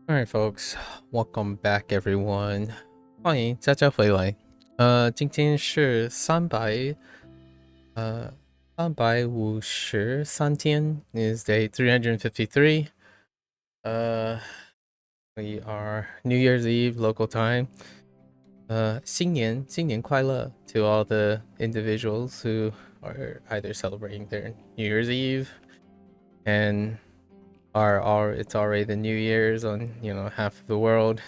Alright, folks, welcome back, everyone. 欢迎大家回来。今天是353天 is day 353. We are New Year's Eve local time. 新年快乐 to all the individuals who are either celebrating their New Year's Eve and it's already the New Year's on half of the world.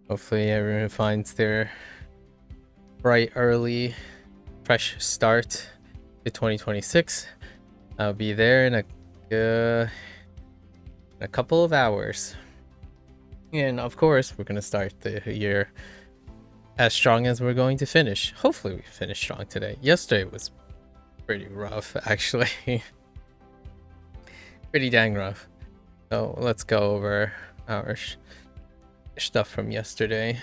Hopefully everyone finds their bright, early, fresh start to 2026. I'll be there in a couple of hours. And of course, we're going to start the year as strong as we're going to finish. Hopefully we finish strong today. Yesterday was pretty rough, actually. Pretty dang rough. So let's go over our stuff from yesterday.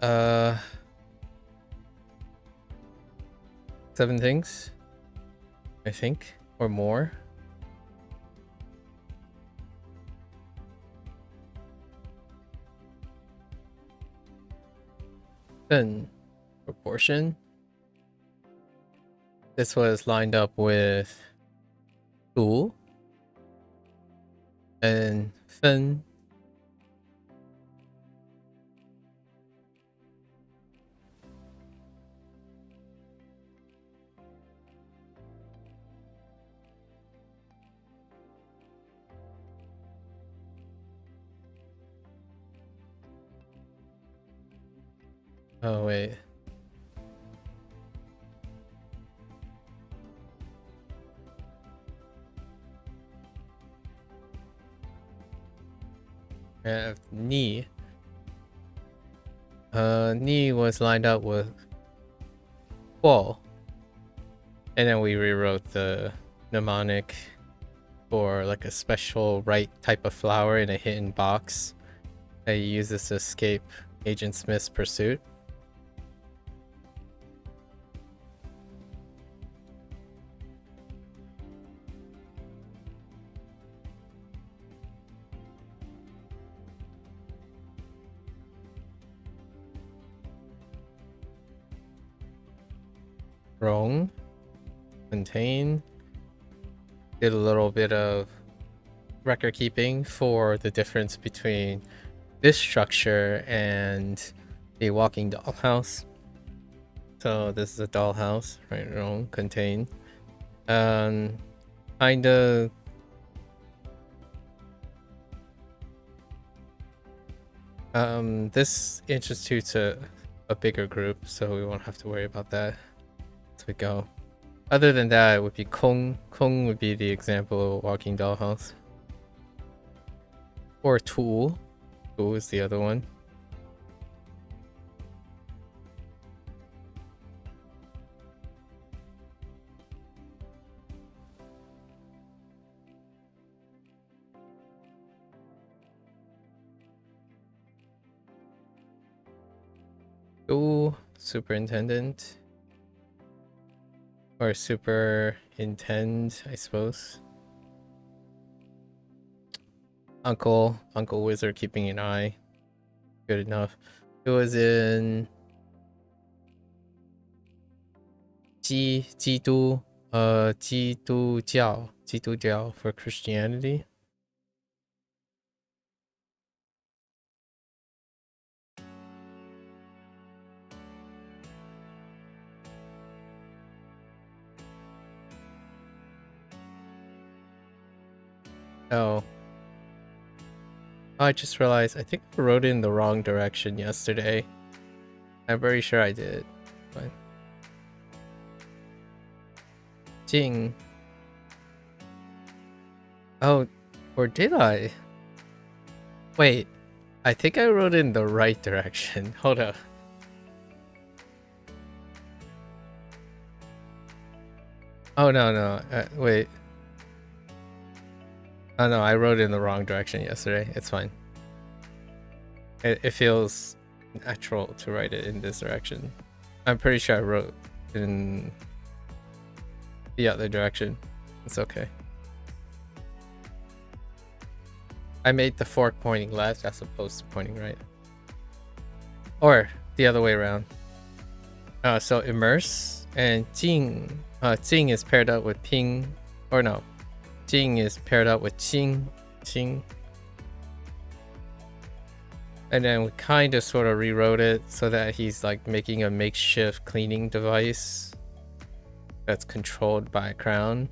7 things, I think, or more. Then proportion. This was lined up with 读 and 分. Oh wait. I have ni. Ni was lined up with 过, and then we rewrote the mnemonic for like a special right type of flower in a hidden box that you use this to escape Agent Smith's pursuit. Wrong. Contain. Did a little bit of record keeping for the difference between this structure and a walking dollhouse. So this is a dollhouse, right? Wrong. Contain. Kind of this institutes a bigger group, so we won't have to worry about that as we go. Other than that, it would be Kong. Kong would be the example of walking dollhouse. Or Tool. Tool is the other one. Tool, superintendent. Or superintend, I suppose. Uncle Wizard keeping an eye. Good enough. It was in 基督教 for Christianity. Oh, I just realized I think I wrote it in the wrong direction yesterday. I'm very sure I did. But Jing. Oh, or did I? Wait, I think I wrote it in the right direction. Hold up. Oh no, wait. Oh no, I wrote it in the wrong direction yesterday. It's fine. It feels natural to write it in this direction. I'm pretty sure I wrote in the other direction. It's okay. I made the fork pointing left as opposed to pointing right. Or the other way around. So immerse and Jing. Jing is paired up with Ping. Or no. Jing is paired up with Qing. Qing. And then we kind of sort of rewrote it so that he's like making a makeshift cleaning device that's controlled by a crown.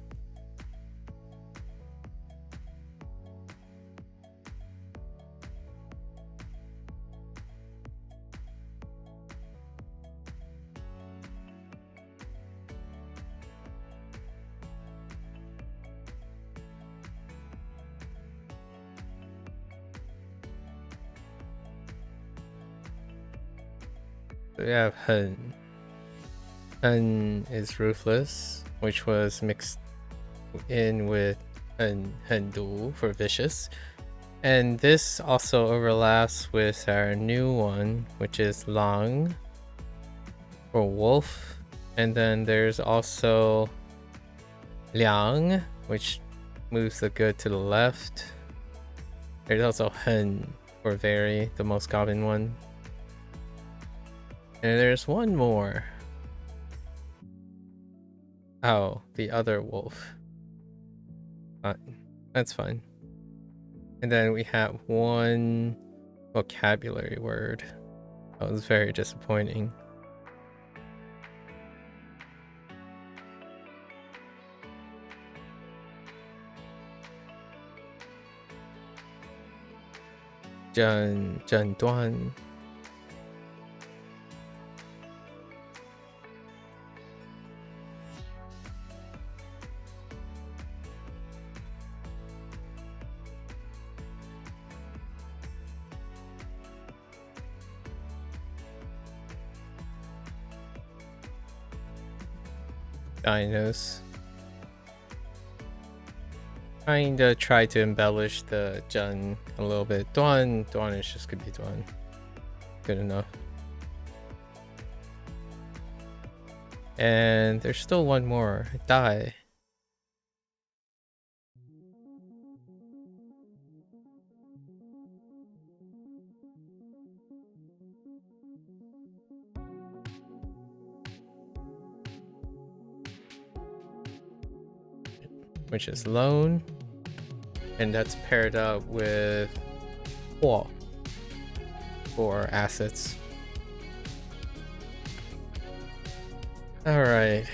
We have Hun. Hun is ruthless, which was mixed in with Hendu for vicious. And this also overlaps with our new one, which is Lang for wolf. And then there's also Liang, which moves the good to the left. There's also Hen for very, the most common one. And there's one more. Oh, the other wolf. That's fine. And then we have one vocabulary word. That was very disappointing. Duan. Dinos. Kinda try to embellish the Jun a little bit. Duan is just gonna be Duan. Good enough. And there's still one more. Dai. Which is lone. And that's paired up with Huo for assets. Alright.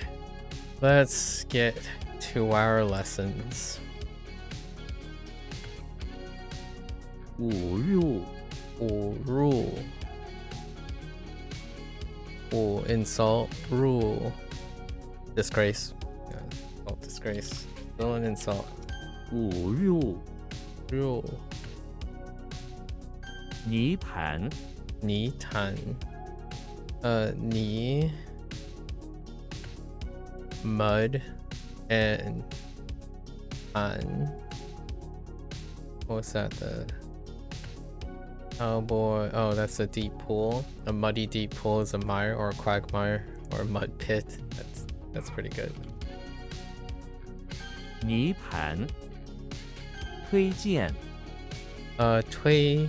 Let's get to our lessons. 侮辱 Rule. Insult. Rule. Disgrace. Yeah, insult, disgrace. Villain, insult. 侮辱 Rule. 泥潭 Ni tan. Ni. Mud. And tan. What's that? The cowboy. Oh, that's a deep pool. A muddy deep pool is a mire or a quagmire or a mud pit. That's pretty good. 泥潭推荐 Tui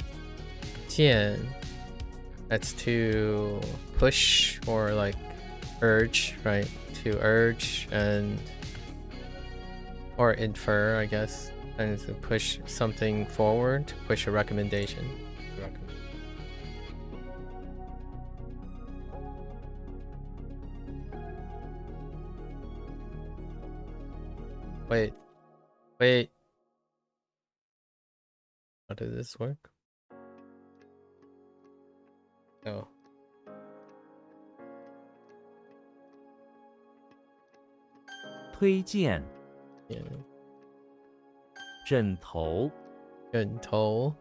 jian. That's to push or like urge, right? To urge and or infer, I guess. And to push something forward, to push a recommendation. Wait. How does this work? Oh. 推荐 Yeah. 枕头 Good toe.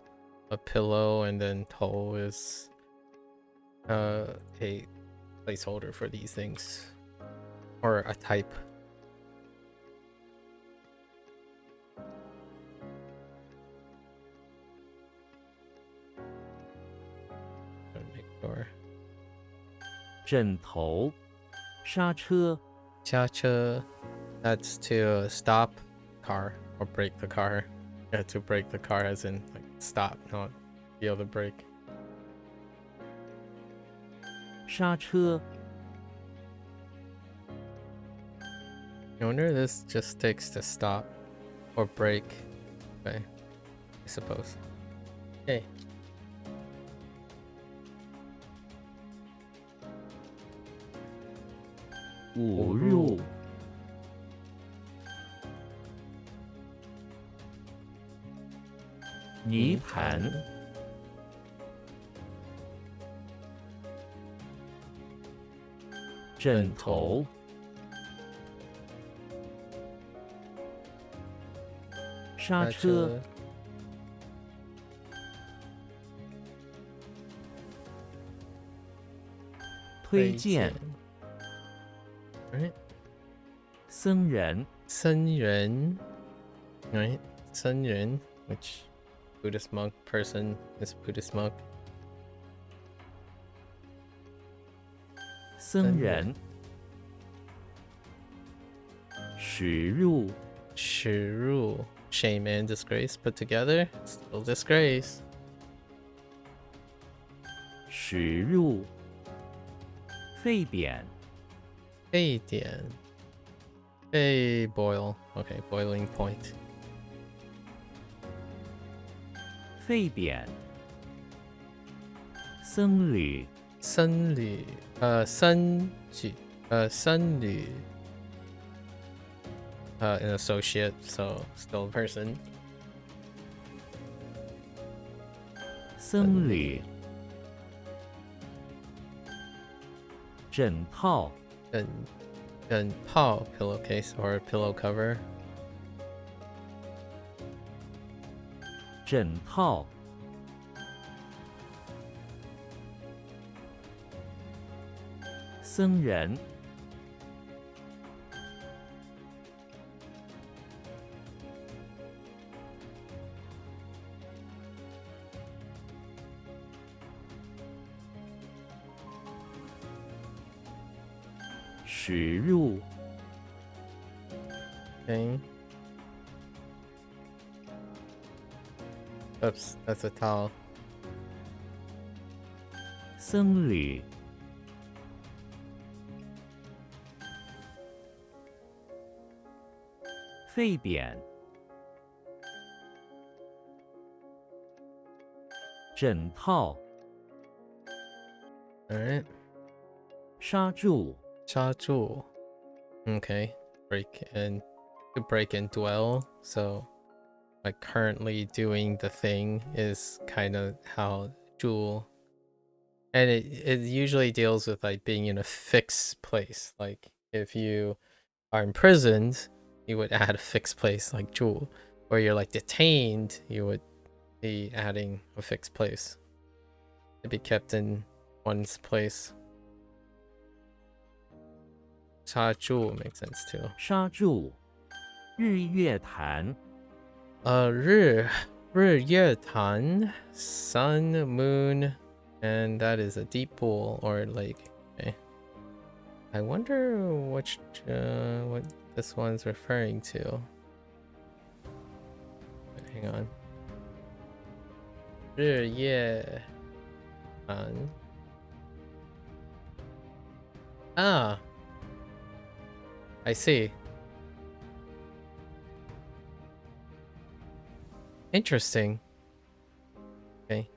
A pillow and then toe is a placeholder for these things. Or a type. Gotta make sure. 枕头刹车 Cha-cha. That's to stop car or brake the car. to brake the car, as in like stop, not be able to brake. 刹车 I wonder if this just takes to stop or brake. Okay, I suppose. Okay. 误入泥盘枕头刹车推荐 Alright. 僧人 Senren. Alright. Senren, which Buddhist monk person is Buddhist monk. 僧人驶入 Shiru. Shame and disgrace put together. Still disgrace. 驶入沸扁 Feidian. Fei boil. Okay, boiling point. 沸扁僧侣 Sunlu. Sunju. Sunlu. An associate, so still a person. 僧侣枕套 And Pao pillowcase or pillow cover. 枕套僧人驶入 Okay. Oops, that's a towel. 僧侣沸扁枕套 Alright. 刹住 Chaju. Okay. Break and dwell. So like currently doing the thing is kind of how Jewel, and it usually deals with like being in a fixed place. Like if you are imprisoned, you would add a fixed place like Jewel, or you're like detained, you would be adding a fixed place to be kept in one's place. Cha Jewel makes sense too. 刹住日月潭 日月潭 sun, moon, and that is a deep pool or lake. Okay. I wonder what this one's referring to. Hang on. 日月潭. Ah, I see. Interesting. Okay.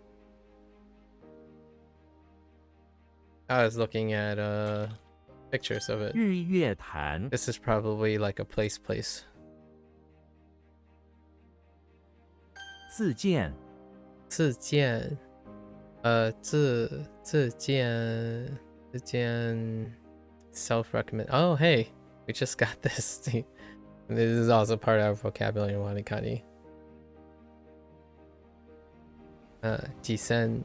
I was looking at pictures of it. 日月潭 This is probably like a place. 自荐自荐 self-recommend. Oh, hey, we just got this. This is also part of our vocabulary in Wanikani. descend.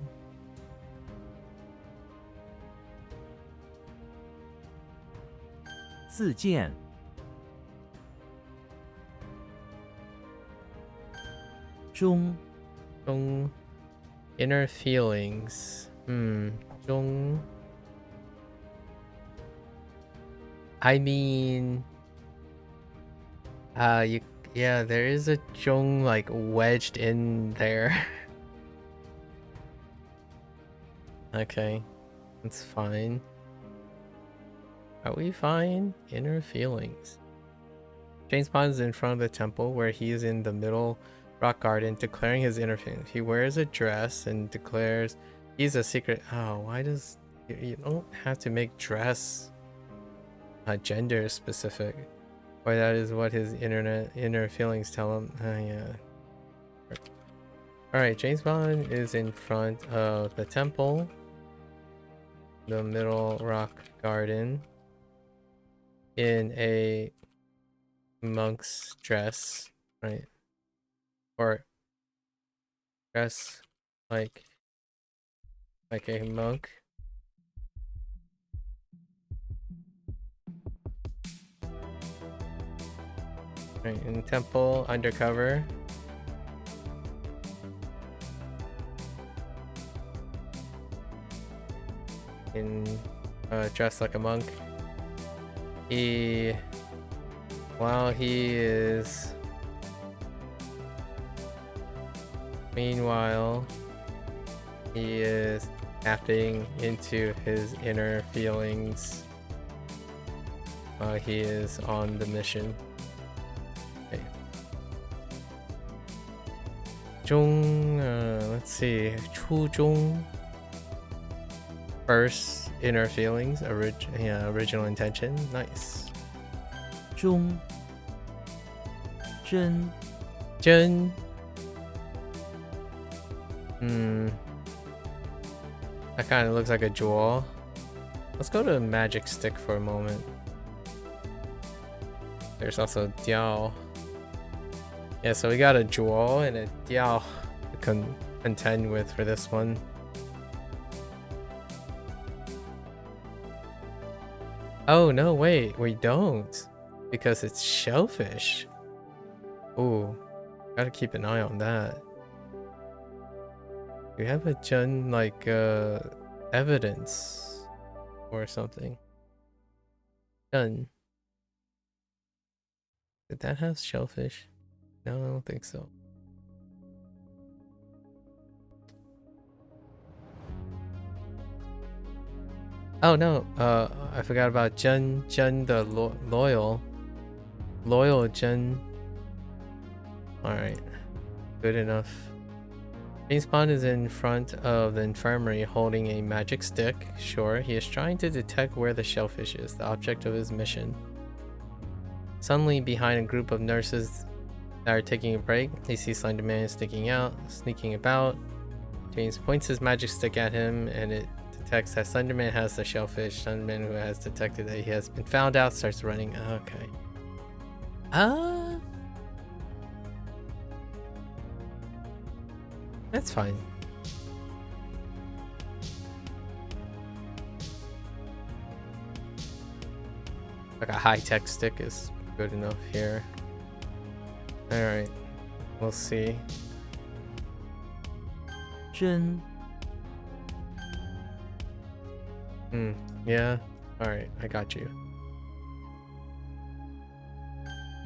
自荐中 Inner feelings. 中 I mean, Yeah, there is a zhong like wedged in there. Okay, that's fine. Are we fine? Inner feelings. James Bond is in front of the temple where he is in the middle rock garden declaring his inner feelings. He wears a dress and declares he's a secret. Oh, why does you don't have to make dress gender specific? Or that is what his inner feelings tell him. Yeah. Alright, James Bond is in front of the temple, the middle rock garden, in a monk's dress, right? Or dress like a monk. Right, in temple undercover. In dressed like a monk. While he is meanwhile he is tapping into his inner feelings while he is on the mission. Okay. Let's see. Chuzhong. First inner feelings, original intention. Nice. 中 真 Jun. That kind of looks like a jewel. Let's go to magic stick for a moment. There's also Diao. Yeah, so we got a jewel and a Diao to contend with for this one. Oh no, wait, we don't. Because it's shellfish. Ooh, gotta keep an eye on that. We have a Jun like evidence or something. Jun. Did that have shellfish? No, I don't think so. Oh no, I forgot about Jun the loyal Jun. Alright, good enough. James Bond is in front of the infirmary holding a magic stick. Sure, he is trying to detect where the shellfish is, the object of his mission. Suddenly, behind a group of nurses that are taking a break, he sees Slenderman sneaking about. James points his magic stick at him and it detects that Slenderman has the shellfish. Slenderman, who has detected that he has been found out, starts running. Okay. That's fine. Like a high-tech stick is good enough here. Alright. We'll see. 真 Yeah. Alright, I got you.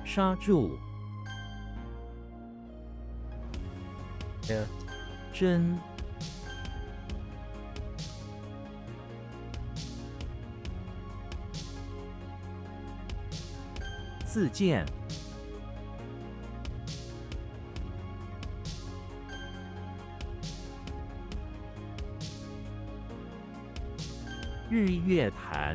刹住 Yeah. 真 自荐 日月潭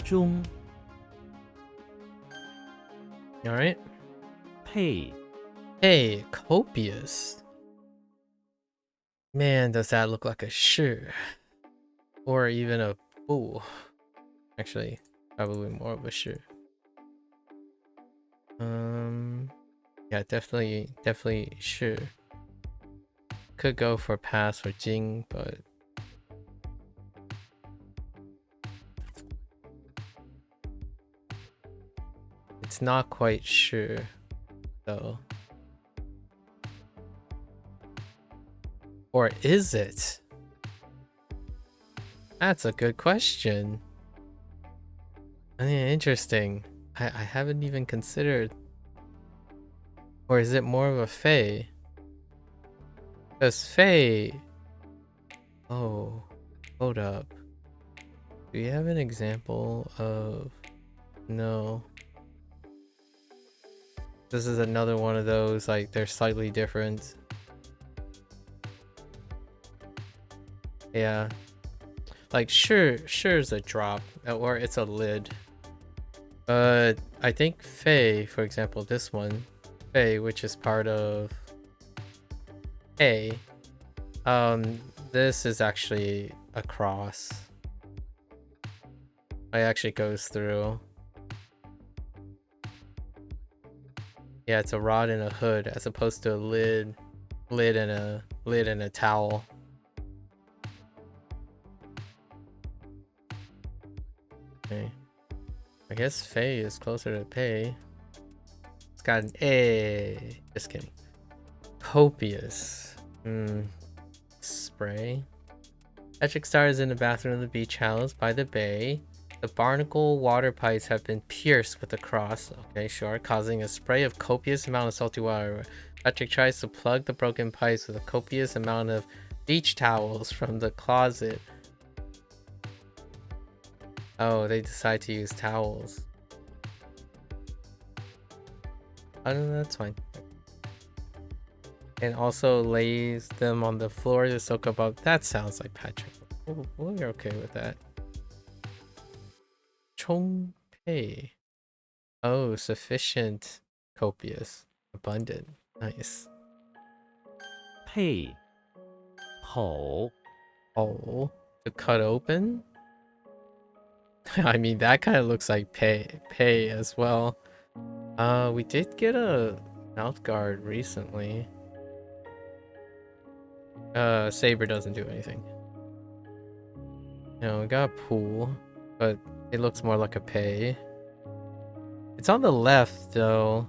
中 Alright. 配 Hey, copious. Man, does that look like a shi? Or even a bu? Actually, probably more of a shi. Yeah, definitely shi. Could go for pass or jing, but it's not quite sure though. Or is it? That's a good question. Interesting. I haven't even considered. Or is it more of a Fey? Because Fey... Oh, hold up. Do you have an example of... No. This is another one of those, like, they're slightly different. Yeah. Like, sure's a drop, or it's a lid. But I think Fey, for example, this one, Fey, which is part of A, this is actually a cross. It actually goes through. Yeah, it's a rod and a hood as opposed to a lid and a towel. Okay. I guess Fey is closer to Pei. It's got an A. Just kidding. Copious. Spray. Patrick Star is in the bathroom of the beach house by the bay. The barnacle water pipes have been pierced with a cross. Okay, sure. Causing a spray of copious amount of salty water. Patrick tries to plug the broken pipes with a copious amount of beach towels from the closet. Oh, they decide to use towels. I don't know, that's fine. And also lays them on the floor to soak up. That sounds like Patrick. We're okay with that. Chongpei. Oh, sufficient, copious, abundant. Nice. 配口 Oh, to cut open? I mean, that kind of looks like pay as well. We did get a mouth guard recently. Saber doesn't do anything. You know, we got a pool, but it looks more like a pay. It's on the left though.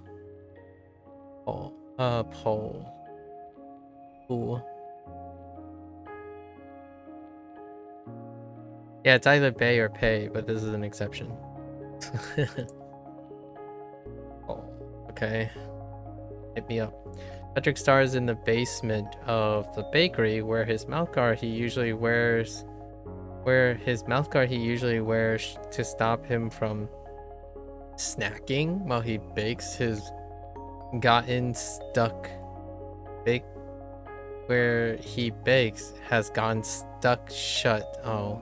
Pole. Pool. Yeah, it's either bay or pay, but this is an exception. Oh, okay. Hit me up. Patrick Star is in the basement of the bakery where his mouthguard he usually wears to stop him from snacking while he bakes his gotten stuck bake where he bakes has gotten stuck shut. Oh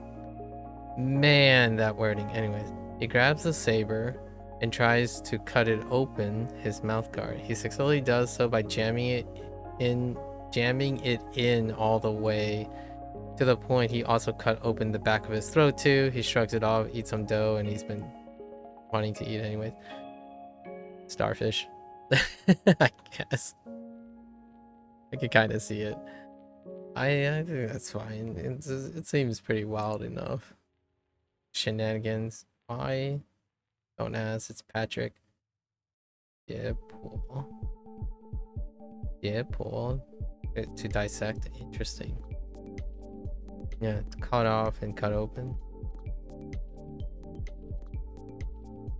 man, that wording. Anyways, he grabs the saber and tries to cut it open, his mouthguard. He successfully does so by jamming it in all the way to the point he also cut open the back of his throat too. He shrugs it off, eats some dough, and he's been wanting to eat anyways. Starfish. I guess. I can kind of see it. I think that's fine. It seems pretty wild enough. Shenanigans. Why? Don't ask. It's Patrick. Yeah, Paul. Yeah, Paul. To dissect. Interesting. Yeah, cut off and cut open.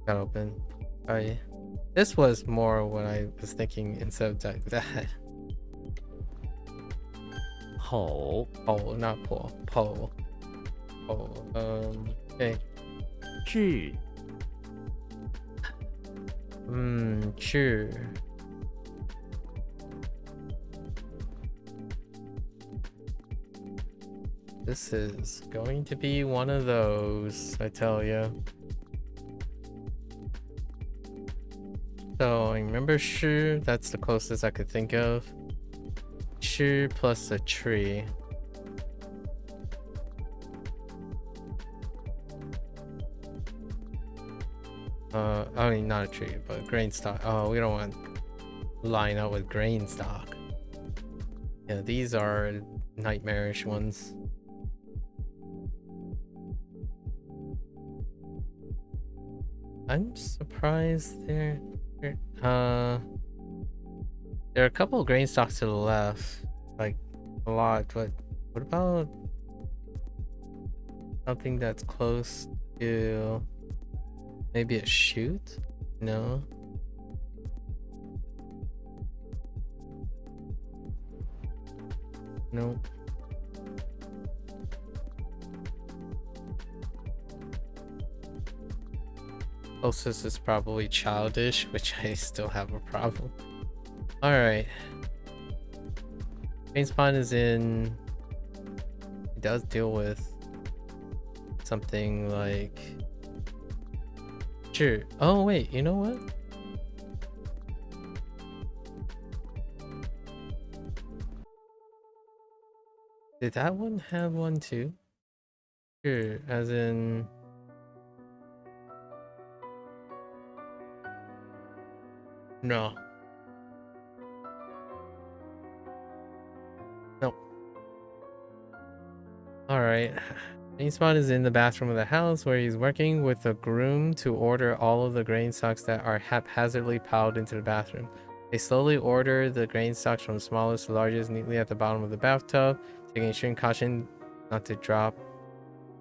Cut open. This was more what I was thinking instead of that. Hole. Oh, not Paul. Paul. Oh, okay. 治 Sure. This is going to be one of those, I tell you. So I remember Shi, that's the closest I could think of. Shi plus a tree. I mean not a tree, but grain stock. Oh, we don't want to line up with grain stock. Yeah, these are nightmarish ones. I'm surprised there are a couple of grain stocks to the left, like a lot, but what about something that's close to Maybe a chute? No. No. Closest is probably childish, which I still have a problem. Alright. Main spawn is in... It does deal with something like... Sure. Oh wait, you know what? Did that one have one too? Sure, as in... No. Nope. Alright. Main spawn is in the bathroom of the house where he's working with a groom to order all of the grain socks that are haphazardly piled into the bathroom. They slowly order the grain socks from smallest to largest neatly at the bottom of the bathtub, taking extreme caution not to drop,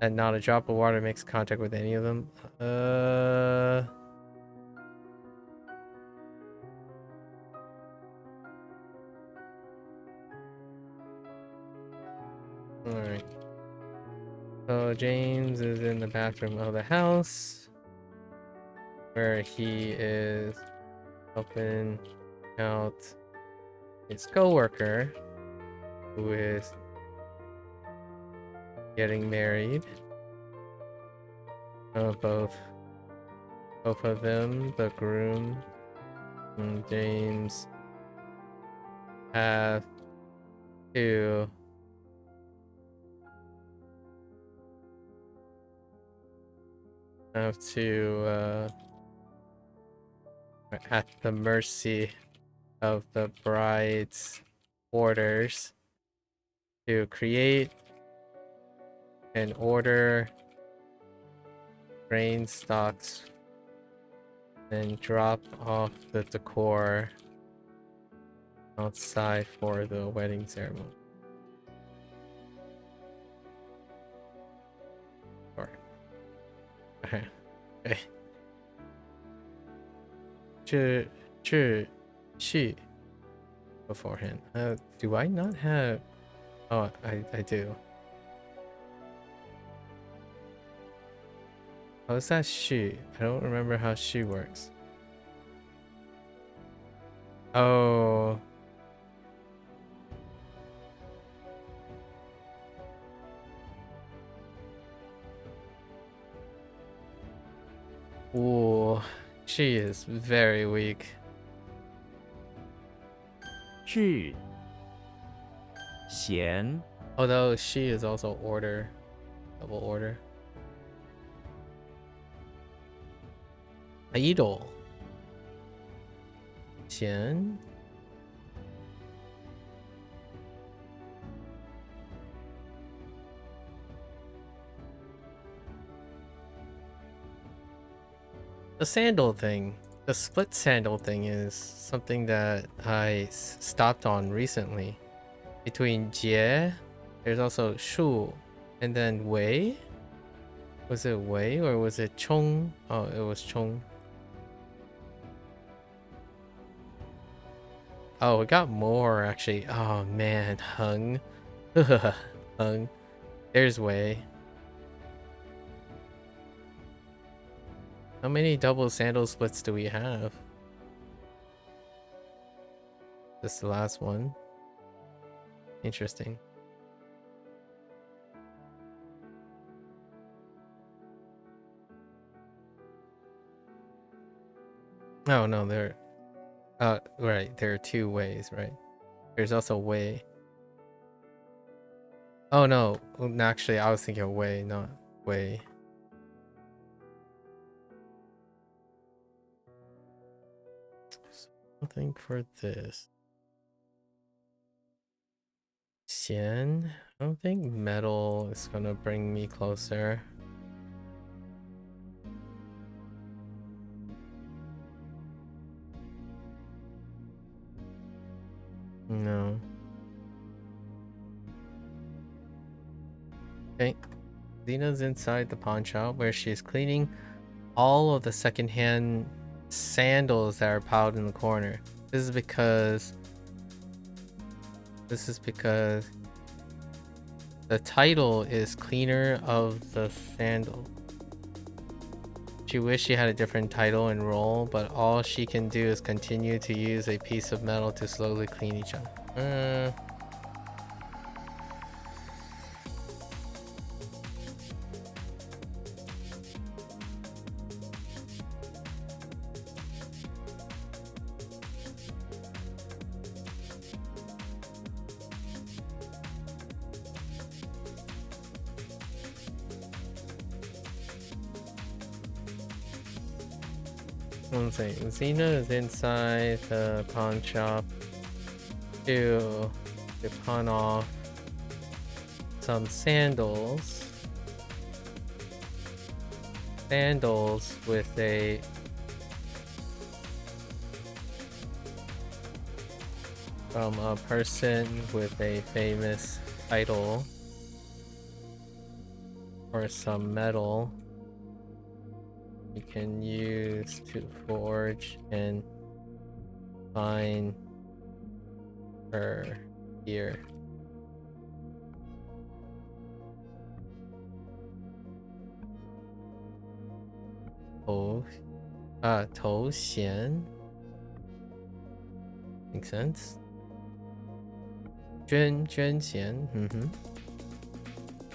and not a drop of water makes contact with any of them. Alright. So James is in the bathroom of the house where he is helping out his co-worker who is getting married. Both of them, the groom and James, have to at the mercy of the bride's orders to create and order grain stocks and drop off the decor outside for the wedding ceremony. Sure. Okay. Okay. 这beforehand. Do I not have? Oh, I do. How is that she? I don't remember how she works. Oh. Ooh, she is very weak. 智贤 Although she is also order, double order. Idol. 贤. The sandal thing, the split sandal thing is something that I stopped on recently. Between Jie, there's also Shu, and then Wei. Was it Wei or was it Chong? Oh, it was Chong. Oh, we got more actually. Oh man, Hung. Hung. There's Wei. How many double sandal splits do we have? This is the last one. Interesting. Oh no, there. Right. There are two ways, right? There's also Wei. Oh no, actually, I was thinking of Wei, not Wei. Something for this. Xian? I don't think metal is gonna bring me closer. No. Okay. Zena's inside the pawn shop where she is cleaning all of the secondhand sandals that are piled in the corner. This is because the title is Cleaner of the Sandal. She wished she had a different title and role, but all she can do is continue to use a piece of metal to slowly clean each other. One thing, Xena is inside the pawn shop to pawn off some sandals. Sandals with a from a person with a famous title or some metal you can use to forge and find her here. Tou xian. Makes sense. Juan xian.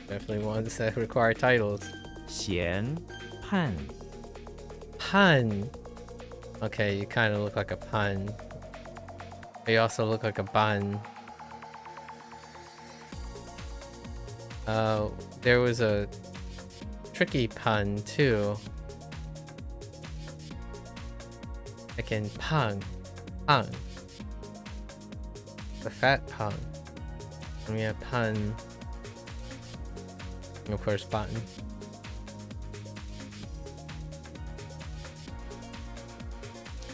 Definitely ones that require titles. 咸盼 Pun. Okay, you kind of look like a pun. You also look like a bun. There was a tricky pun too. Like in pung. The fat pun. And we have pun. And of course, button.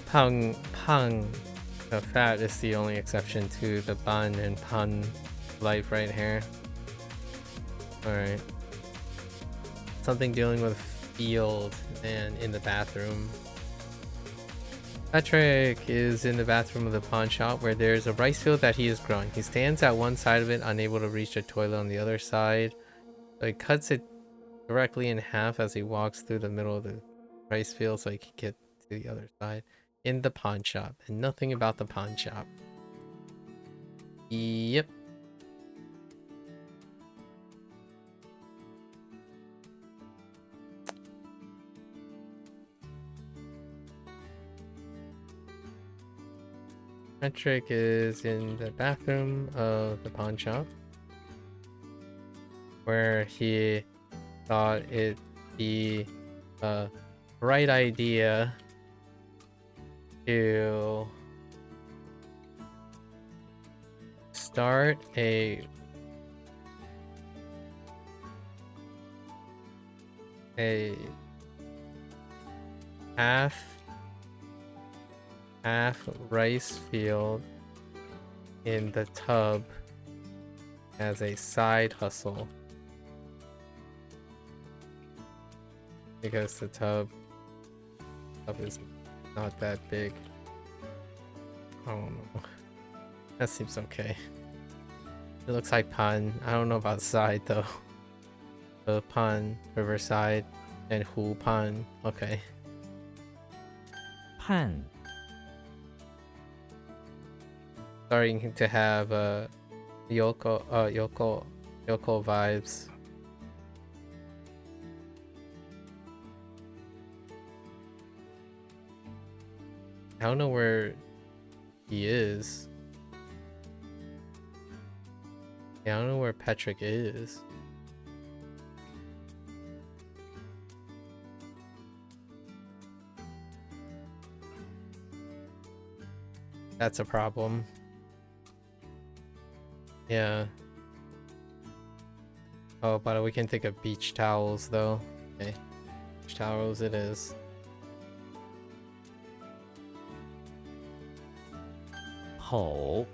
Pung. The fat is the only exception to the bun and pun life right here. Alright. Something dealing with field and in the bathroom. Patrick is in the bathroom of the pawn shop where there's a rice field that he is growing. He stands at one side of it, unable to reach the toilet on the other side. So he cuts it directly in half as he walks through the middle of the rice field so he can get to the other side. In the pawn shop, and nothing about the pawn shop. Yep. Patrick is in the bathroom of the pawn shop where he thought it'd be a right idea to start a half rice field in the tub as a side hustle because the tub is not that big. I don't know. That seems okay. It looks like pun. I don't know about side though. The pun, riverside, and hu pun. Okay. 盼 Starting to have Yoko vibes. I don't know where he is. Yeah, I don't know where Patrick is. That's a problem. Yeah. Oh, but we can think of beach towels though. Okay. Beach towels it is. 吼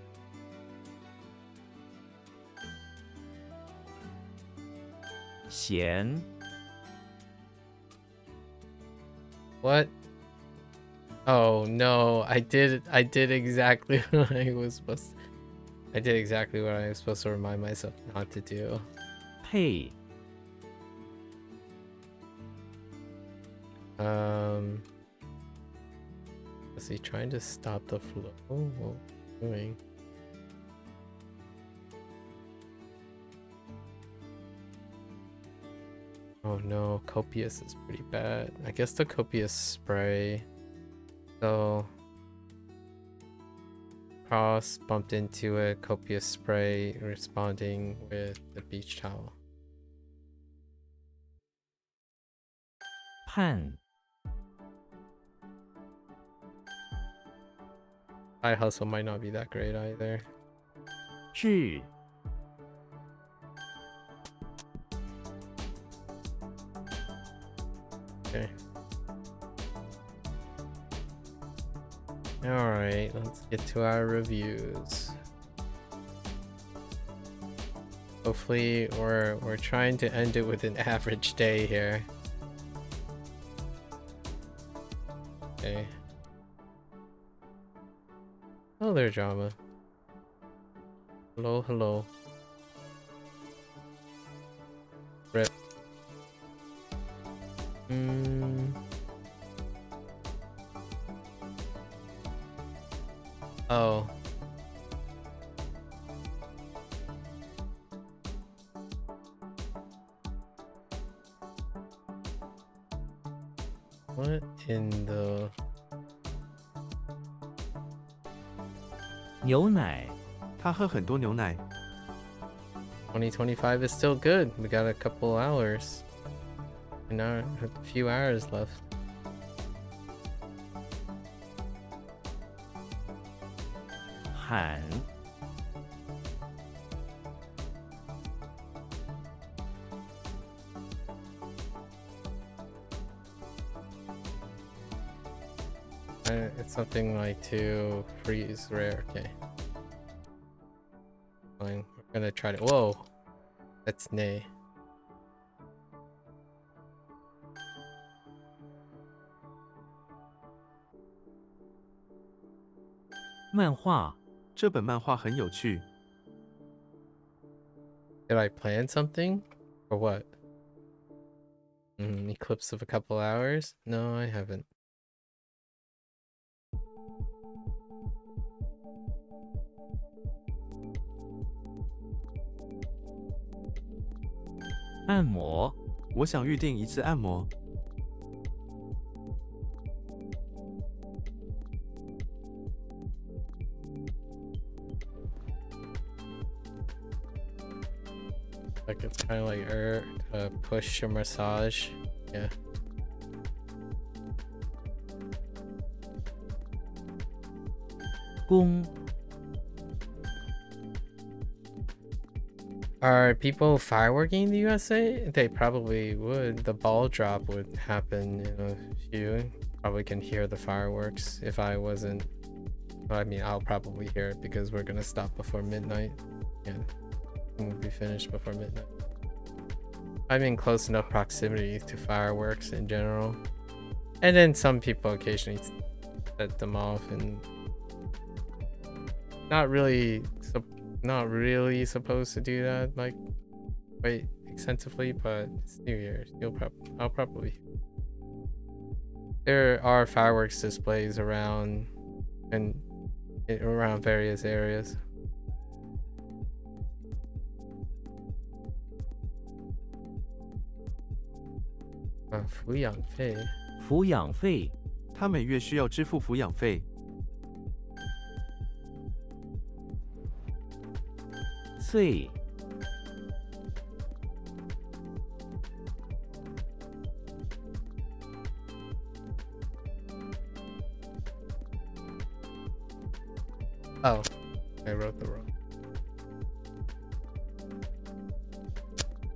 咸 What? Oh no, I did exactly what I was supposed to, I did exactly what I was supposed to remind myself not to do. 配 Is he trying to stop the flow? What are you doing? Oh no, copious is pretty bad. I guess the copious spray. So Cross bumped into a copious spray, responding with the beach towel. 盼 High hustle might not be that great either. 至 Okay. Alright, let's get to our reviews. Hopefully we're trying to end it with an average day here. Okay. Oh, there, drama. Hello, hello. Rip. Oh. What in the... 牛奶他喝很多牛奶。 2025 is still good. We got a couple hours. And a few hours left. 喊 It's something like to freeze rare. Okay. Fine. We're gonna try to... Whoa! That's nay. 漫画这本漫画很有趣。 Did I plan something? Or what? Eclipse of a couple hours? No, I haven't. 按摩我想预定一次按摩。 Like it's kind of like push or massage. Yeah. 弓 Are people fireworking in the USA? They probably would. The ball drop would happen in a few. Probably can hear the fireworks if I wasn't. Well, I mean, I'll probably hear it because we're gonna stop before midnight. Yeah, we'll be finished before midnight. I'm in close enough proximity to fireworks in general. And then some people occasionally set them off and not really supposed to do that like quite extensively, but it's New Year's. I'll probably. There are fireworks displays around and around various areas. 抚养费抚养费他每月需要支付抚养费。 岁 Oh, I wrote the wrong.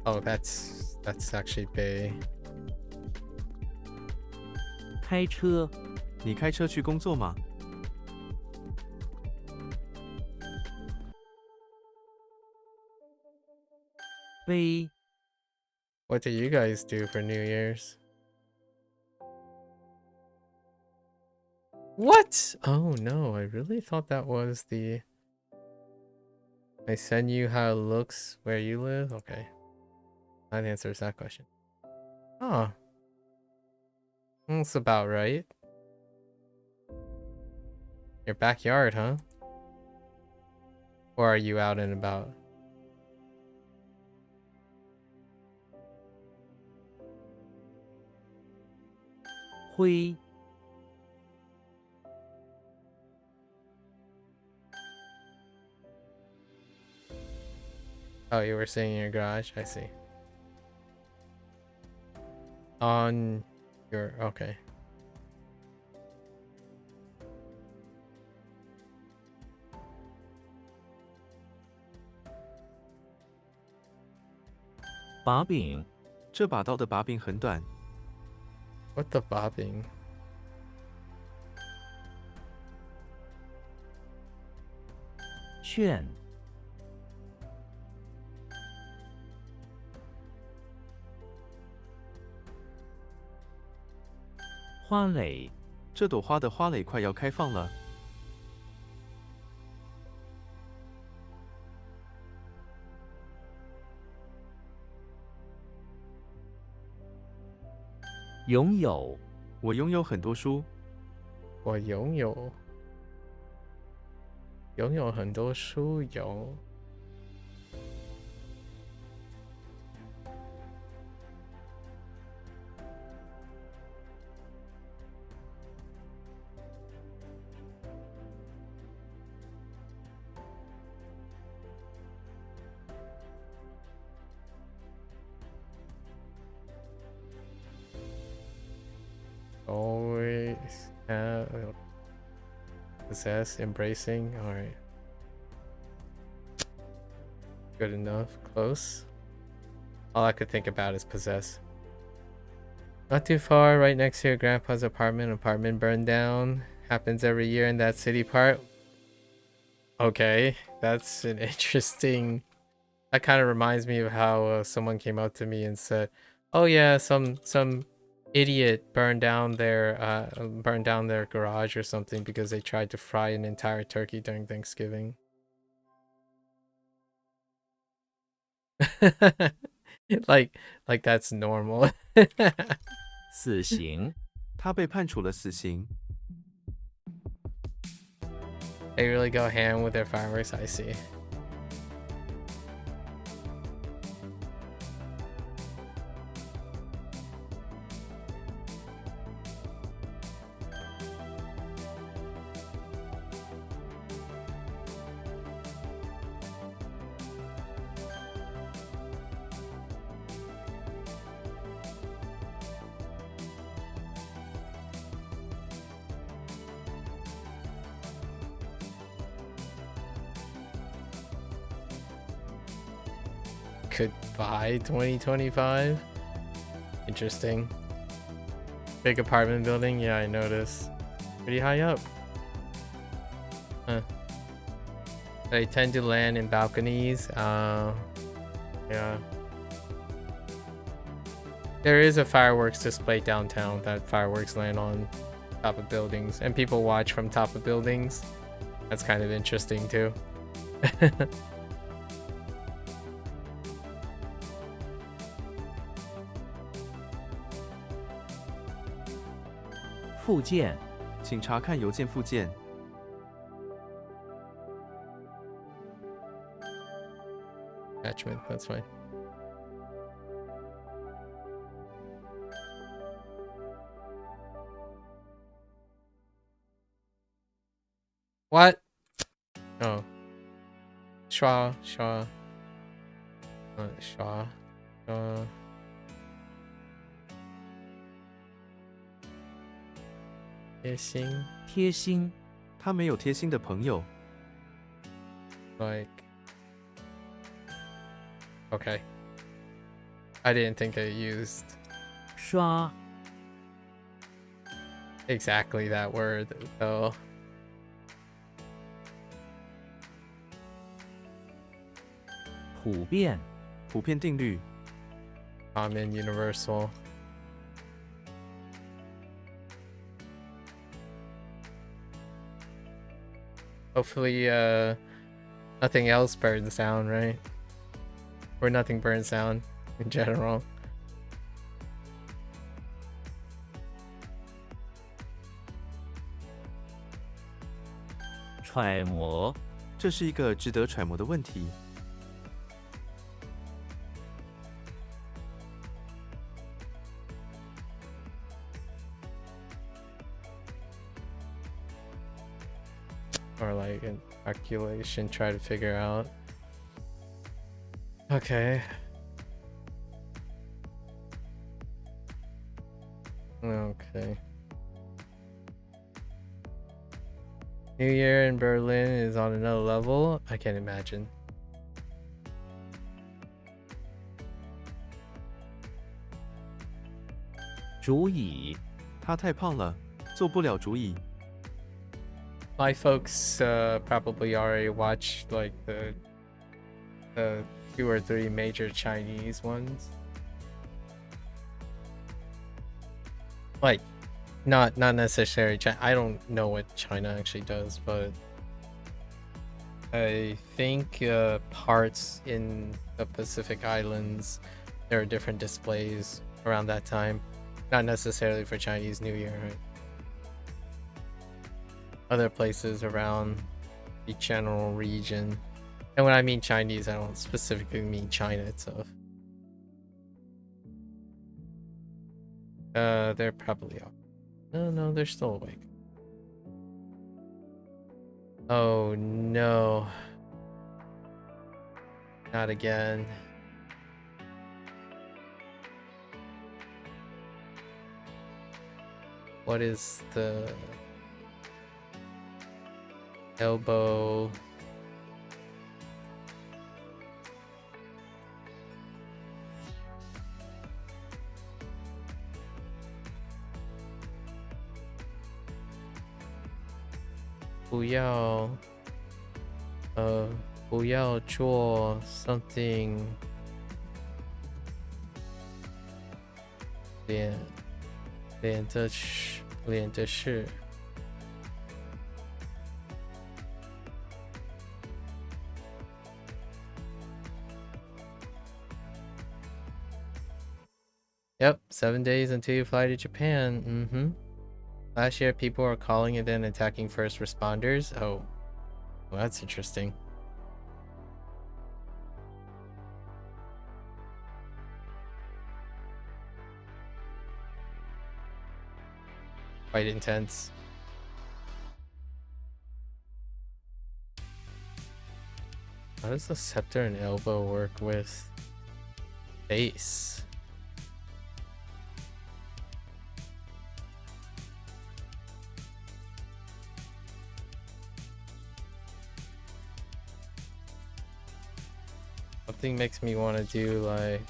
Oh, that's actually Bay. 开车你开车去工作吗？ 杯 What do you guys do for New Year's? What? Oh no, I really thought that was the... I send you how it looks where you live? Okay. That answers that question. Oh. That's about right. Your backyard, huh? Or are you out and about? Hui. Oh, you were saying in your garage? I see. On your... Okay. Ba bing. 这把刀的把柄很短。 What the bobbing? 劝。花蕾。这朵花的花蕾快要开放了。拥有。我拥有很多书。我拥有很多书有。Always have possess, embracing. All right. Good enough. Close. All I could think about is possess. Not too far, right next to your grandpa's apartment. Apartment burned down. Happens every year in that city part. Okay, that's an interesting... That kind of reminds me of how someone came up to me and said, "Oh yeah, some idiot burned down their garage or something because they tried to fry an entire turkey during Thanksgiving." like that's normal. 死刑。他被判处了死刑。 They really go ham with their fireworks, I see. Goodbye 2025. Interesting. Big apartment building, yeah, I noticed. Pretty high up. Huh. They tend to land in balconies. Yeah. There is a fireworks display downtown that fireworks land on top of buildings and people watch from top of buildings. That's kind of interesting too. 附件。请查看邮件附件。 Attachment, that's fine. What? Oh. Schwa. Schwa. 贴心。贴心。他没有贴心的朋友。 Like. Okay. I didn't think they used 刷。 exactly that word though. 普遍。普遍定律。 Common, universal. Hopefully, nothing else burns down, right? Or nothing burns down in general. 揣摩，这是一个值得揣摩的问题。 Or like an calculation, try to figure out. Okay. Okay. New Year in Berlin is on another level. I can't imagine. 主椅，他太胖了，坐不了主椅。 My folks probably already watched like the 2 or 3 major Chinese ones. Like, not necessarily China. I don't know what China actually does, but I think parts in the Pacific Islands, there are different displays around that time. Not necessarily for Chinese New Year, right? Other places around the general region. And when I mean Chinese, I don't specifically mean China itself. They're probably off. No, they're still awake. Oh no. Not again. What is the elbow? "不要做 something 脸的事." Yep, 7 days until you fly to Japan. Last year, people were calling it and attacking first responders. Oh, well, that's interesting. Quite intense. How does the scepter and elbow work with face? Something makes me want to do like...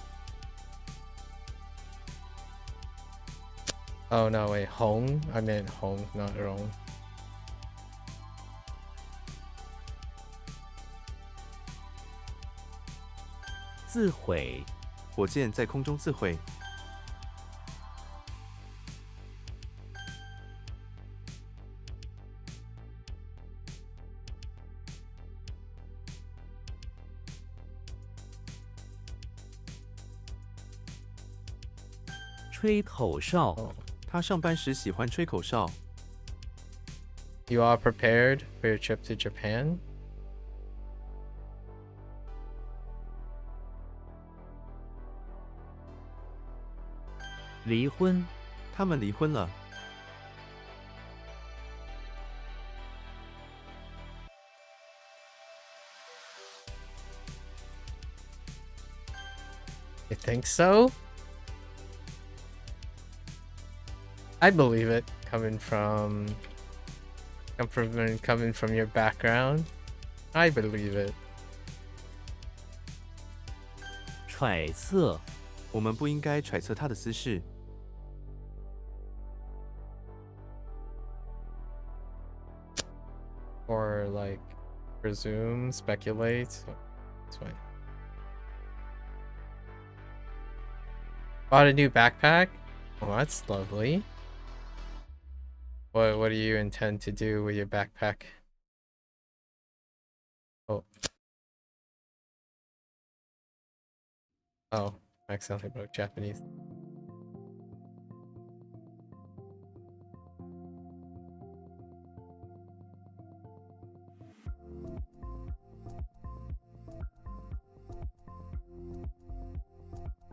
Oh no, wait, Hong? I meant Hong, not Rong. 自毁，火箭在空中自毁。 吹口哨， Oh. 他上班时喜欢吹口哨。 You all prepared for your trip to Japan? 离婚，他们离婚了。 You think so? I believe it, coming from your background. I believe it. 揣测，我们不应该揣测他的私事。 Or like presume, speculate. That's fine. Bought a new backpack? Well, that's lovely. What do you intend to do with your backpack? Oh. Oh, I accidentally wrote Japanese.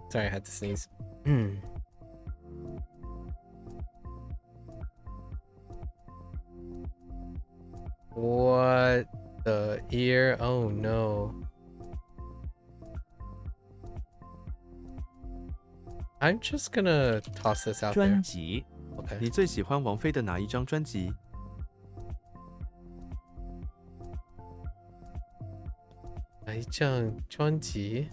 Sorry, I had to sneeze. What the ear? Oh no. I'm just gonna toss this out 专 there. 辑 Okay. 你最喜欢王菲的哪一张专辑？哪一张专辑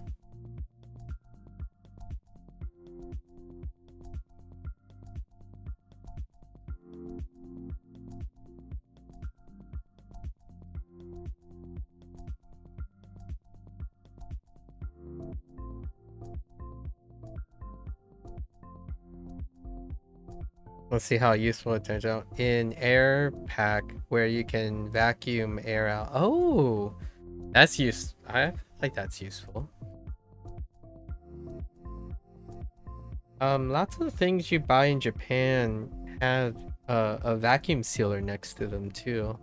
？Let's see how useful it turns out. In air pack, where you can vacuum air out. Oh, that's use. I like that's useful. Lots of the things you buy in Japan have a vacuum sealer next to them too.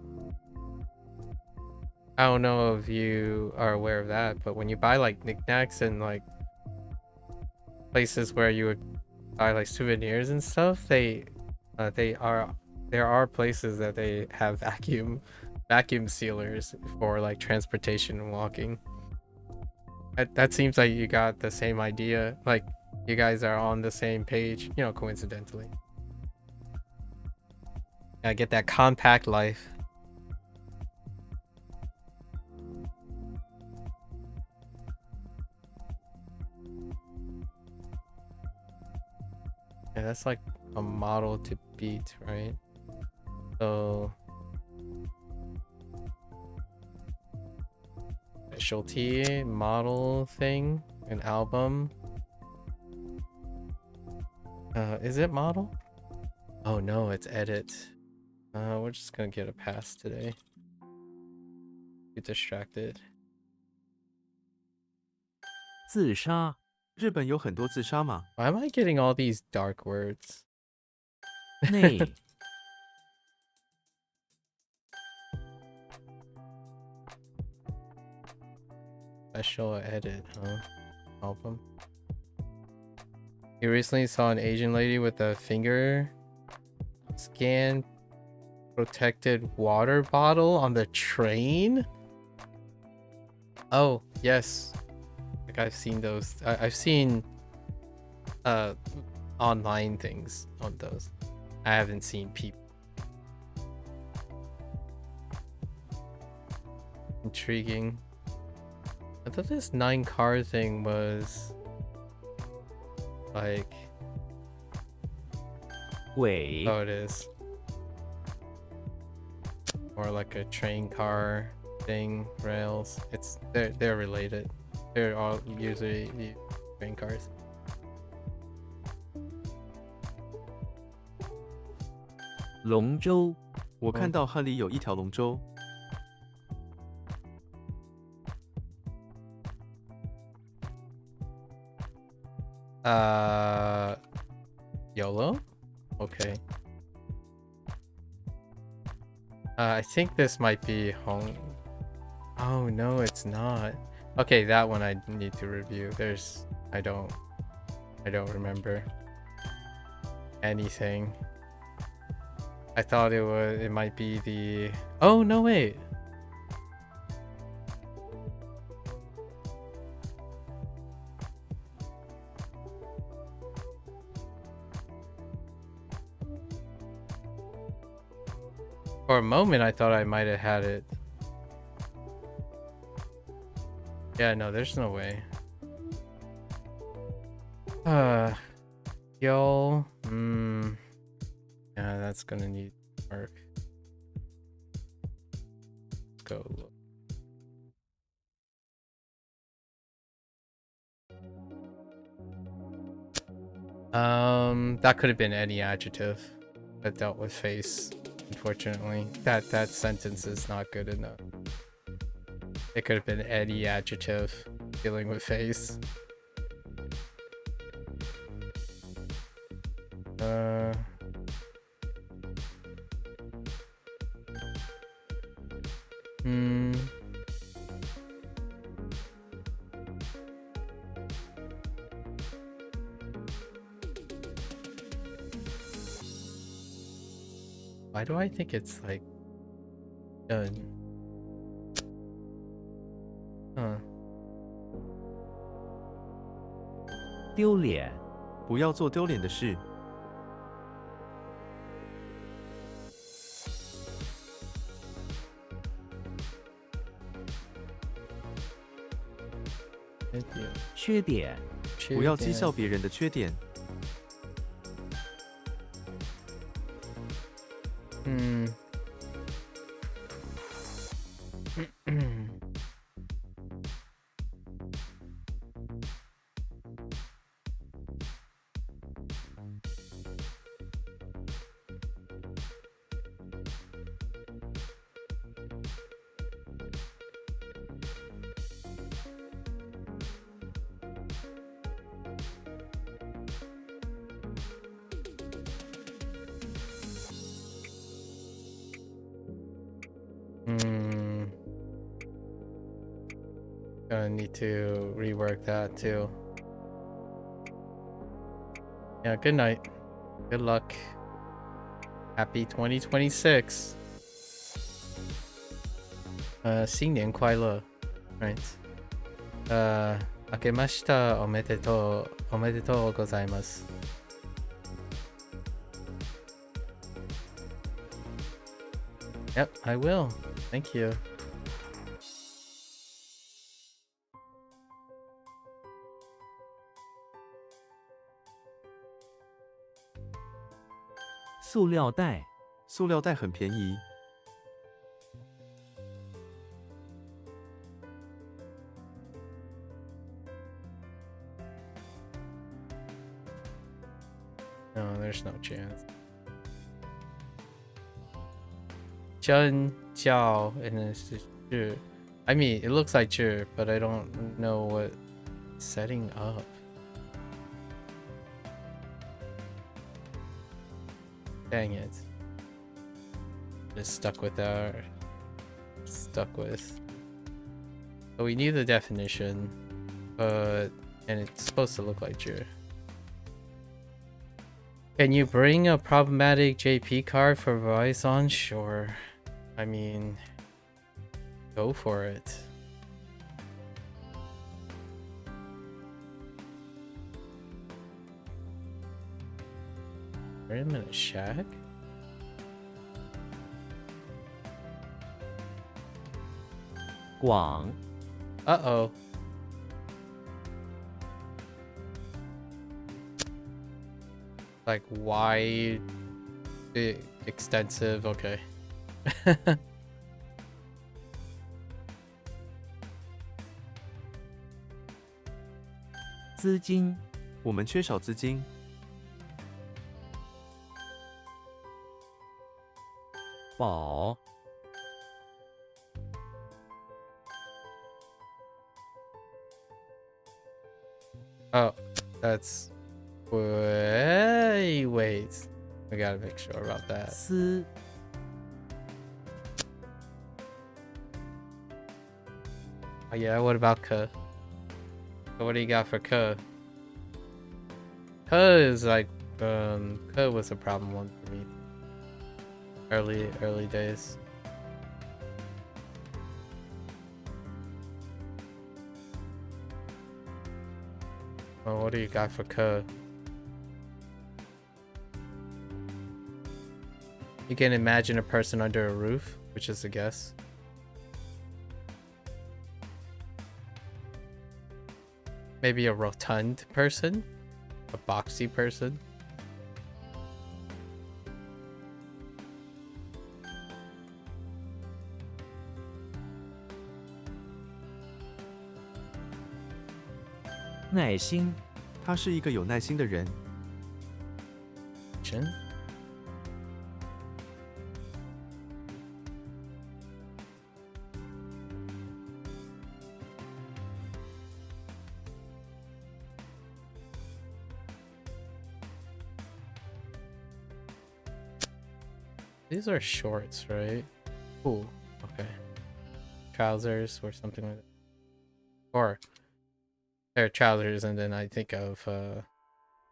I don't know if you are aware of that, but when you buy like knickknacks and like places where you would buy like souvenirs and stuff, there are places that they have vacuum sealers for like transportation and walking. That seems like you got the same idea. Like you guys are on the same page, you know, coincidentally. Gotta get that compact life. Yeah, that's like a model to beat, right? So specialty model thing, an album. Is it model? Oh no, it's edit. We're just gonna get a pass today. Get distracted. 自杀日本有很多自杀吗？ Why am I getting all these dark words? 内 Special edit, huh? Album. You recently saw an Asian lady with a finger scan protected water bottle on the train? Oh, yes. Like I've seen those. I've seen online things on those. I haven't seen people. Intriguing. I thought this 9-car thing was like, 轨 oh, it is more like a train car thing, rails. They're related. They're all usually train cars. 龙舟我看到汉里有一条龙舟， YOLO? Okay. I think this might be Hong. Oh no, it's not. Okay, that one I need to review. I don't remember anything. I thought it might be the. Oh no, wait. For a moment, I thought I might have had it. Yeah, no, there's no way. Yo. Yeah, that's gonna need work. Let's go look. That could have been any adjective that dealt with face. Unfortunately, that sentence is not good enough. It could have been any adjective dealing with face. Why do I think it's like done? Huh. 丢脸，不要做丢脸的事。缺点，不要讥笑别人的缺点。Gonna need to rework that too. Yeah, good night. Good luck. Happy 2026. 新年快乐 right? 明けましたおめでとうございます。Yep, I will. Thank you. 塑料袋，塑料袋很便宜。No, there's no chance. 真叫 and then it's just 是 I mean, it looks like 是 but I don't know what setting up. Dang it. Just stuck with that. Stuck with. So we need the definition, but and it's supposed to look like 是. Can you bring a problematic JP card for Verizon? Sure. I mean, go for it. Wait a minute, shack? Guang. Uh-oh. Like wide, extensive, okay. 资金，我们缺少资金。宝， Oh, that's wait. We gotta make sure about that. 丝， Oh yeah, what about Ke? What do you got for Ke? Ke is like Ke was a problem one for me. Early days. Well, what do you got for Ke? You can imagine a person under a roof, which is a guess. Maybe a rotund person? A boxy person? "耐心，他是一个有耐心的人。Chin? These are shorts, right? Ooh, okay. Trousers or something like that. Or they're trousers, and then I think of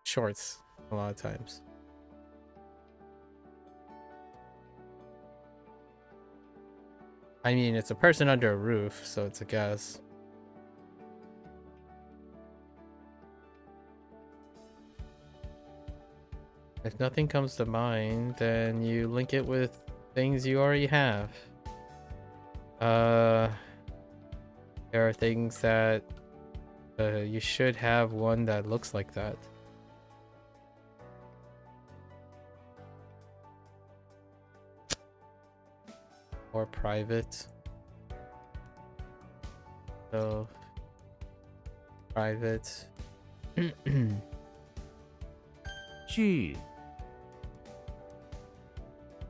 shorts a lot of times. I mean, it's a person under a roof, so it's a guess. If nothing comes to mind, then you link it with things you already have. There are things that you should have one that looks like that. Or private. So, private. 句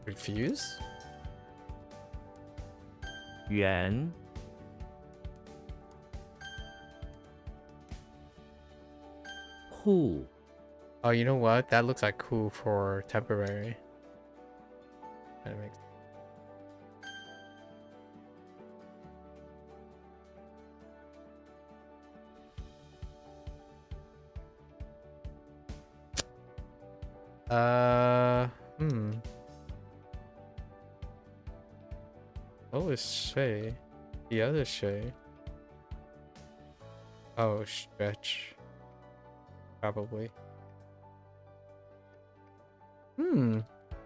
Refuse? 圆 户 Oh, you know what? That looks like cool for temporary. That makes hmm. Oh, is Shay. The other Shay. Oh, stretch. Probably.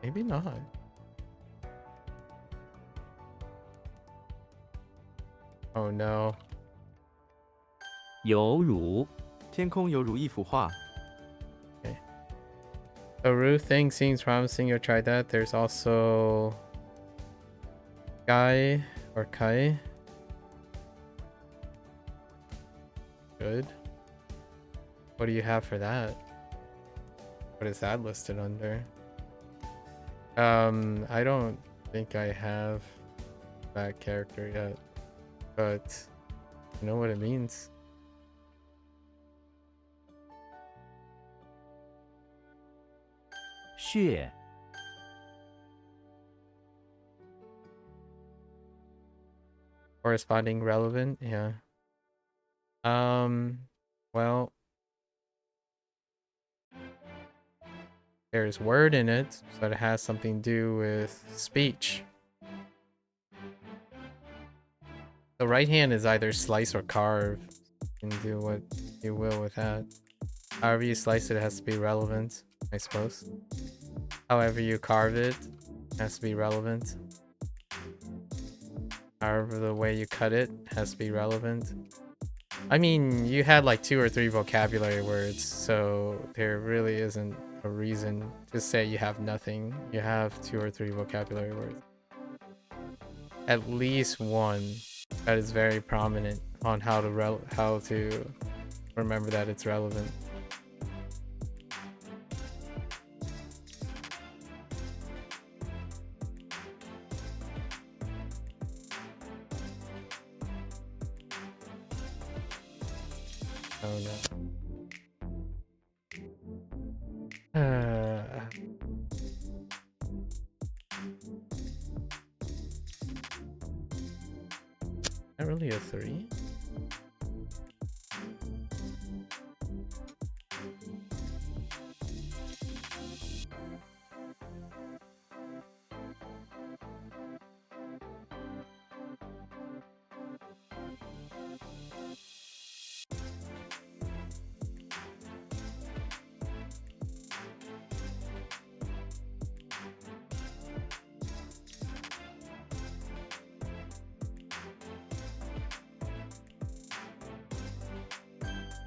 Maybe not. Oh no. 犹如天空犹如一幅画。 The roof thing seems promising. You'll try that. There's also Kai or Kai. Good. What do you have for that? What is that listed under? I don't think I have that character yet, but you know what it means. Xue Corresponding relevant, yeah. Well, there's word in it, so it has something to do with speech. The right hand is either slice or carve. You can do what you will with that. However you slice it, it has to be relevant, I suppose. However you carve it, has to be relevant. However the way you cut it has to be relevant. I mean, you had like 2 or 3 vocabulary words, so there really isn't a reason to say you have nothing. You have 2 or 3 vocabulary words. At least one that is very prominent on how to remember that it's relevant. Oh no. Not really a 3.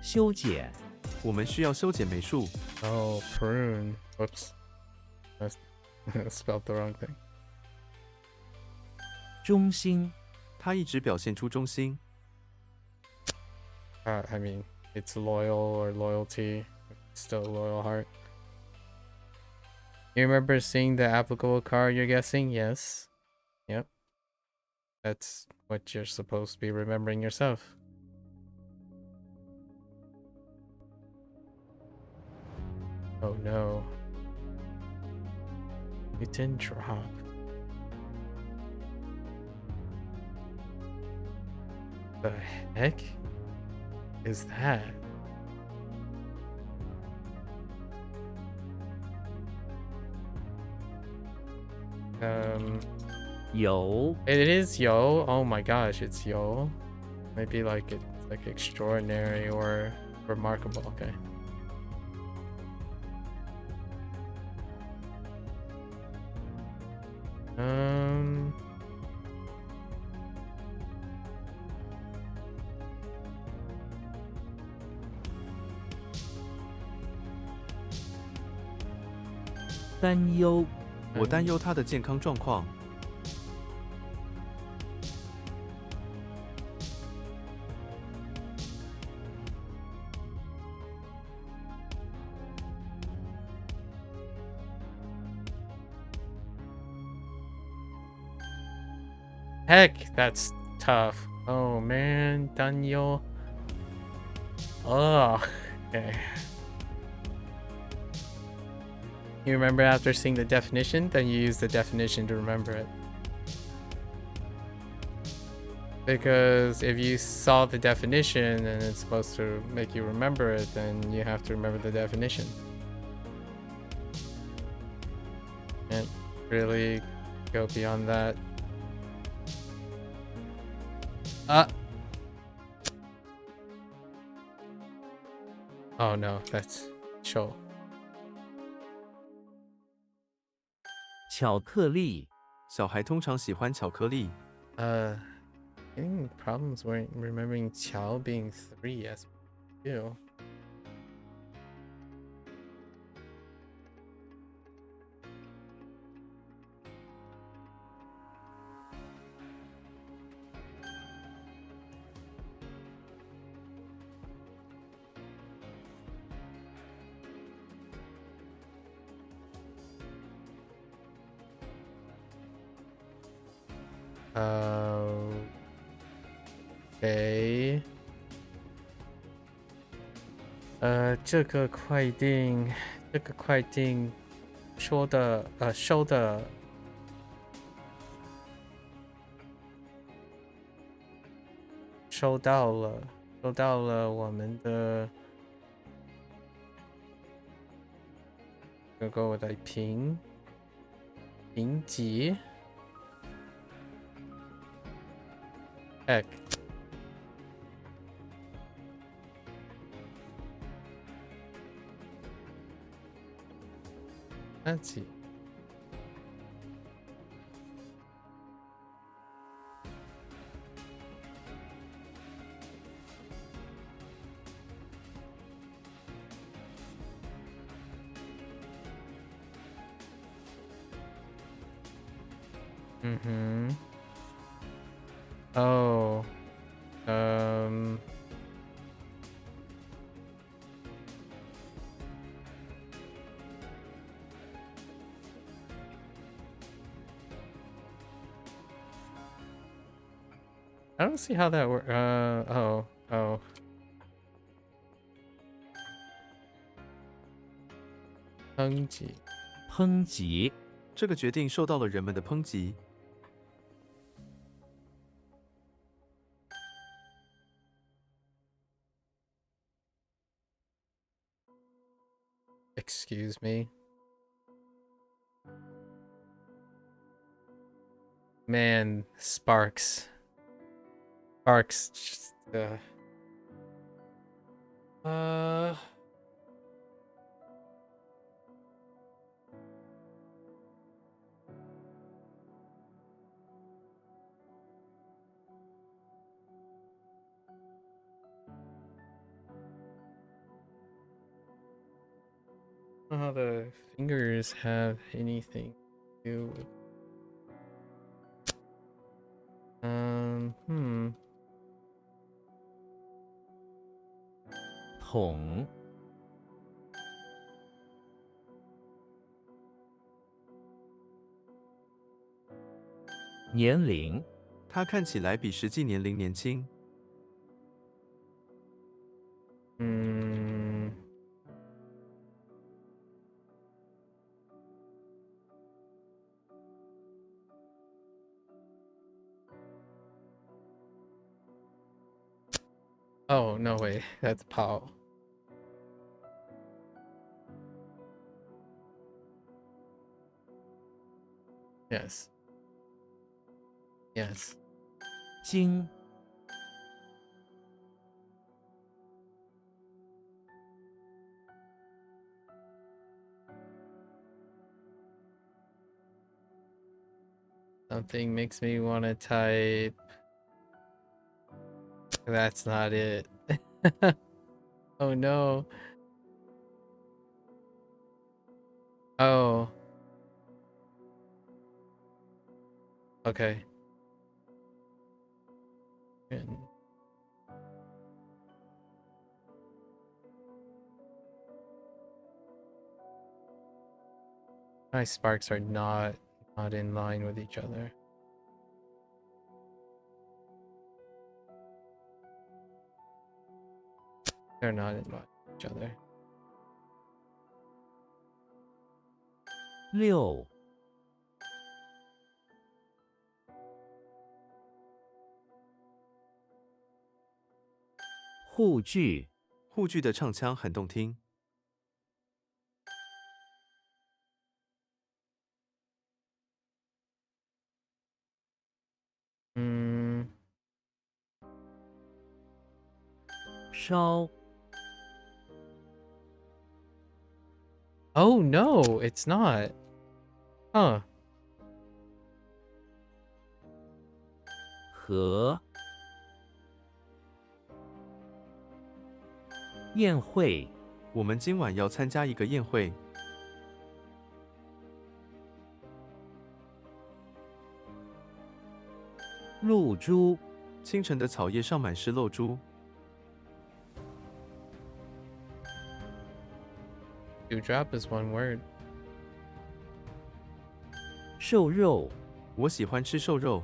修剪我们需要修剪梅树。 Oh, prune. Whoops. I spelled the wrong thing. 中心他一直表现出忠心。 I mean, it's loyal or loyalty. Still a loyal heart. You remember seeing the applicable card you're guessing? Yes. Yep. That's what you're supposed to be remembering yourself. Oh no. Newton drop. The heck is that? Yo. It is yo. Oh my gosh, it's yo. Maybe like it's like extraordinary or remarkable. Okay. Um.担忧。我担忧他的健康状况。Heck, that's tough. Oh man, Daniel. Oh, okay. You remember after seeing the definition, then you use the definition to remember it. Because if you saw the definition and it's supposed to make you remember it, then you have to remember the definition. Can't really go beyond that. Oh no, that's show. 巧克力。小孩通常喜欢巧克力。I think problems weren't remembering Qiao being 3 as you. Okay. 这个快订收的收到了我们的给我的评级。Heck. Let's see. Oh. I don't see how that works. Oh. 抨击。这个决定受到了人们的抨击。Excuse me. Man, Sparks just I don't know how the fingers have anything to do with. 统。年龄。他看起来比实际年龄年轻。Oh, no way. That's Pao. Yes. Yes. 经 Something makes me want to type. That's not it. Oh no. Oh. Okay. And my sparks are not in line with each other. They're not in line with each other. 6护具护具的唱腔很动听。烧 Oh no, it's not. Huh. 和宴会我们今晚要参加一个宴会。露珠清晨的草叶上满是露珠。Dewdrop is one word. 瘦肉我喜欢吃瘦肉。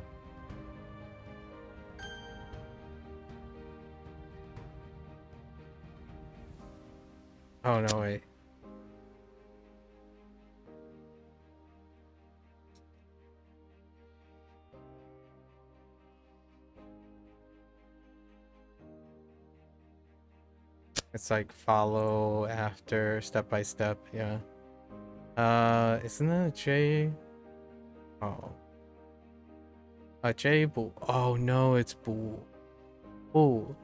Oh no way. It's like follow after step by step, yeah. Isn't it J? Oh. J Bu. Oh no, it's Bu. Bu.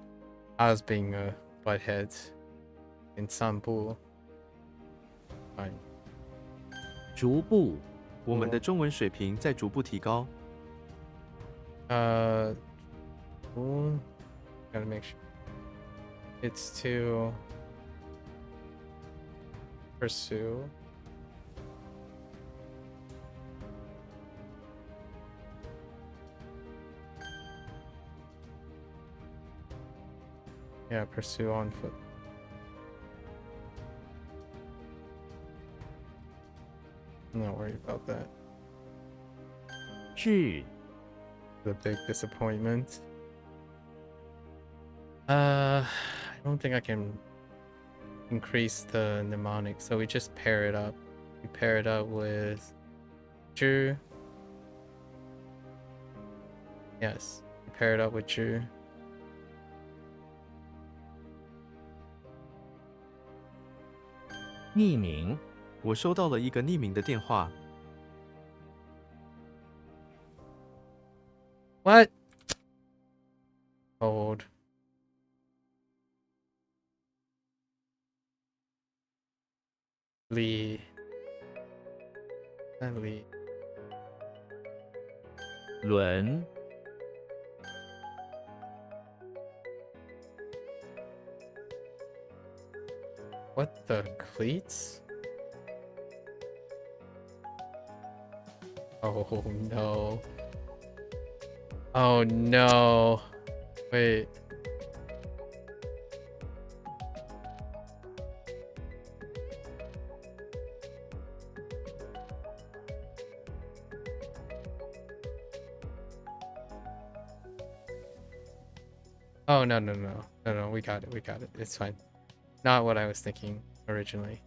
I was being a butthead. In some Bu. Fine. 逐步我们的中文水平在逐步提高。Bu. Gotta make sure. It's to pursue. Yeah, pursue on foot. I'm not worried about that. 至 The big disappointment. I don't think I can increase the mnemonic, so we just pair it up. We pair it up with Zhu. Yes, we pair it up with Zhu. 匿名我收到了一个匿名的电话。What? Hold. Lee. Not Lee. 轮 What the cleats? Oh no. Oh no. Wait. Oh no, we got it, it's fine. Not what I was thinking originally.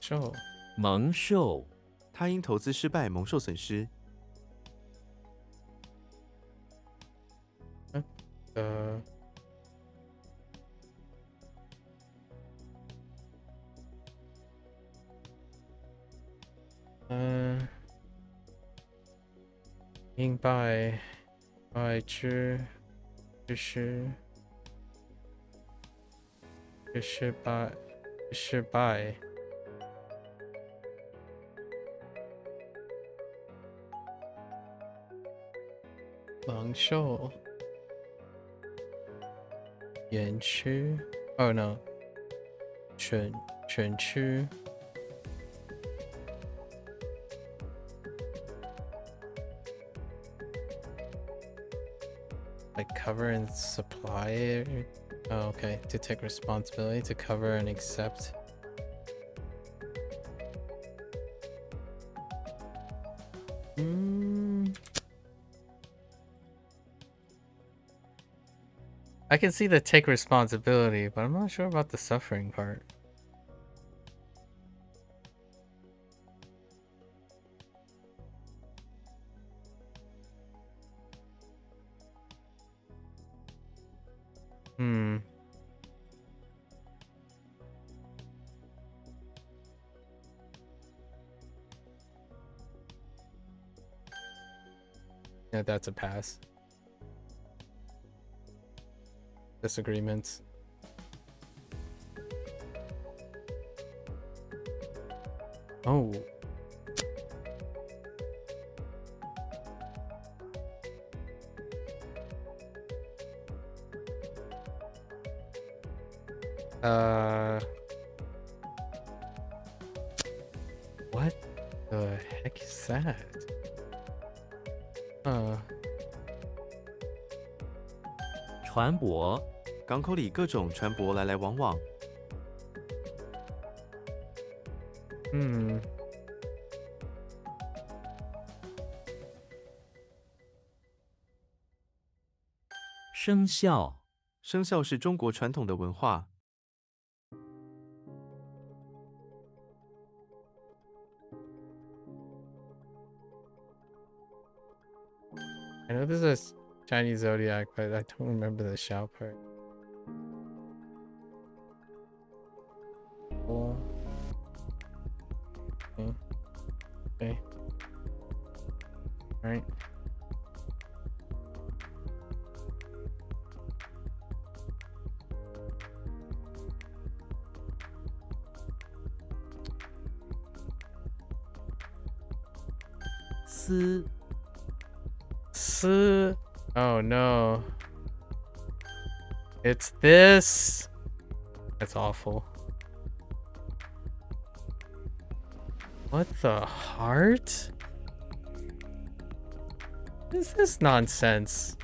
Sure. 蒙受他因投资失败蒙受损失。The明白失败狼兽园区 Oh no 犬区 like cover and supply. Oh, okay, to take responsibility to cover and accept. I can see the take responsibility, but I'm not sure about the suffering part. Yeah, that's a pass. Disagreements. Oh. What the heck is that? 船舶、港口里各种船舶来来往往。生肖、生肖是中国传统的文化。I know this is Chinese zodiac, but I don't remember the Xiao part. Oh. Okay. All right. Oh no. It's this. That's awful. What the heart? What is this nonsense?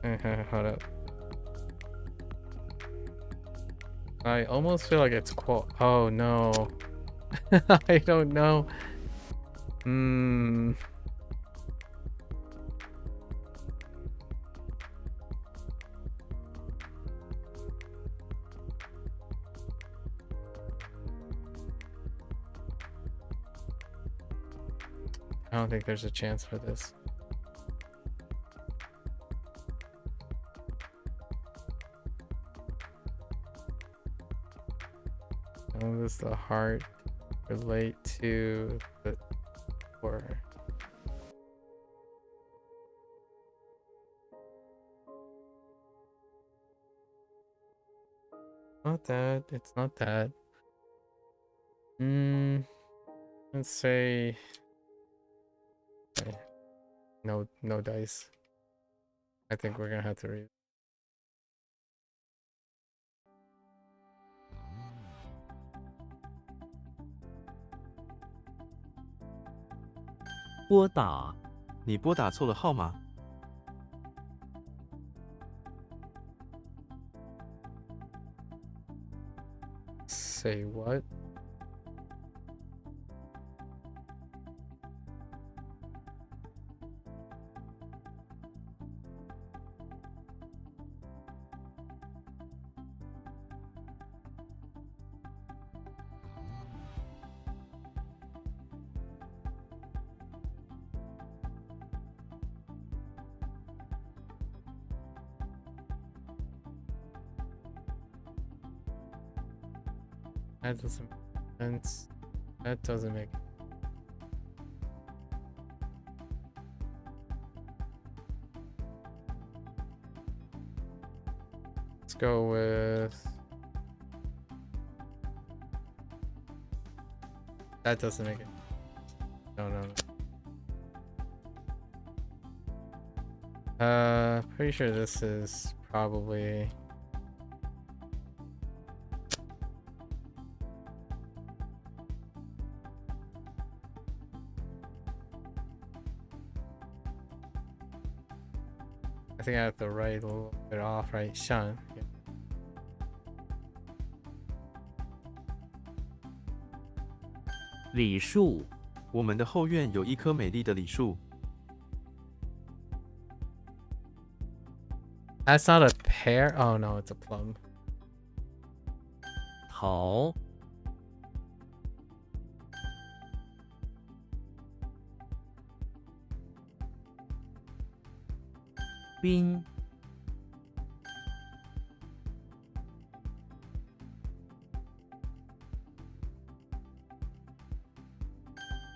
Hold up. I almost feel like it's oh no. I don't know. I don't think there's a chance for this. How does the heart relate to the horror? Not that. It's not that. Let's say okay. No dice. I think we're gonna have to read. 拨打、你拨打错了号码。Say what? That doesn't make sense. That doesn't make. Let's go with. That doesn't make it. No, no, no. Pretty sure this is probably. I think I have to write a little bit off, right? 像. Yeah. 礼树，我们的后院有一棵美丽的李树。 That's not a pear. Oh no, it's a plum. 桃，冰，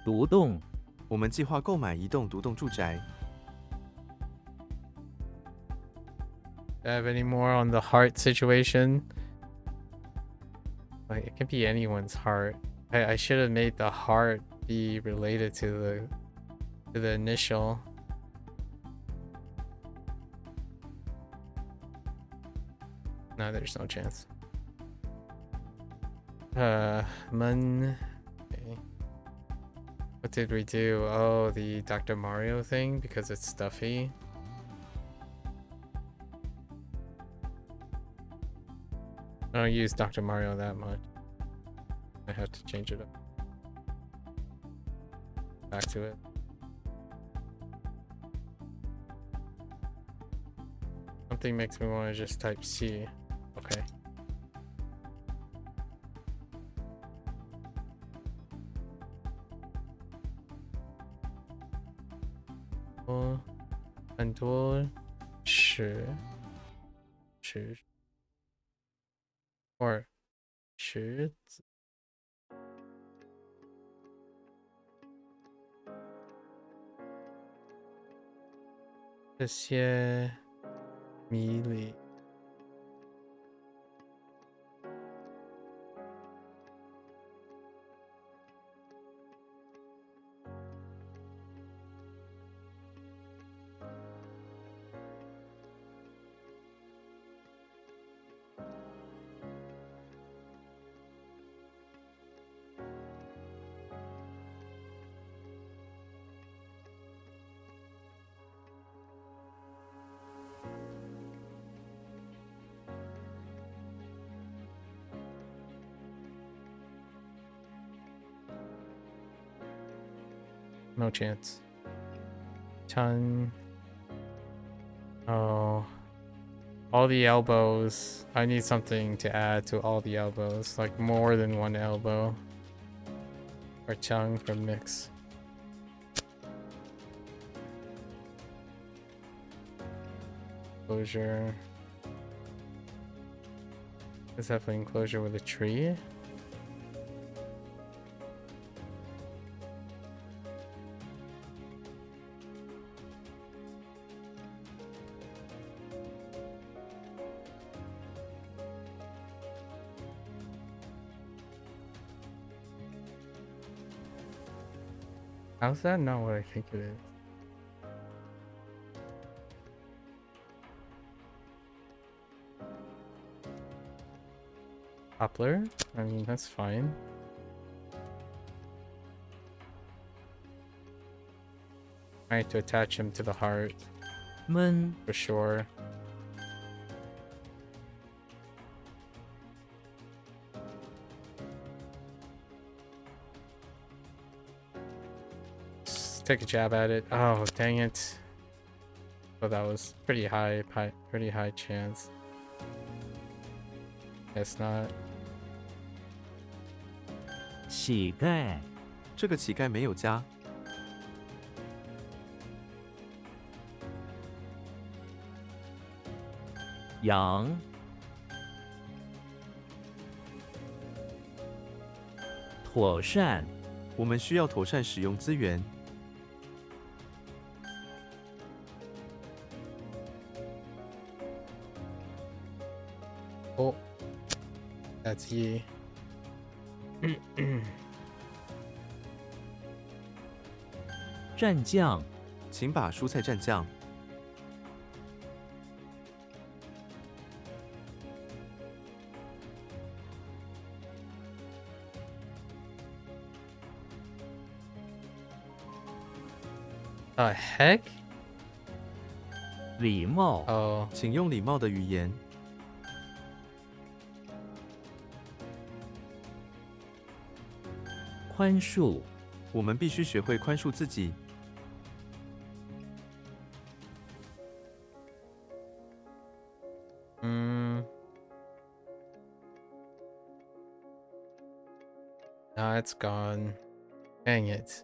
独栋，我们计划购买一栋独栋住宅。 Do I have any more on the heart situation? Like, it can be anyone's heart. I should have made the heart be related to the initial. No, there's no chance. Mun. Okay. What did we do? Oh, the Dr. Mario thing because it's stuffy. I don't use Dr. Mario that much. I have to change it up. Back to it. Something makes me want to just type C. Okay. Oh, 很多尺 or 尺子 这些米里 No chance. Ton. Oh. All the elbows. I need something to add to all the elbows. Like more than one elbow. Or tongue for mix. Enclosure. It's definitely enclosure with a tree. How's that not what I think it is? Poplar? I mean, that's fine. I need to attach him to the heart 闷， for sure. Let's take a jab at it. Oh, dang it. Oh, that was pretty high chance. Guess not. 乞丐，这个乞丐没有家。 羊，妥善，我们需要妥善使用资源。 Oh, that's ye. 蘸酱，请把蔬菜蘸酱。 The heck? 礼貌， Oh, 请用礼貌的语言。 宽恕，我们必须学会宽恕自己。 now it's gone. Dang it.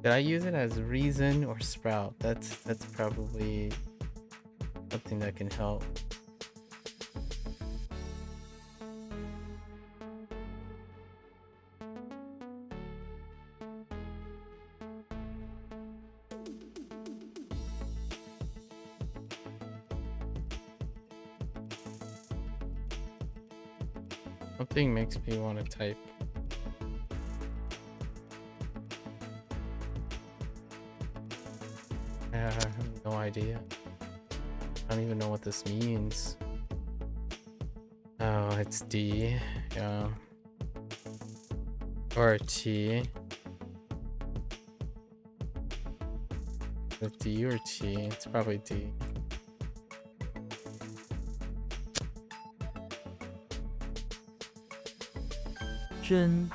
Did I use it as reason or sprout? That's probably something that can help. Something makes me want to type. I have no idea. I don't even know what this means. Oh, it's D. Yeah. Or T. Is it D or T? It's probably D.真，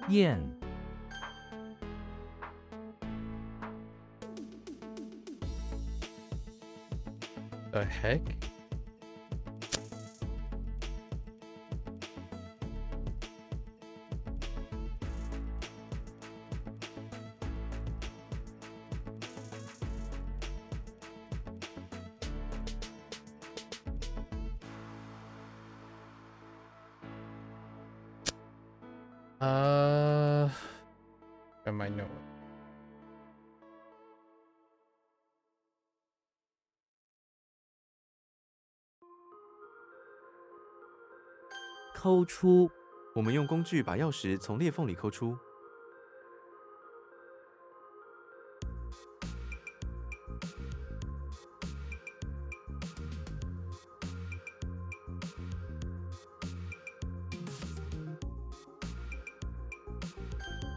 厌， The heck? I might know it. 抠出，我们用工具把钥匙从裂缝里抠出。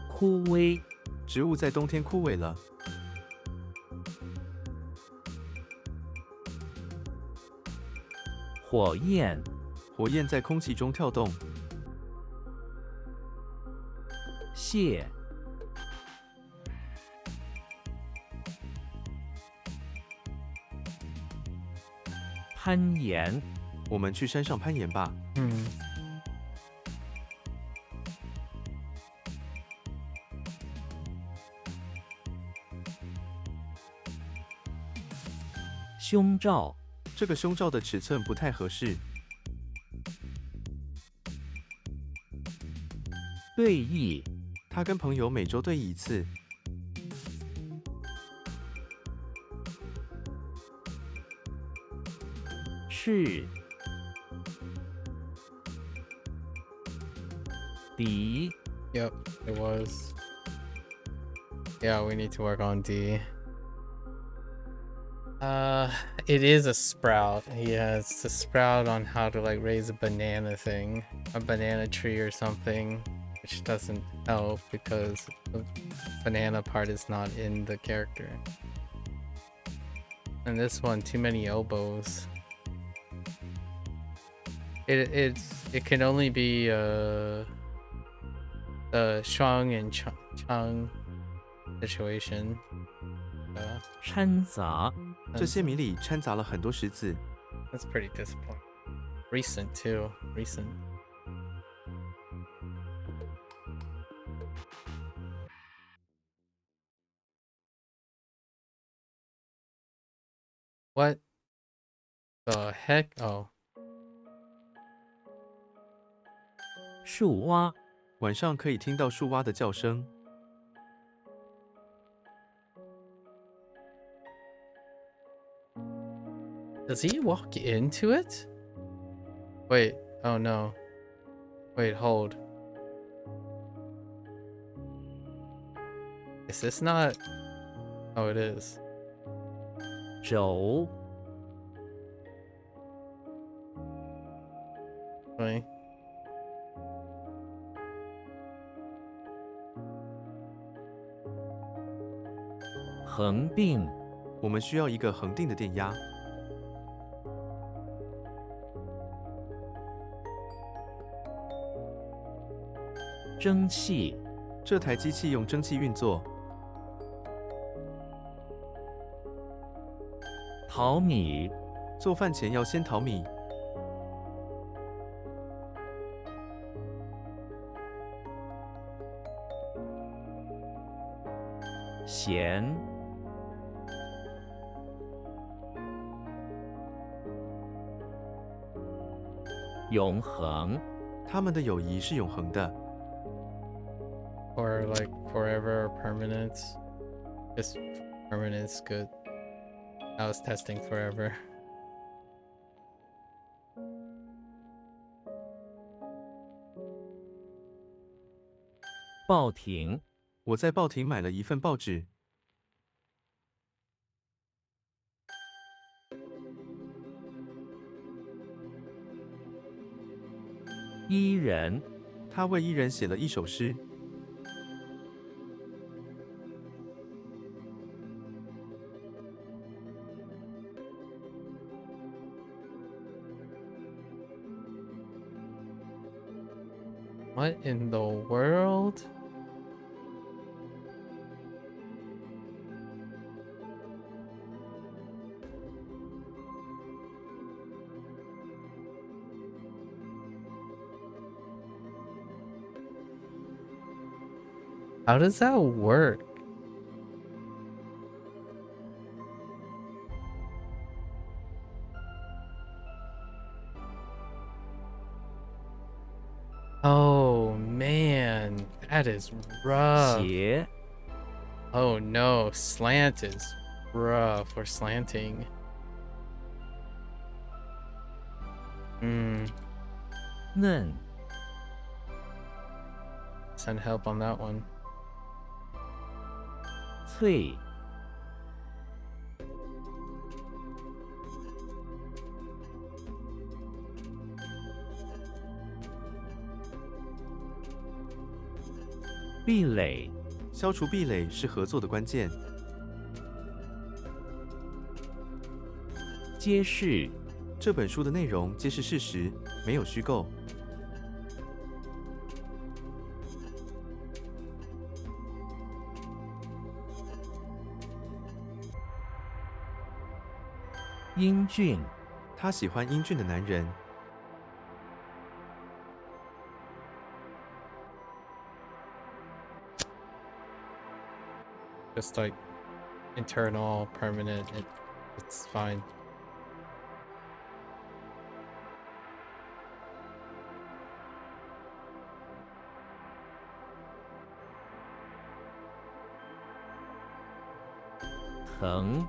枯萎，植物在冬天枯萎了。 火焰，火焰在空气中跳动。 蟹，攀岩，我们去山上攀岩吧。 胸罩，这个胸罩的尺寸不太合适。 对弈，他跟朋友每周对弈一次。 是，敌， Yep, it was. Yeah, we need to work on D. It is a sprout. Yeah, it's a sprout on how to like raise a banana thing, a banana tree or something. which doesn't help because the banana part is not in the character. And this one, too many elbows. It can only be the Shuang and Chang situation. 掺杂 这些谜里掺杂了很多识字， That's pretty disappointing. Recent too. Recent. What the heck? Oh. 树蛙 晚上可以听到树蛙的叫声。 Does he walk into it? Wait. Oh no. Wait, hold. Is this not? Oh, it is. 轴 Really? 恒定 我们需要一个恒定的电压。 蒸汽 这台机器用蒸汽运作。 淘米 做饭前要先淘米。 咸 永恒 他们的友谊是永恒的。 Or like forever or permanence? Just permanence good. I was testing forever. 报亭 我在报亭买了一份报纸。 伊人 他为伊人写了一首诗。 What in the world? How does that work? Oh man, that is rough. 斜 Oh no, slant is rough or slanting.嫩 Send help on that one. 脆 壁垒 消除壁垒是合作的关键。 揭示 这本书的内容皆是事实，没有虚构。 英俊 他喜欢英俊的男人。 Just like internal, permanent, it's fine. “疼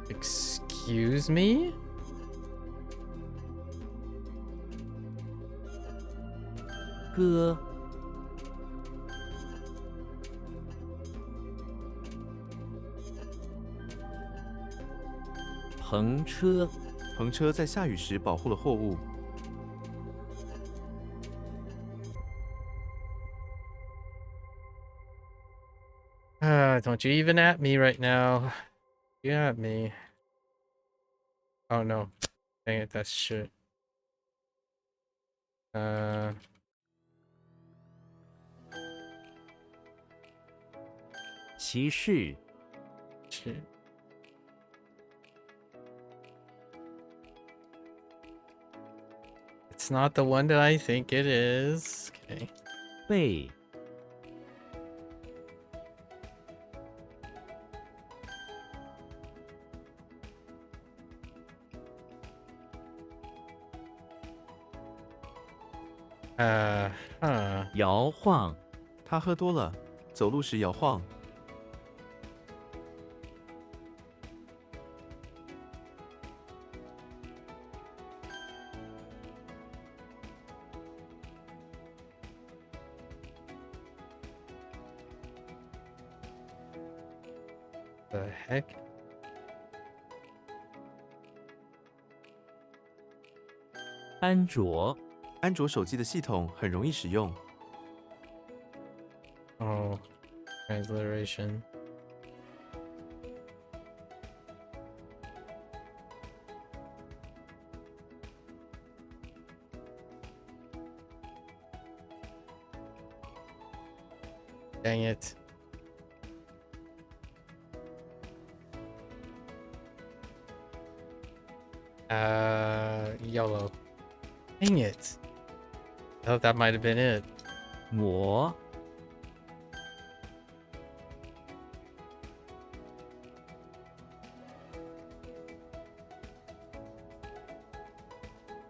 Excuse me? 歌 篷车篷车在下雨时保护了货物。Don't you even at me right now. You at me. Oh no. Dang it, that's shit. 骑士 shit. It's not the one that I think it is. Okay. 背 Huh. 摇晃 他喝多了，走路时摇晃。 The heck? 安卓安卓手机的系统很容易使用。 Oh, transliteration. Dang it. YOLO. Dang it. I thought that might have been it. 磨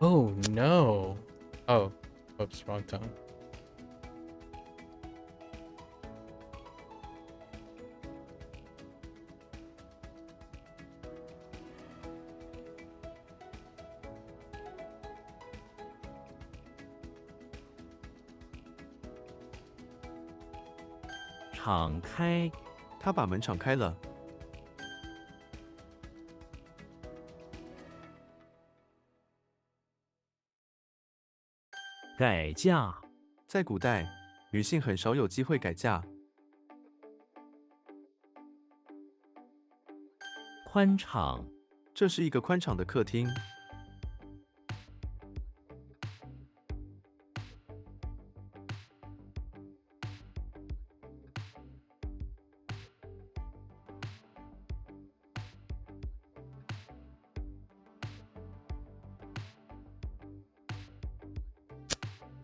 Oh no. Oh, whoops, wrong tone. "敞开 他把门敞开了。 改嫁 在古代，女性很少有机会改嫁。 宽敞 这是一个宽敞的客厅。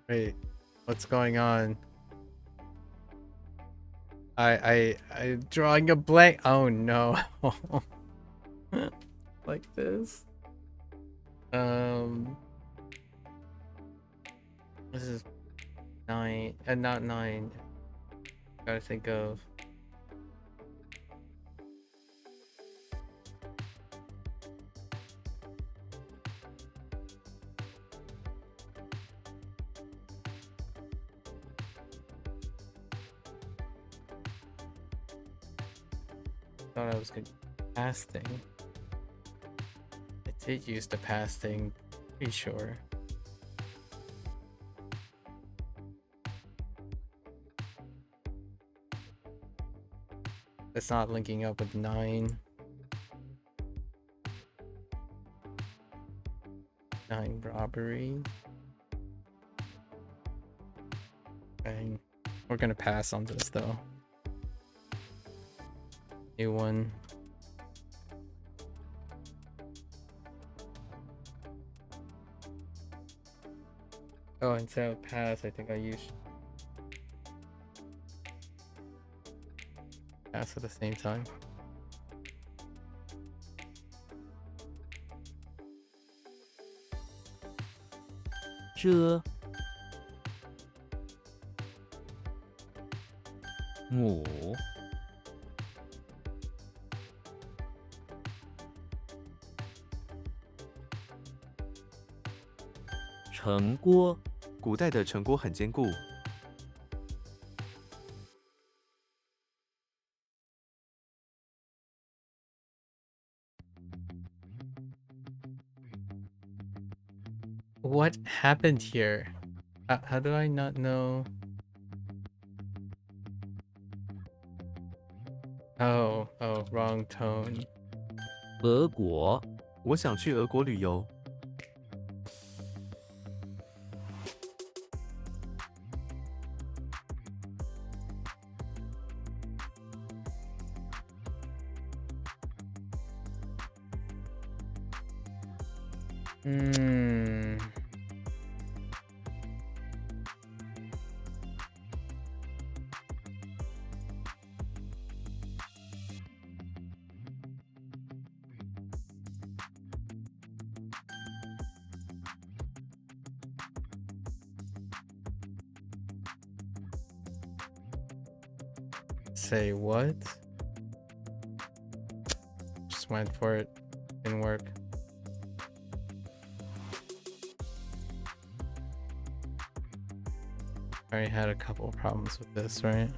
Wait, what's going on? I'm drawing a blank. Oh no. Like this. This is 9 and not 9. Gotta think of. Thought I was gonna pass thing. I did use the pass thing, pretty sure. It's not linking up with 9. 9 robbery. Okay. We're gonna pass on this though. New one. Oh, instead of pass, I think I used pass at the same time. "遮 母 城郭 古代的城郭很坚固。What happened here? How do I not know? Oh, wrong tone. 俄国，我想去俄国旅游。Say what? Just went for it. Didn't work. Already had a couple of problems with this, right?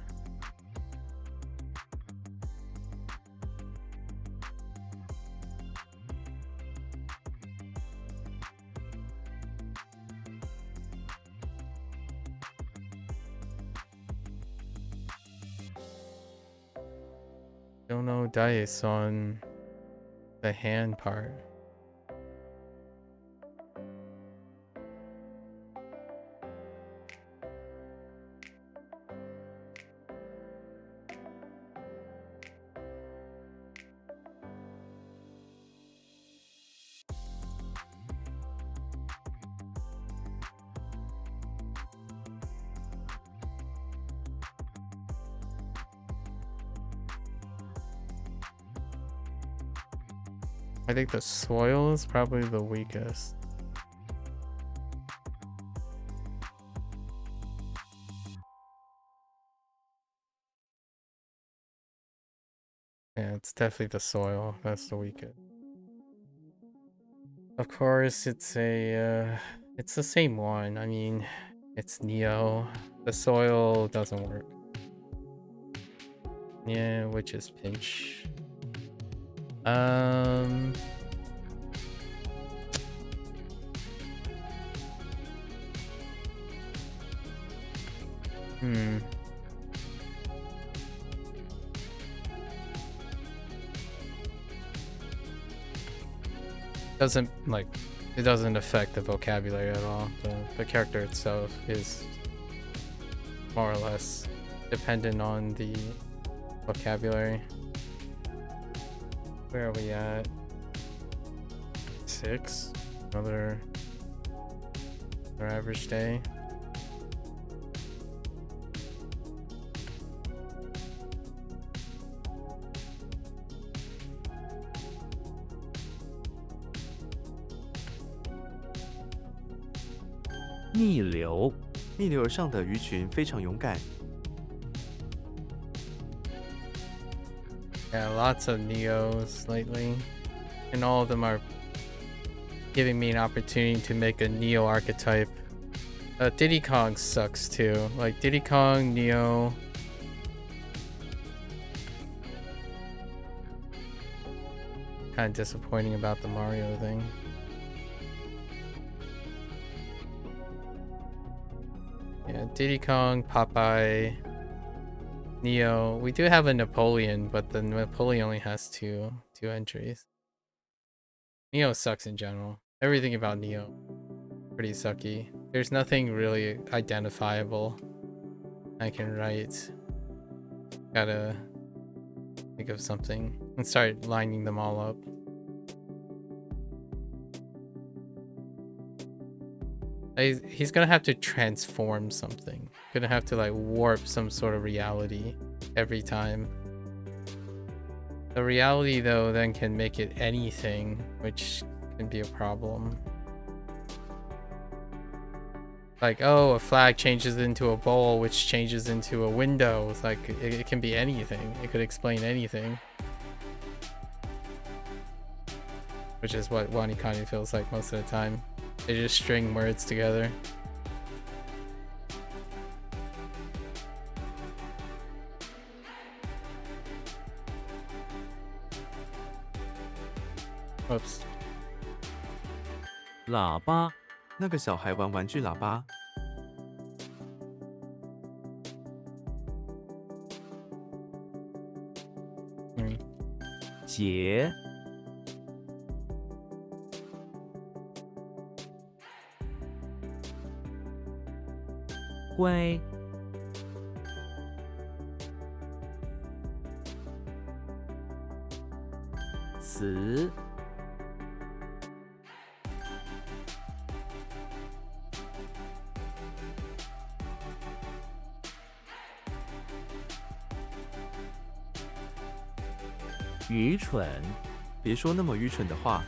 Don't know dice on the hand part. I think the soil is probably the weakest. Yeah, it's definitely the soil. That's the weakest. Of course, it's the same one. I mean, it's Neo. The soil doesn't work. Yeah, which is pinch. It doesn't affect the vocabulary at all. The character itself is more or less dependent on the vocabulary. Where are we at? 6. Another average day. "逆流，逆流而上的鱼群非常勇敢。 Yeah, lots of Neos lately. And all of them are giving me an opportunity to make a Neo archetype. Diddy Kong sucks too. Like Diddy Kong, Neo. Kind of disappointing about the Mario thing. Yeah, Diddy Kong, Popeye, Neo. We do have a Napoleon, but the Napoleon only has two entries. Neo sucks in general. Everything about Neo pretty sucky. There's nothing really identifiable I can write. Gotta think of something and start lining them all up. He's gonna have to transform something. Gonna have to like warp some sort of reality every time. The reality though then can make it anything, which can be a problem. Like, oh, a flag changes into a bowl, which changes into a window. It's like, it can be anything. It could explain anything. Which is what Wanikani feels like most of the time. They just string words together. Oops. 喇叭，那个小孩玩玩具喇叭。嗯，节乖词愚蠢别说那么愚蠢的话。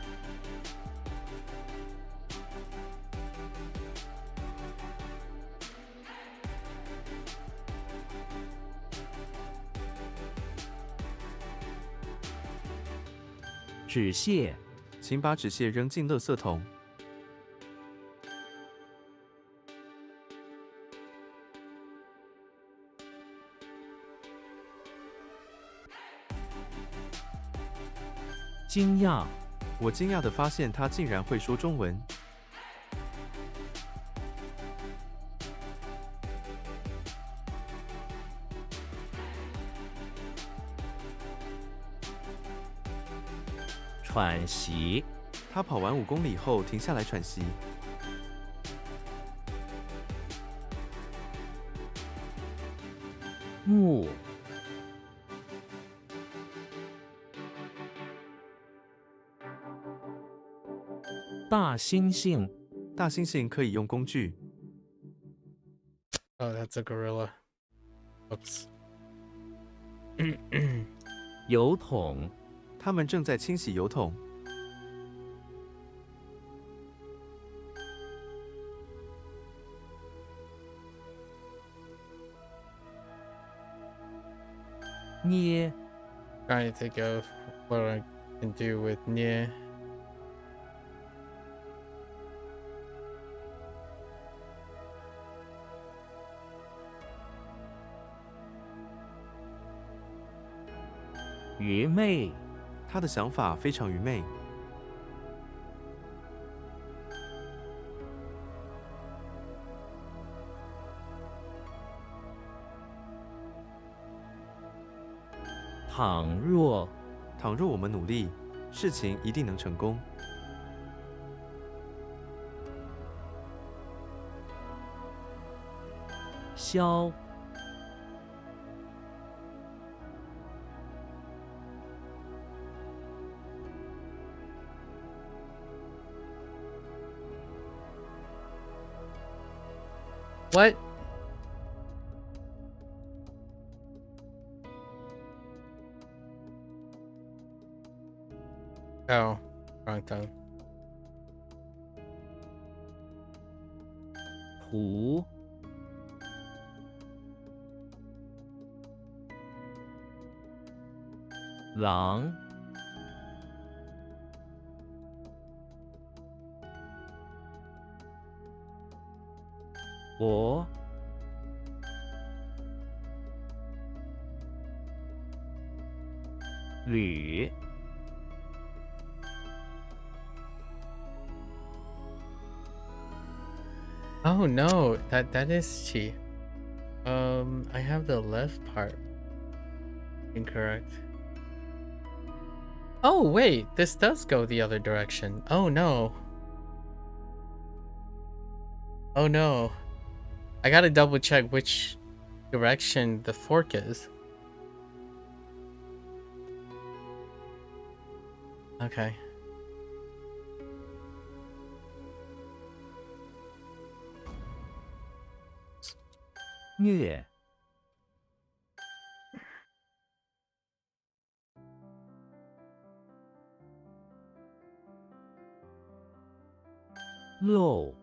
纸屑请把纸屑扔进垃圾桶。惊讶我惊讶地发现他竟然会说中文。喘息他跑完5公里后停下来喘息。木大猩猩大猩猩可以用工具。Oh, that's a gorilla. Oops. 油桶他们正在清洗油桶。捏 Trying to think of what I can do with Nye. 愚昧他的想法非常愚昧。倘若倘若我们努力，事情一定能成功。消What? Oh, wrong tongue. 图狼我铝 Oh no, that is chi. I have the left part incorrect. Oh wait, this does go the other direction. Oh no. Oh no. I gotta double check which direction the fork is. Okay. 虐漏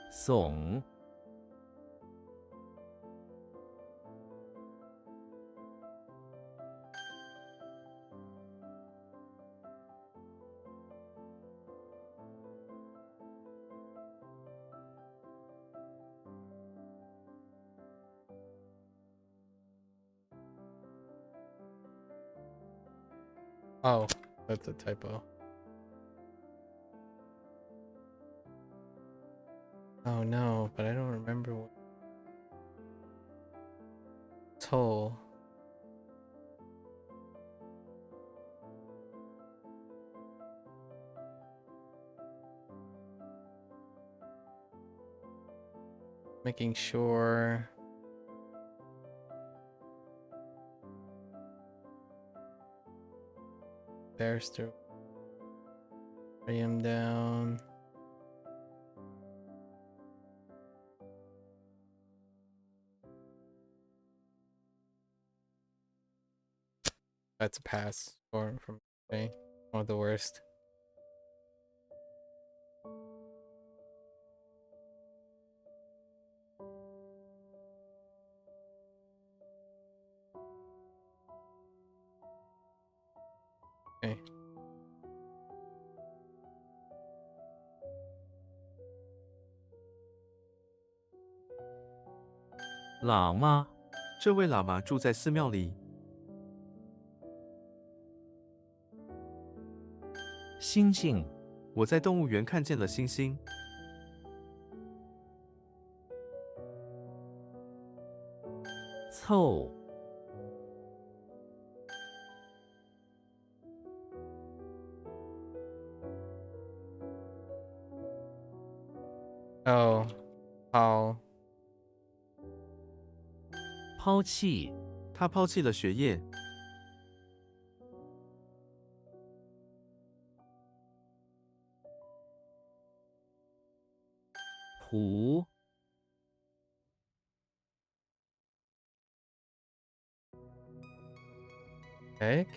怂 Oh, that's a typo. Oh no, but I don't remember what. Toll. Making sure. There's the him down. That's a pass from me. One of the worst. Okay. 朗吗？这位喇嘛住在寺庙里。星星。我在动物园看见了猩猩。凑。Oh, how? 抛弃。他抛弃了学业。谱。Egg?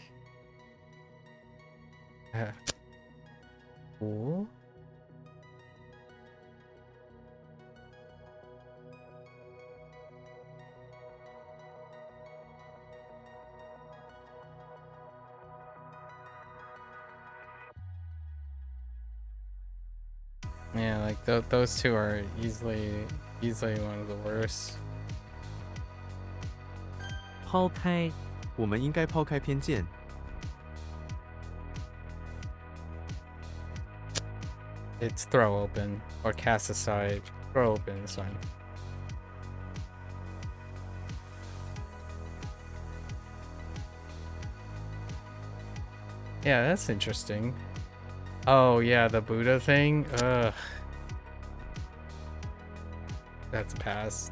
Ooh. Yeah, like those two are easily one of the worst. 抛开。我们应该抛开偏见。It's throw open or cast aside. Throw open is fine. Yeah, that's interesting. Oh yeah, the Buddha thing. Ugh. That's a pass.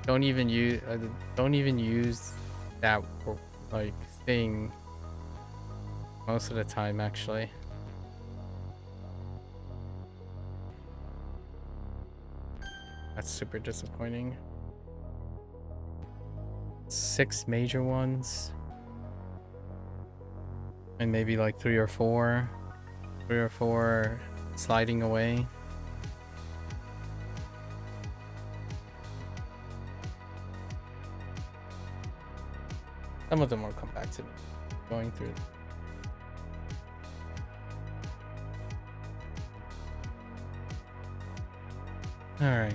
Don't even use that like thing most of the time actually. That's super disappointing. 6 major ones. And maybe like 3 or 4 sliding away. Some of them will come back to me going through. All right.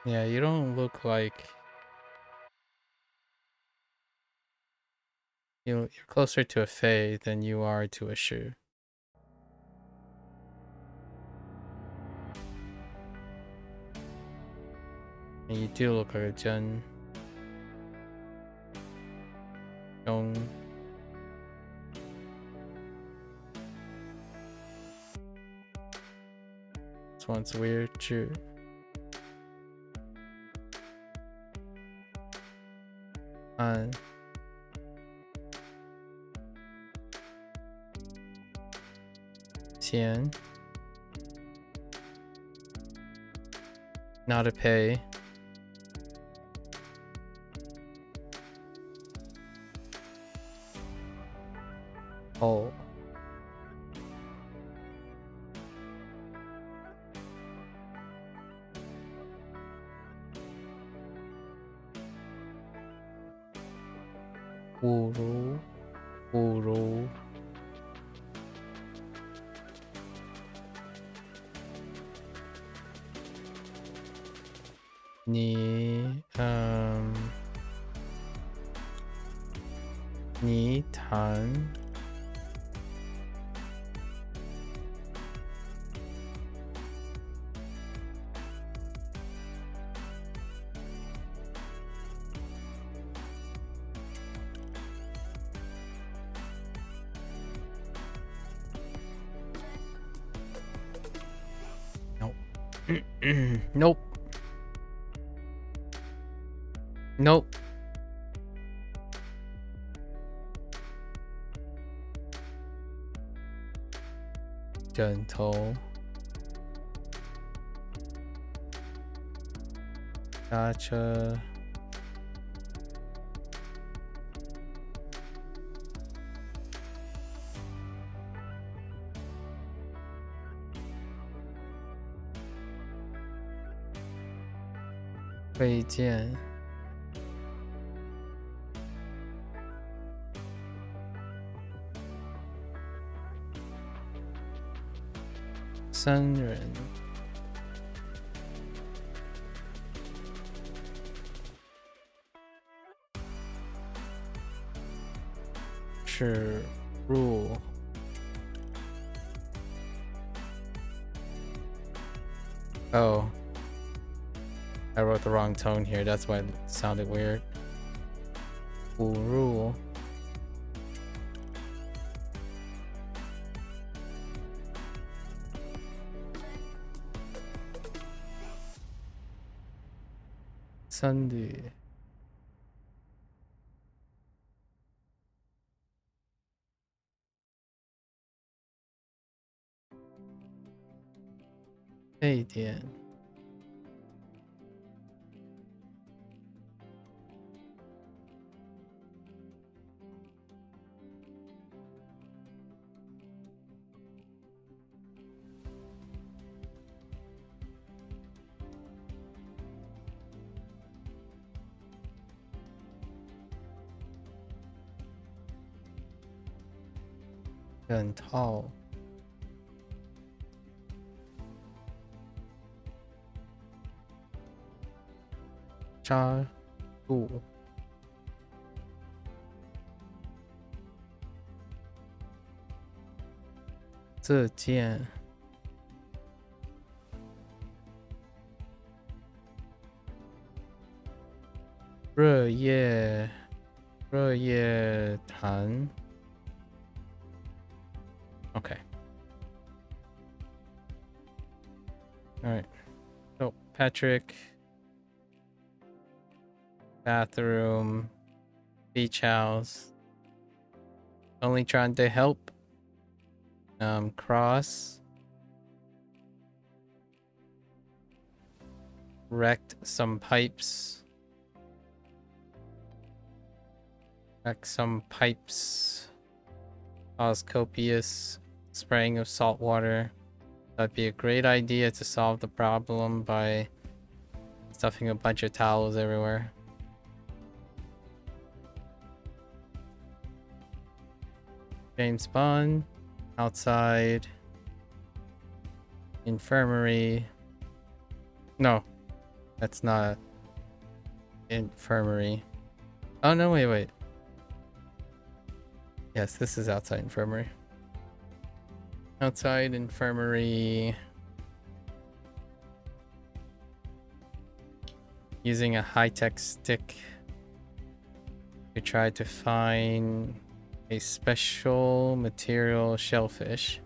Yeah, you don't look like you're closer to a Fae than you are to a Shu. And you do look like a Jun. Dong. This one's weird, Chu. Xian. Not a pay. Oh. Uru. Uru. 你谈 Nope. Nope. Gentle. Gotcha. Wei Jian. 三人是入 Oh, I wrote the wrong tone here. That's why it sounded weird. 五入 三旅 这一点 整套 扎入 这件 热夜谈 Okay. All right. So Patrick, bathroom, beach house. Only trying to help. Cross. Wrecked some pipes. Wrecked some pipes. Caused copious spraying of salt water. That'd be a great idea to solve the problem by stuffing a bunch of towels everywhere. James Bond, outside, infirmary. No, that's not infirmary. Oh no, wait. Yes, this is outside infirmary. Outside infirmary. Using a high-tech stick to try to find a special material shellfish.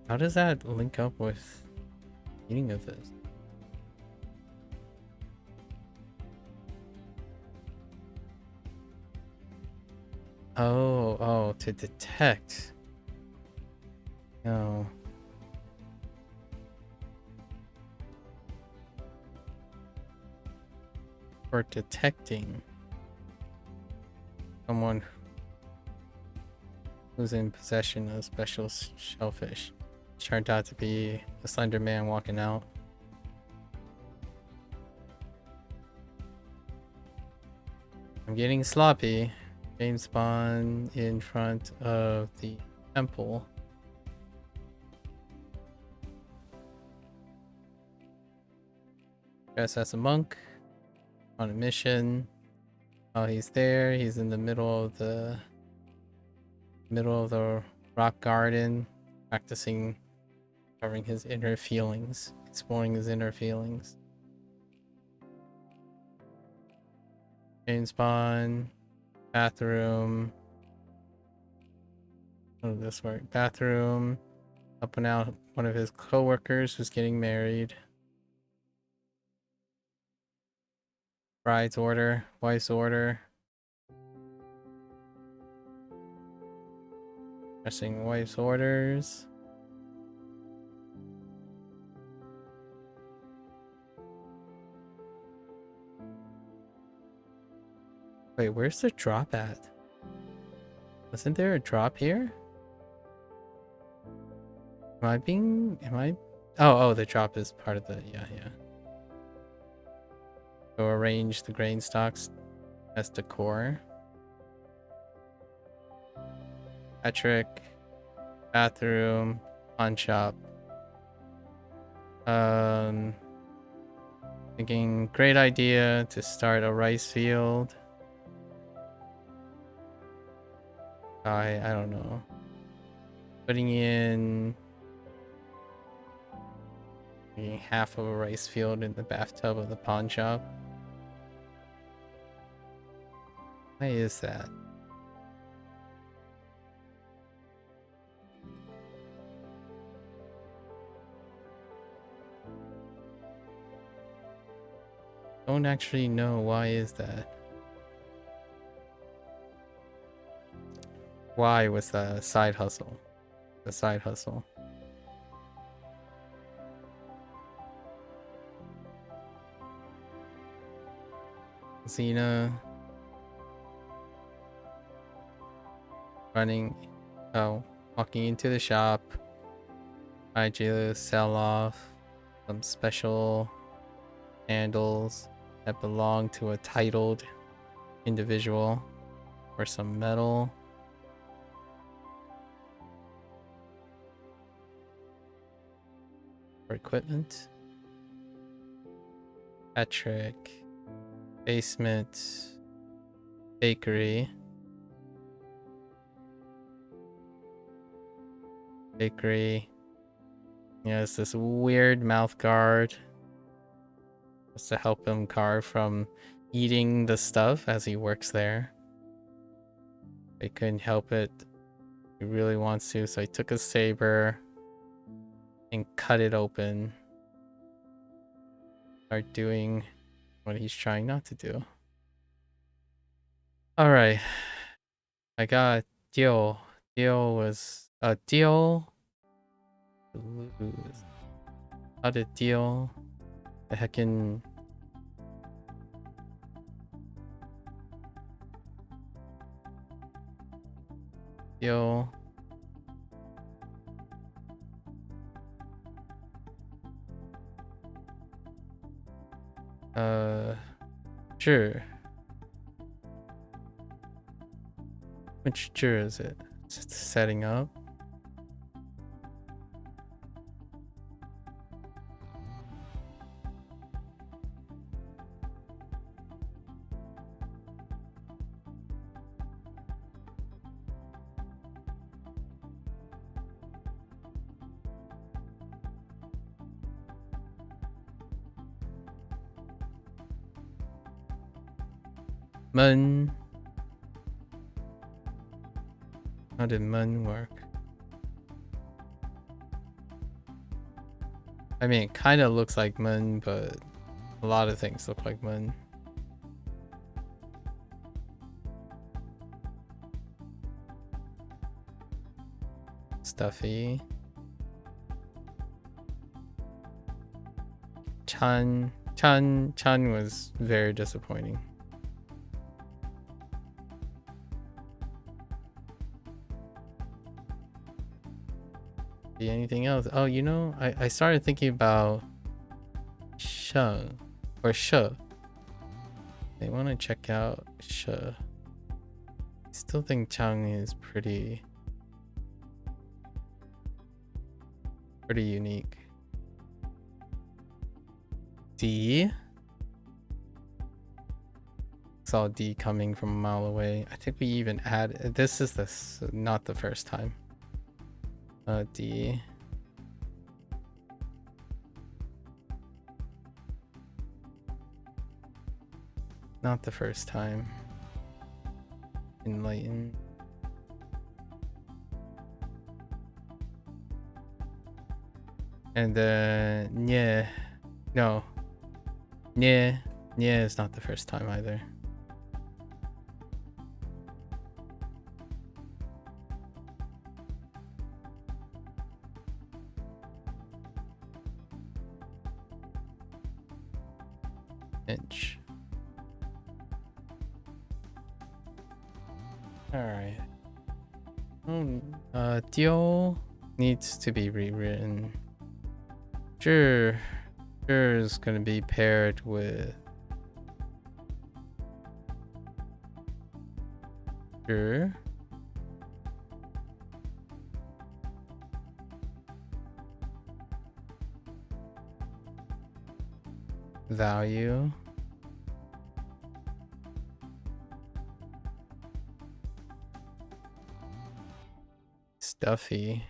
How does that link up with the meaning of this? Oh, to detect. No. For detecting someone who's in possession of special shellfish. Turned out to be a slender man walking out. I'm getting sloppy. James Bond in front of the temple. Dressed as a monk on a mission. While he's there, he's in the middle of the rock garden, practicing covering his inner feelings, exploring his inner feelings. James Bond, bathroom. How does this work? Bathroom, helping out one of his co-workers who's getting married. Bride's order, wife's order. Pressing wife's orders. Wait, where's the drop at? Wasn't there a drop here? Oh, the drop is part of the, yeah. So arrange the grain stocks as decor. Patrick, bathroom, pawn shop. Thinking great idea to start a rice field. I don't know. Putting in half of a rice field in the bathtub of the pawn shop. Why is that? Don't actually know why is that. Why was the side hustle? The side hustle. Xena walking into the shop. Trying to sell off some special handles that belong to a titled individual for some metal. For equipment. Patrick. Basement. Bakery. Yeah, it's this weird mouth guard. Just to help him carve from eating the stuff as he works there. He couldn't help it. He really wants to, so he took a saber and cut it open. Start doing what he's trying not to do. Alright. I got deal. Deal was a deal. How did deal? The heckin' deal. Sure. Which jur is it? It's setting up. Mun. How did mun work? I mean, it kind of looks like mun, but a lot of things look like mun. Stuffy. Chan was very disappointing. Anything else? Oh, you know, I started thinking about Sheng or She. I want to check out She. I still think Chang is pretty Pretty unique. D. Saw D coming from a mile away. I think we even add this is not the first time. D. Not the first time. Enlighten. And yeah. No. Yeah. Yeah is not the first time either. Inch. Alright. Dio needs to be rewritten. Sure is gonna be paired with sure. Value. Stuffy.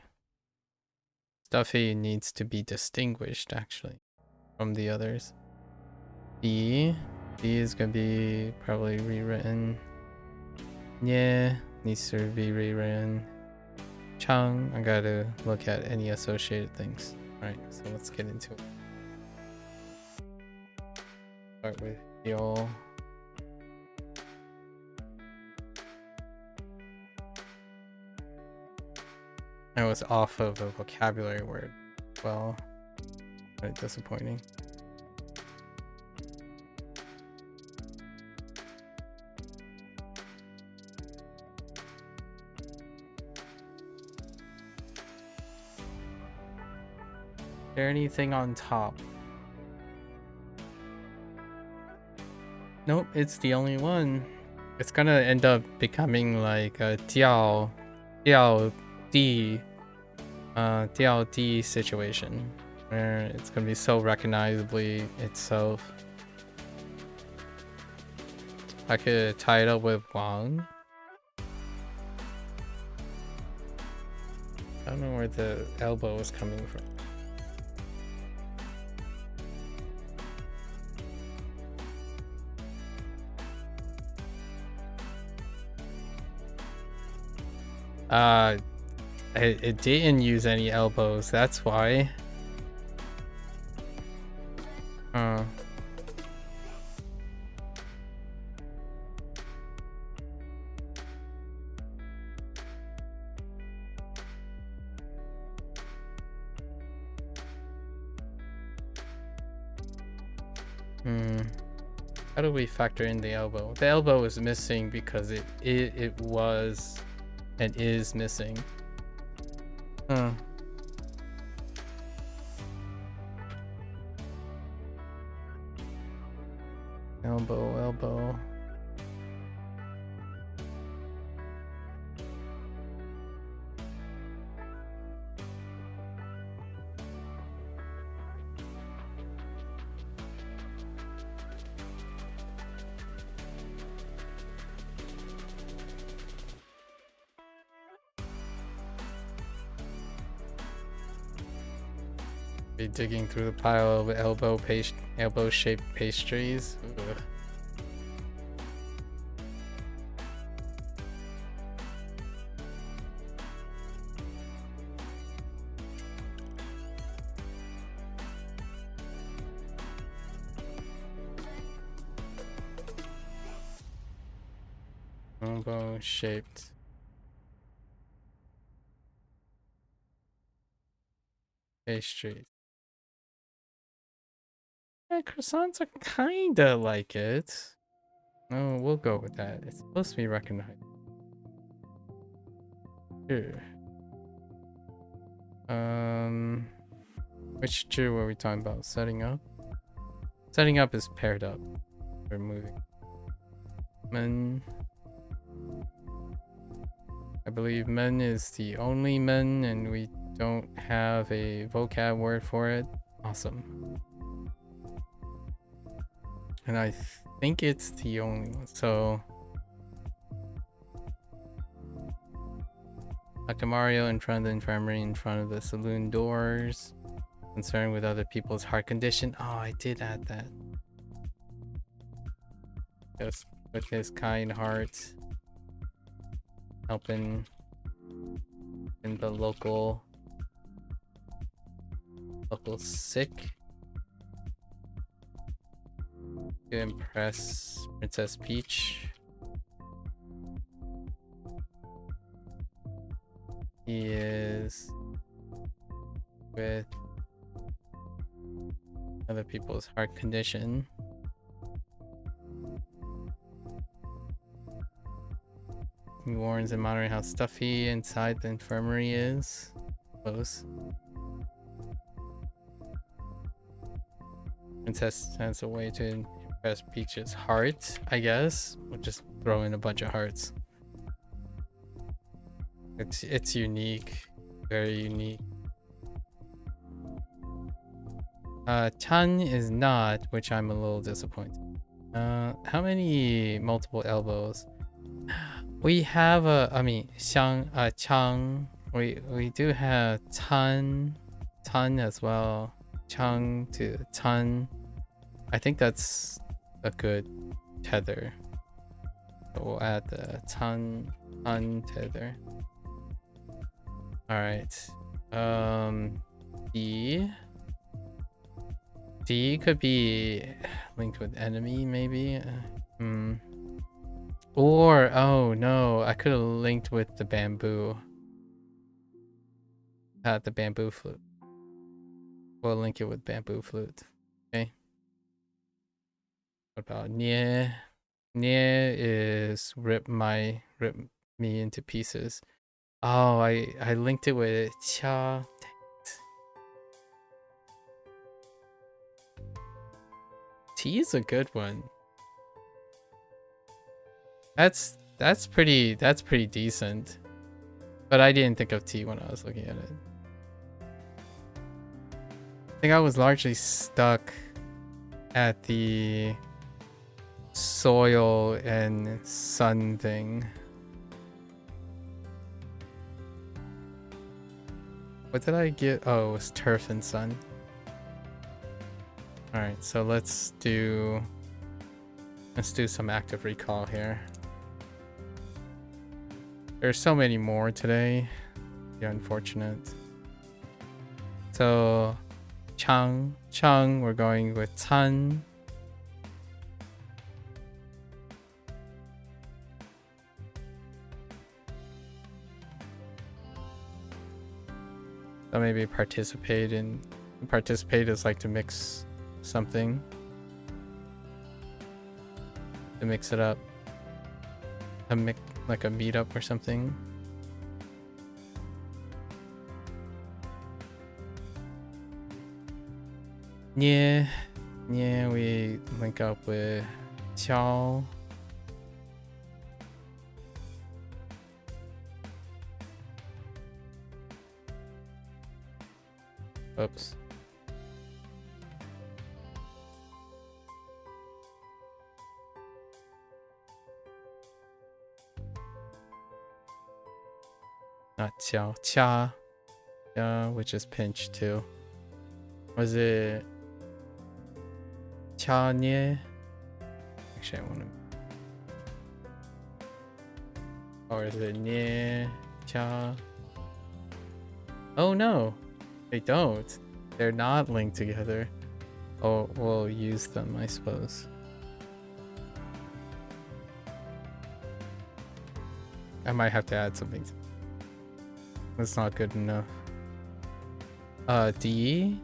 Stuffy needs to be distinguished actually from the others. B is gonna be probably rewritten. Yeah, needs to be rewritten. Chang, I gotta look at any associated things. Alright, so let's get into it. Start with Yo. I was off of a vocabulary word. Well, quite disappointing. Is there anything on top? Nope, it's the only one. It's gonna end up becoming like a Diao D situation where it's gonna be so recognizably itself. I could tie it up with Wang. I don't know where the elbow is coming from. It didn't use any elbows, that's why. How do we factor in the elbow? The elbow is missing because it was and is missing. Elbow. Be digging through the pile of elbow-shaped pastries. Ugh. Elbow-shaped. Pastries. Yeah, croissants are kinda like it. Oh, we'll go with that. It's supposed to be recognized. Here. Which two were we talking about? Setting up? Setting up is paired up. We're moving. Men. I believe men is the only men, and we don't have a vocab word for it. Awesome. And I think it's the only one. So Dr. Mario in front of the infirmary, in front of the saloon doors. Concerned with other people's heart condition. Oh, I did add that. Just with his kind heart. Helping in the local sick. To impress Princess Peach. He is with other people's heart condition. He warns and monitoring how stuffy inside the infirmary is. Close. Princess has a way to impress Peach's heart, I guess. We'll just throw in a bunch of hearts. It's unique. Very unique. Chan is not, which I'm a little disappointed. How many multiple elbows? We have Chang. We do have Tan as well. Chang to Tan. I think that's a good tether. So we'll add the Tan tether. All right. D could be linked with enemy, maybe. Or oh no, I could have linked with the bamboo. The bamboo flute. We'll link it with bamboo flute. Okay. What about Nie? Nie is rip me into pieces. Oh, I linked it with Cha. T is a good one. That's pretty decent. But I didn't think of T when I was looking at it. I think I was largely stuck at the soil and sun thing. What did I get? Oh, it was turf and sun. Alright, so let's do some active recall here. There's so many more today. Yeah, unfortunate. So Chang, we're going with Tan. So maybe participate is like to mix something. To mix it up. Like a meetup or something. Yeah, we link up with Xiao. Oops. Not Xiao, Cha. Which is pinch too. Was it Cha Nie? Actually, I want to. Or is it Nie Cha? Oh no, they don't. They're not linked together. Oh, we'll use them, I suppose. I might have to add something. That's not good enough. D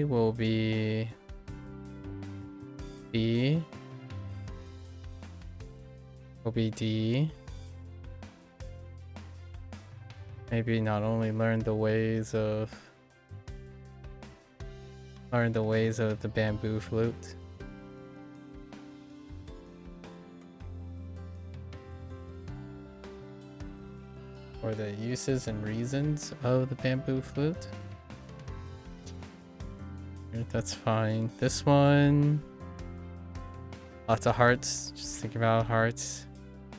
will be D. Will be D. Maybe not only learn the ways of the bamboo flute. or the uses and reasons of the bamboo flute. That's fine. This one, lots of hearts. Just think about hearts.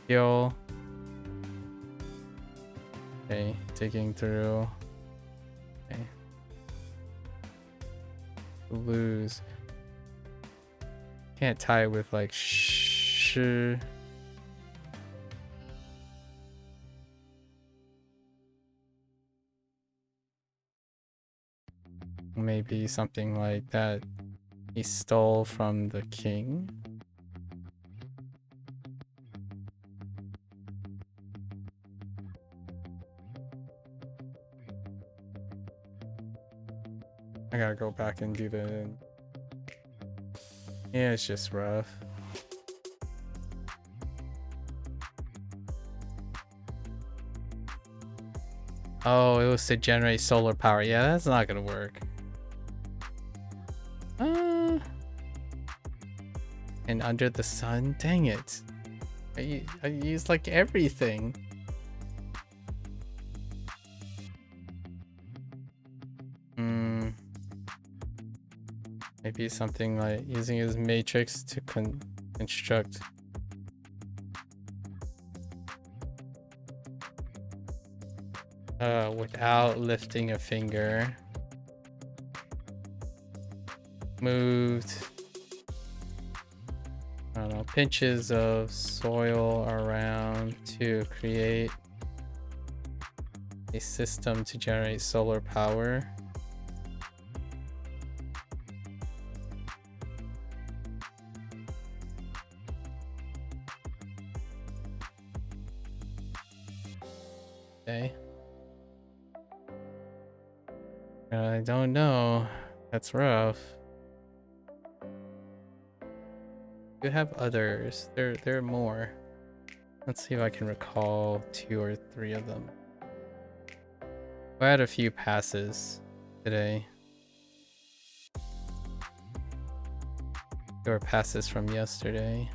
Heal. Okay, digging through. Okay. Lose. Can't tie it with like sh. Maybe something like that he stole from the king. I gotta go back and do the... Yeah, it's just rough. Oh, it was to generate solar power. Yeah, that's not gonna work. And under the sun? Dang it. I use like everything. Maybe something like using his matrix to construct. Without lifting a finger. Moved. I don't know, pinches of soil around to create a system to generate solar power. Okay. I don't know. That's rough. You have others. There are more. Let's see if I can recall 2 or 3 of them. I had a few passes today. There were passes from yesterday.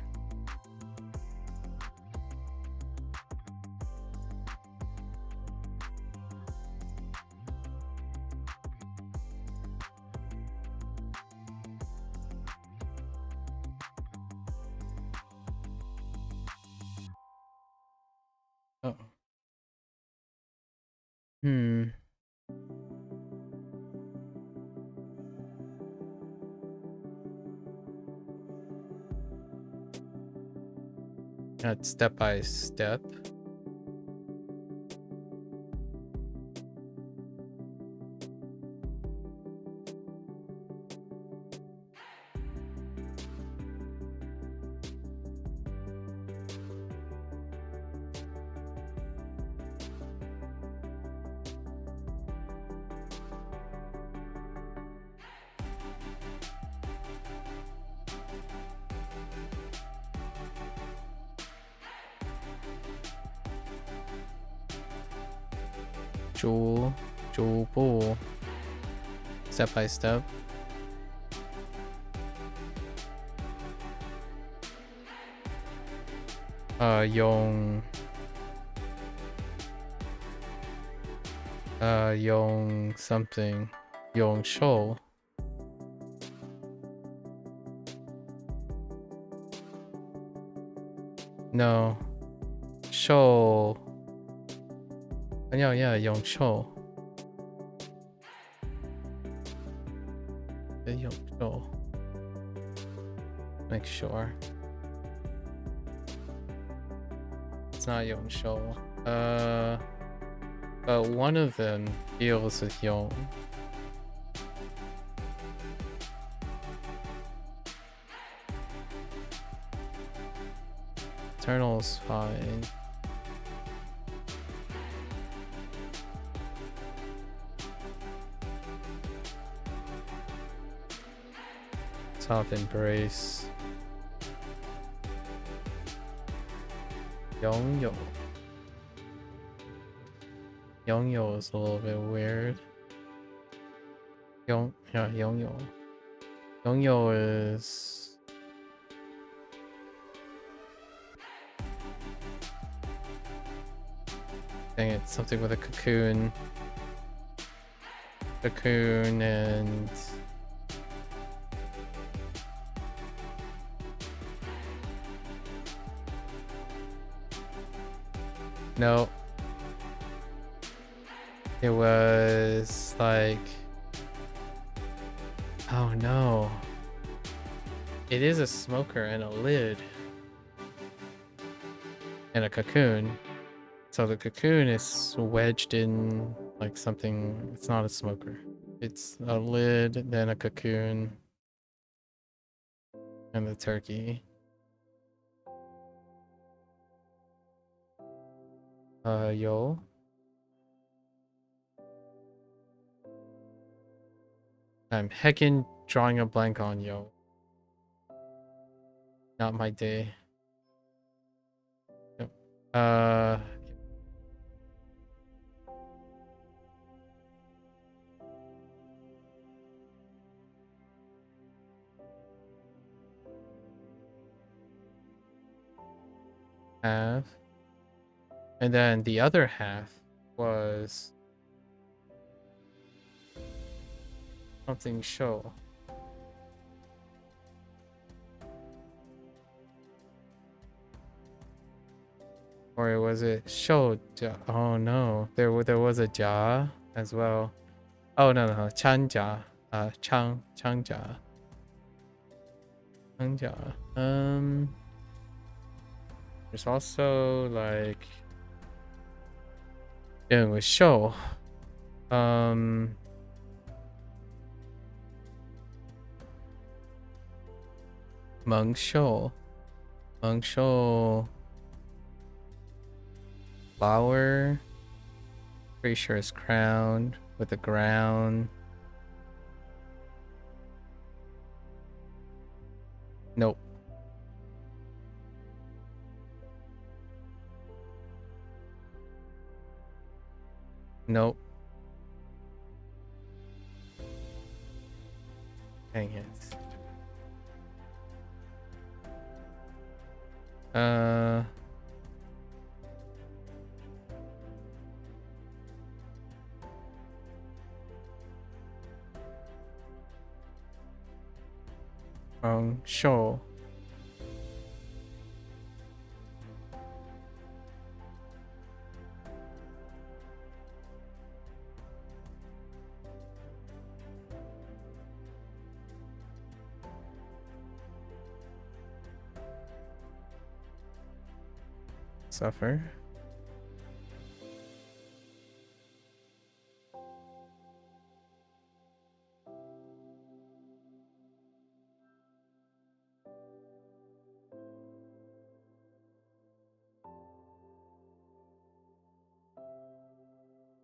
Oh. Not step by step.逐步 step by step.用 something 用寿 no 寿 yeah 用寿 用寿 make sure it's not 用寿 but one of them deals with Yong. Eternal's fine. Soft embrace. Yong. Yongyo is a little bit weird. Yongyo. Yongyo is... Dang it, something with a cocoon. Cocoon and... No. It was like... Oh no. It is a smoker and a lid. And a cocoon. So the cocoon is wedged in like something. It's not a smoker. It's a lid, then a cocoon, and the turkey. Yo. I'm heckin' drawing a blank on yo. Not my day. Yep. Half. And then the other half was something show. Or was it show? Oh no, there was a ja as well. Oh no, chanja, changja. There's also like dealing with show. Meng show. Flower. Pretty sure it's crowned with a ground. Nope. Nope. Dang it. Show. Suffer.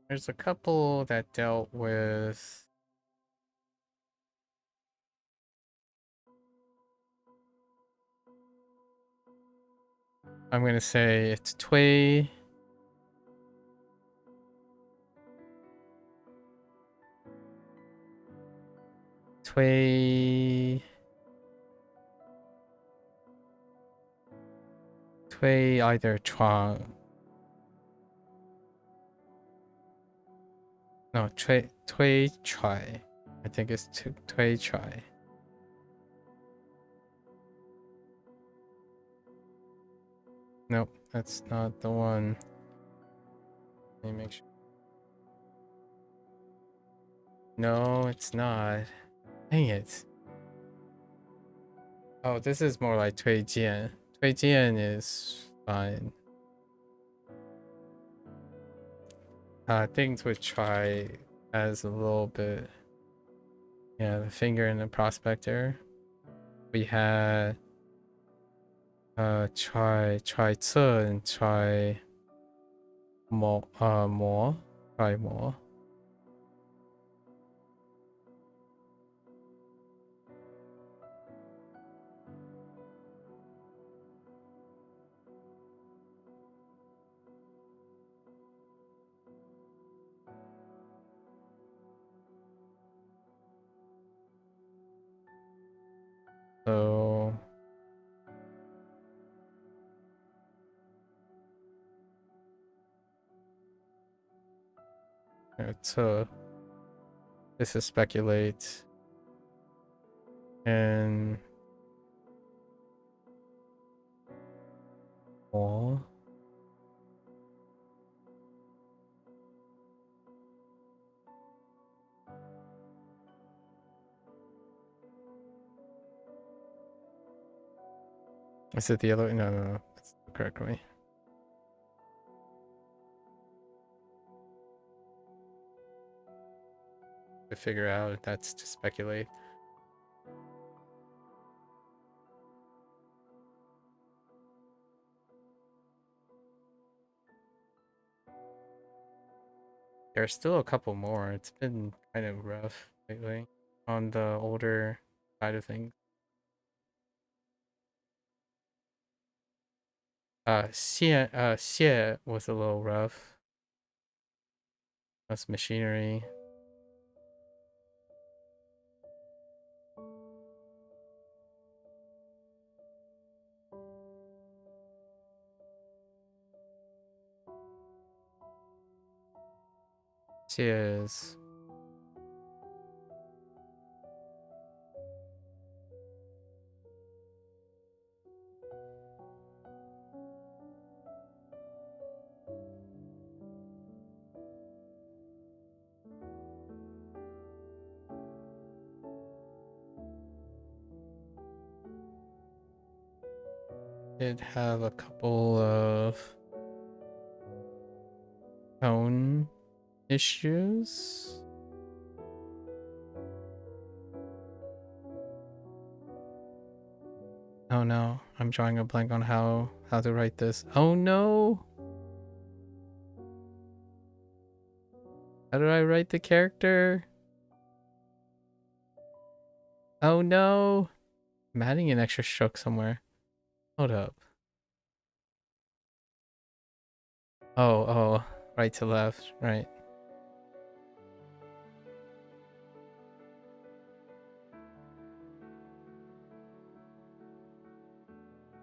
There's a couple that dealt with I'm gonna say it's Tway. Tway either Chuang. No, Tway Chai. I think it's Tway Chai. Nope, that's not the one. Let me make sure. No, it's not. Dang it. Oh, this is more like Tui Jian. Tui Jian is fine. Things would try as a little bit. Yeah, the finger in the prospector. We had try ce and try more try more. So So this is speculate. And oh, is it the other? No, no, no. That's the correct way. To figure out that's to speculate. There's still a couple more. It's been kind of rough lately on the older side of things. Xie was a little rough. That's machinery. Xie is did have a couple of tone issues. Oh no, I'm drawing a blank on how to write this. Oh no! How do I write the character? Oh no! I'm adding an extra stroke somewhere. Hold up. Oh, right to left, right.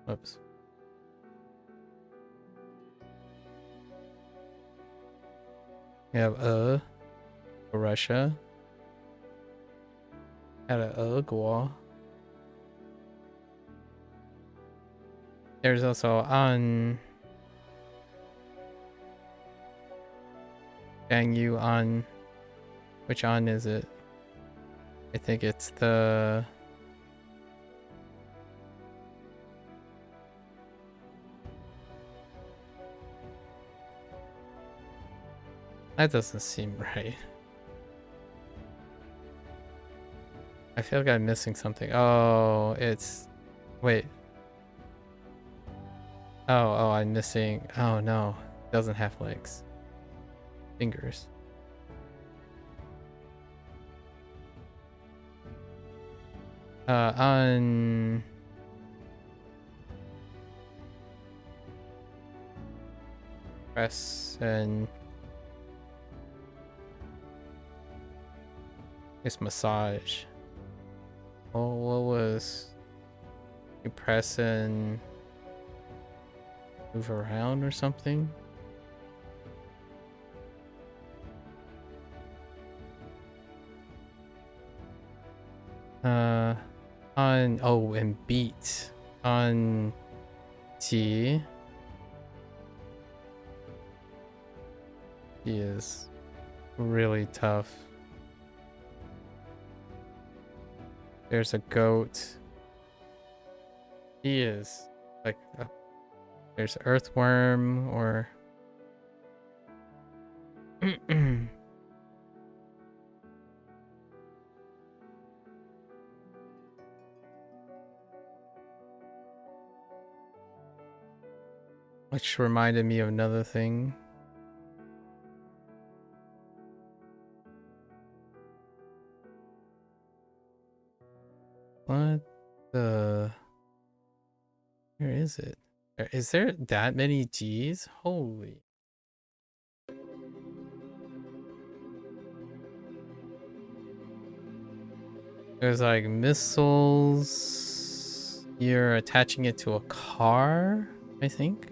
Whoops. We have for Russia. Had a Guo. There's also An. Gang Yu An. Which An is it? I think it's the... That doesn't seem right. I feel like I'm missing something. Oh, it's... Wait. Oh, I'm missing... Oh no. It doesn't have legs. Fingers. On... Press and... It's massage. Oh, what was... You press and... Move around or something? On... Oh, and beat. On... T. He is really tough. There's a goat. He is like there's earthworm or which reminded me of another thing. What the... Where is it? Is there that many G's? Holy. There's like missiles. You're attaching it to a car, I think.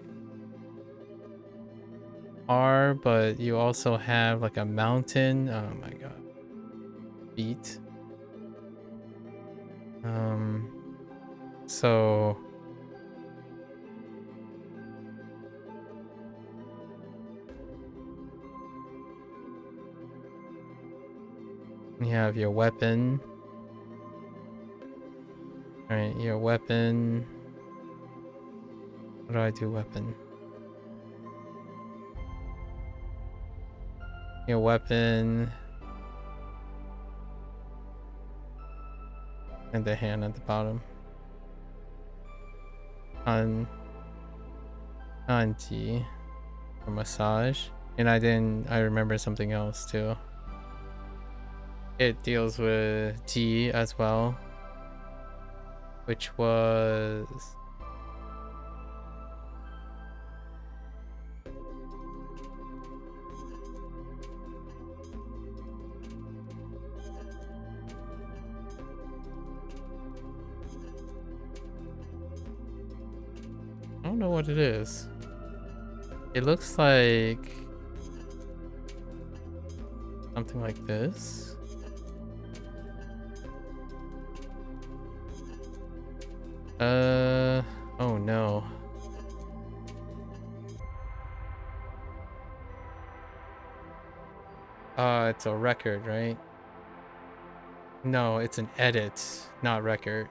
are, but you also have like a mountain. Oh my god. Feet. So you have your weapon. Alright, your weapon. What do I do, weapon? Your weapon. And the hand at the bottom. On G. For massage. And I remember something else too. It deals with G as well. Which was... I don't know what it is. It looks like something like this. Oh no. It's a record, right? No, it's an edit, not record.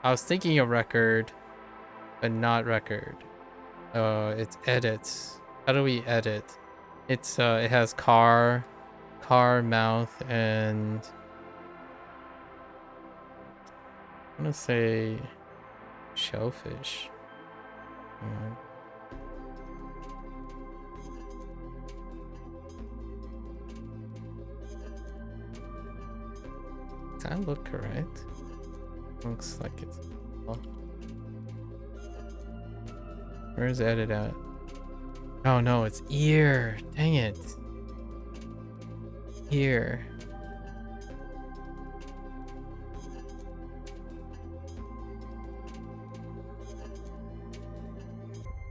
I was thinking of record, but not record. It's edits. How do we edit? It's it has car, mouth, and I'm gonna say shellfish. Does that look correct? Looks like it's... Oh. Where's edit at? Oh no, it's ear. Dang it. Ear.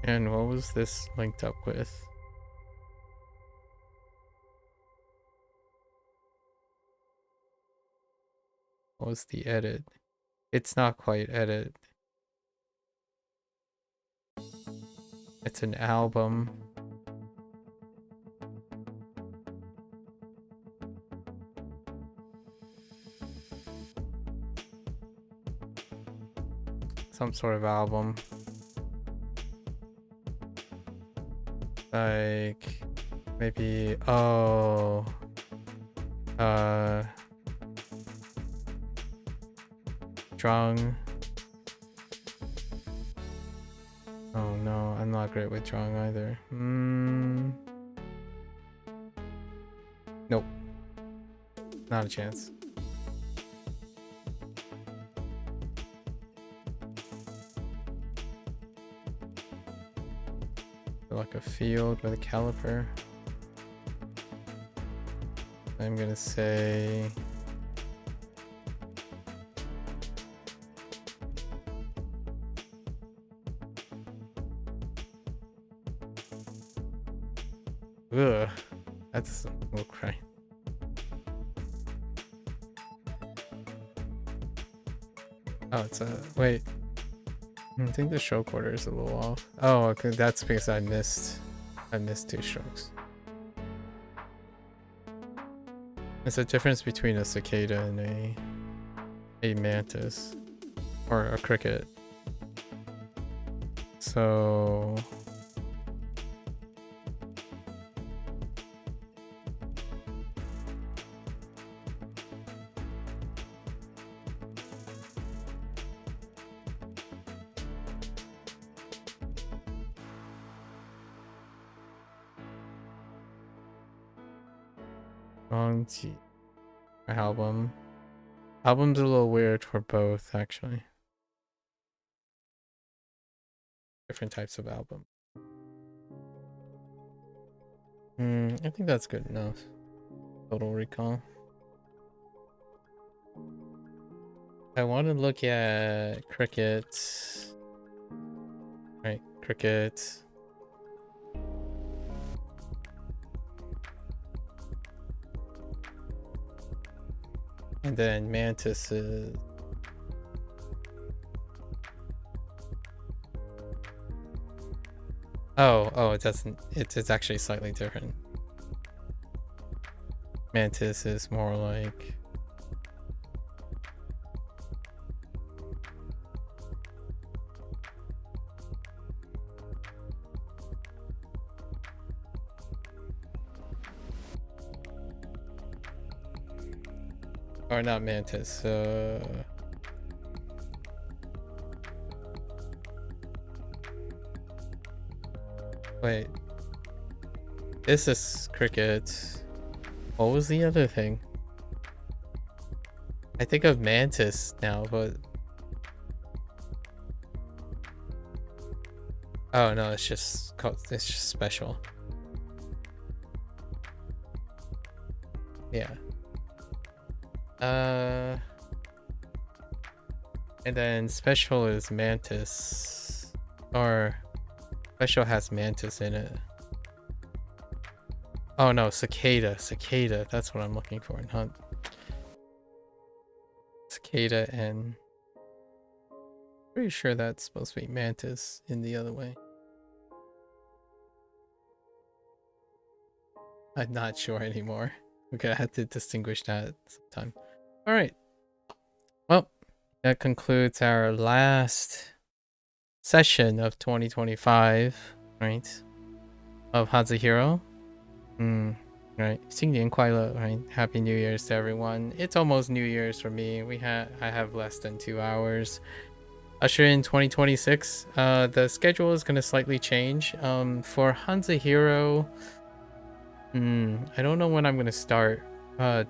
And what was this linked up with? What was the edit? It's not quite edit. It's an album. Some sort of album. Like maybe, oh, Drung. Oh no, I'm not great with Drung either. Nope. Not a chance. Like a field with a caliper. I'm gonna say ugh, that doesn't look right. Oh, it's a wait. I think the stroke order is a little off. Oh, okay, that's because I missed 2 strokes. There's a difference between a cicada and a mantis or a cricket. So album. Album's a little weird for both, actually. Different types of album. I think that's good enough. Total Recall. I want to look at cricket. Right, cricket. And then Mantis is... Oh, it doesn't... It's actually slightly different. Mantis is more like... Or not Mantis, wait. This is Cricket. What was the other thing? I think of Mantis now, but... Oh no, it's just special. Yeah. And then special is Mantis, or special has Mantis in it. Oh no, Cicada, that's what I'm looking for in Hunt. Cicada, and pretty sure that's supposed to be Mantis in the other way. I'm not sure anymore. We're gonna have to distinguish that sometime. All right. Well, that concludes our last session of 2025, right? Of HanziHero. Right. 新年快乐, right? Happy New Year's to everyone. It's almost New Year's for me. I have less than 2 hours. Usher in 2026. The schedule is gonna slightly change. For HanziHero, I don't know when I'm gonna start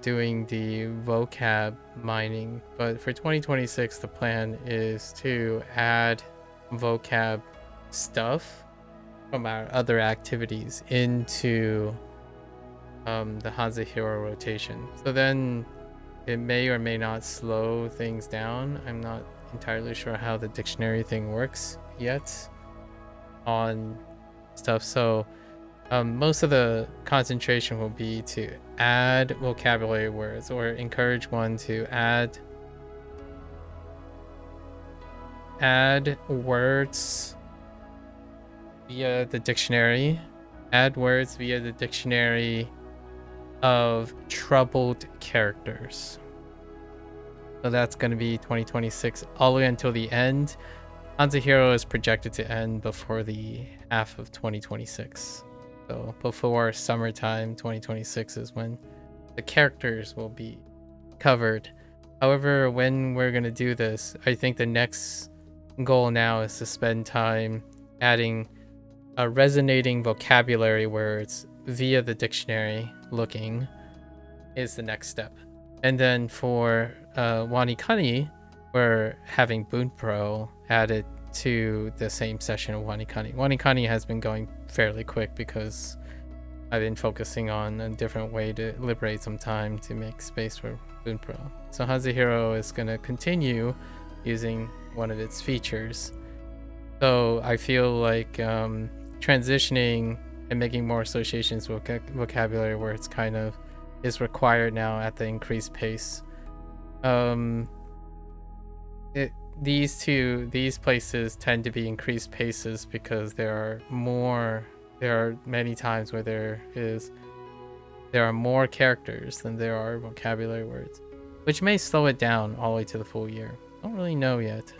doing the vocab mining, but for 2026 the plan is to add vocab stuff from our other activities into the HanziHero rotation. So then it may or may not slow things down. I'm not entirely sure how the dictionary thing works yet on stuff. So most of the concentration will be to add vocabulary words, or encourage one to add words via the dictionary. Add words via the dictionary of troubled characters. So that's going to be 2026 all the way until the end. HanziHero is projected to end before the half of 2026. So before summertime 2026 is when the characters will be covered. However, when we're going to do this, I think the next goal now is to spend time adding resonating vocabulary words via the dictionary. Looking is the next step. And then for Wanikani, we're having Boonpro added to the same session of Wanikani. Wanikani has been going fairly quick because I've been focusing on a different way to liberate some time to make space for Boonpro. So HanziHero is going to continue using one of its features. So I feel like transitioning and making more associations with vocabulary words kind of is required now at the increased pace. These places tend to be increased paces because there are many times where there are more characters than there are vocabulary words, which may slow it down all the way to the full year. Don't really know yet.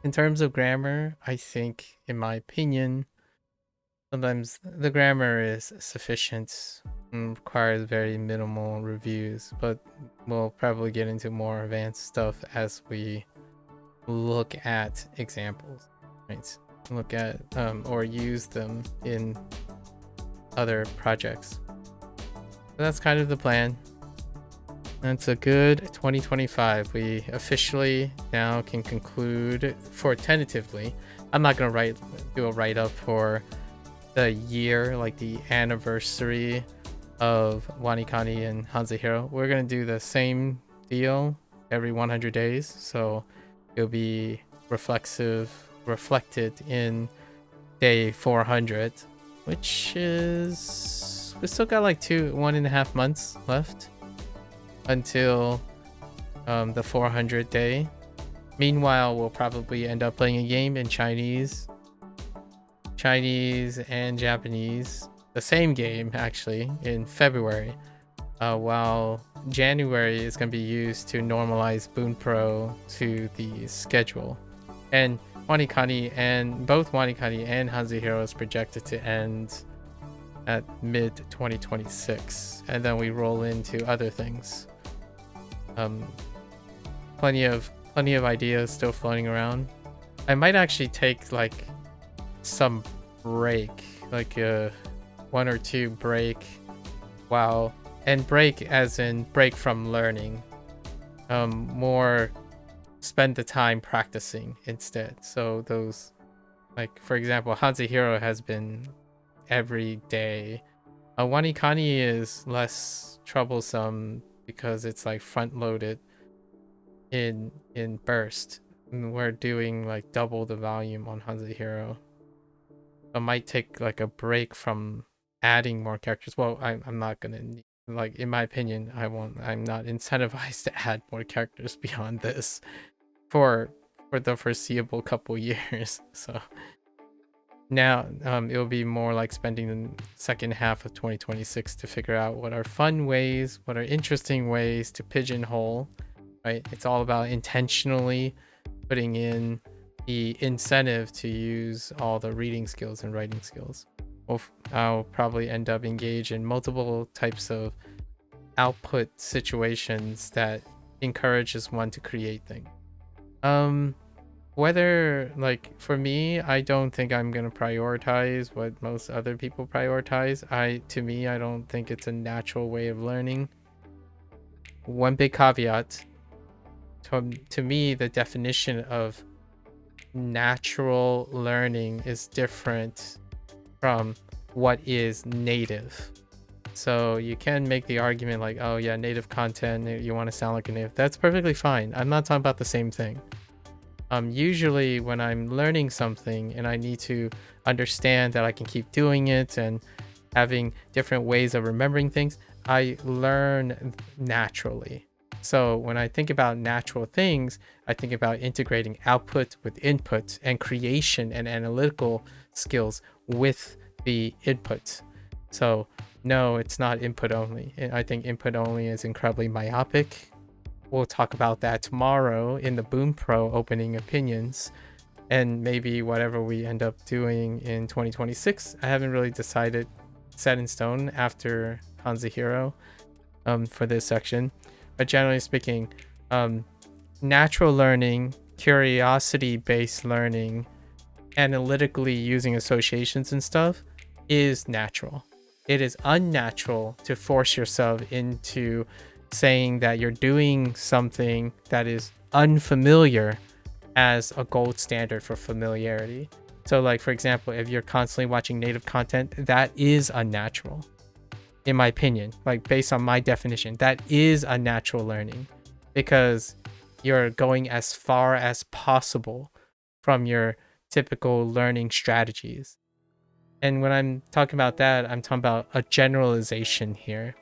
In terms of grammar, I think, in my opinion, sometimes the grammar is sufficient and requires very minimal reviews, but we'll probably get into more advanced stuff as we look at examples, right? Look at or use them in other projects. So that's kind of the plan. That's a good 2025. We officially now can conclude, for tentatively. I'm not gonna do a write-up for the year, like the anniversary of Wanikani and HanziHero. We're gonna do the same deal every 100 days, so it'll be reflected in day 400, which is, we still got like 1.5 months left. until the 400 day. Meanwhile, we'll probably end up playing a game in Chinese and Japanese, the same game actually, in February, while January is going to be used to normalize Boon Pro to the schedule. And Wanikani and HanziHero is projected to end at mid 2026, and then we roll into other things. Plenty of ideas still floating around. I might actually take like some break, like a 1 or 2 break, and break as in break from learning, more spend the time practicing instead. So those, like for example, HanziHero has been every day. Wanikani is less troublesome because it's like front loaded in burst. And we're doing like double the volume on HanziHero. I might take like a break from adding more characters. Well, I'm not gonna like, in my opinion, I'm not incentivized to add more characters beyond this for the foreseeable couple years. So now it'll be more like spending the second half of 2026 to figure out what are fun ways, what are interesting ways to pigeonhole, right? It's all about intentionally putting in the incentive to use all the reading skills and writing skills. I'll probably end up engaged in multiple types of output situations that encourages one to create things. Whether, like, for me, I don't think I'm gonna prioritize what most other people prioritize. To me, I don't think it's a natural way of learning. One big caveat, to me, the definition of natural learning is different from what is native. So you can make the argument like, oh yeah, native content, you want to sound like a native. That's perfectly fine. I'm not talking about the same thing. Usually when I'm learning something and I need to understand that I can keep doing it and having different ways of remembering things, I learn naturally. So when I think about natural things, I think about integrating output with input and creation and analytical skills with the input. So no, it's not input only. I think input only is incredibly myopic. We'll talk about that tomorrow in the Boon Pro opening opinions, and maybe whatever we end up doing in 2026. I haven't really decided, set in stone after HanziHero for this section. But generally speaking, natural learning, curiosity-based learning, analytically using associations and stuff is natural. It is unnatural to force yourself into saying that you're doing something that is unfamiliar as a gold standard for familiarity. So like, for example, if you're constantly watching native content, that is unnatural. In my opinion, like based on my definition, that is unnatural learning because you're going as far as possible from your typical learning strategies. And when I'm talking about that, I'm talking about a generalization here.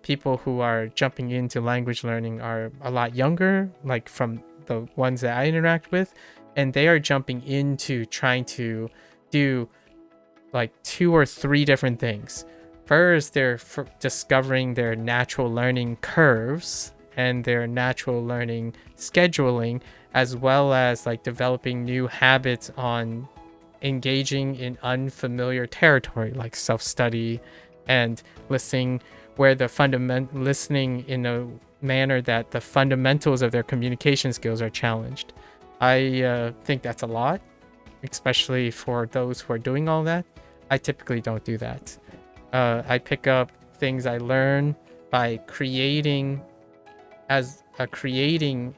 People who are jumping into language learning are a lot younger, like from the ones that I interact with, and they are jumping into trying to do like 2 or 3 different things. First, they're discovering their natural learning curves and their natural learning scheduling, as well as like developing new habits on engaging in unfamiliar territory like self-study and listening in a manner that the fundamentals of their communication skills are challenged. I think that's a lot, especially for those who are doing all that. I typically don't do that. I pick up things I learn by creating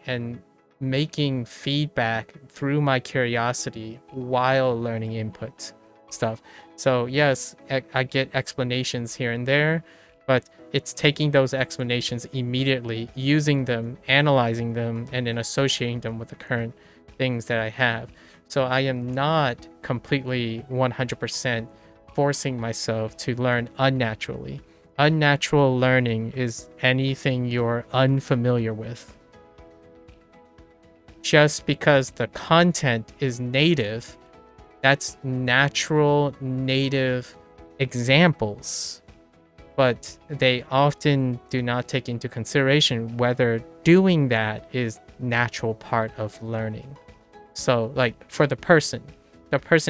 and making feedback through my curiosity while learning input stuff. So yes, I get explanations here and there, but it's taking those explanations immediately, using them, analyzing them, and then associating them with the current things that I have. So I am not completely 100% forcing myself to learn unnaturally. Unnatural learning is anything you're unfamiliar with. Just because the content is native, that's natural, native examples. But they often do not take into consideration whether doing that is natural part of learning. So like for the person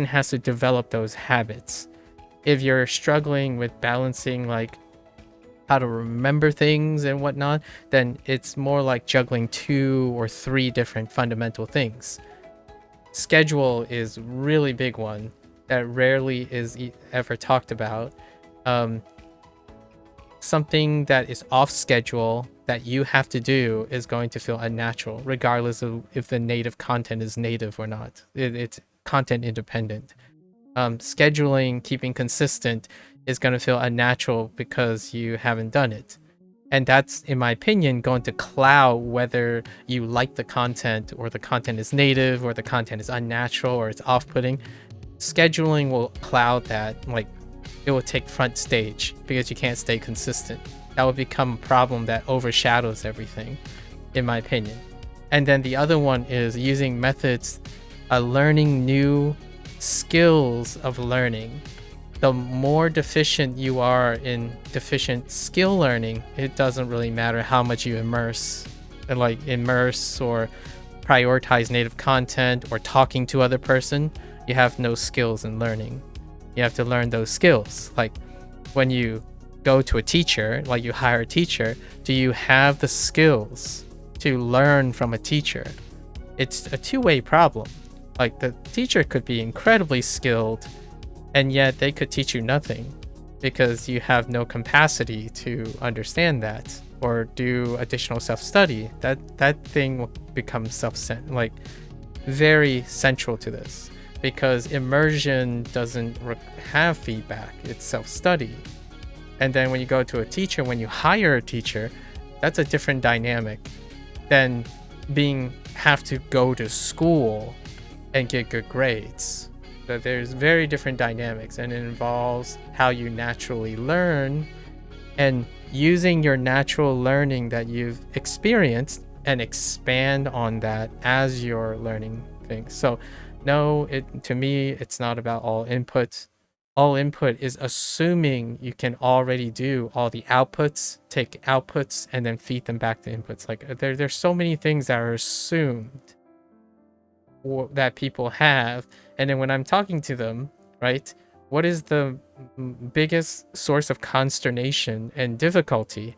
has to develop those habits. If you're struggling with balancing like how to remember things and whatnot, then it's more like juggling 2 or 3 different fundamental things. Schedule is really big one that rarely is ever talked about. Something that is off schedule that you have to do is going to feel unnatural, regardless of if the native content is native or not. It's content independent. Scheduling, keeping consistent is going to feel unnatural because you haven't done it. And that's, in my opinion, going to cloud whether you like the content or the content is native or the content is unnatural or it's off-putting. Scheduling will cloud that, like it will take front stage because you can't stay consistent. That will become a problem that overshadows everything, in my opinion. And then the other one is using methods, learning new skills of learning. The more deficient you are in deficient skill learning, it doesn't really matter how much you immerse or prioritize native content or talking to other person, you have no skills in learning. You have to learn those skills. Like when you go to a teacher, like you hire a teacher, do you have the skills to learn from a teacher? It's a two-way problem. Like the teacher could be incredibly skilled and yet they could teach you nothing because you have no capacity to understand that or do additional self-study. That thing will become like very central to this, because immersion doesn't have feedback, it's self-study. And then when you go to a teacher, when you hire a teacher, that's a different dynamic than have to go to school and get good grades. So there's very different dynamics, and it involves how you naturally learn and using your natural learning that you've experienced and expand on that as you're learning things. So no, to me, it's not about all inputs. All input is assuming you can already do all the outputs, take outputs, and then feed them back to inputs. Like there's so many things that are assumed that people have. And then when I'm talking to them, right, what is the biggest source of consternation and difficulty?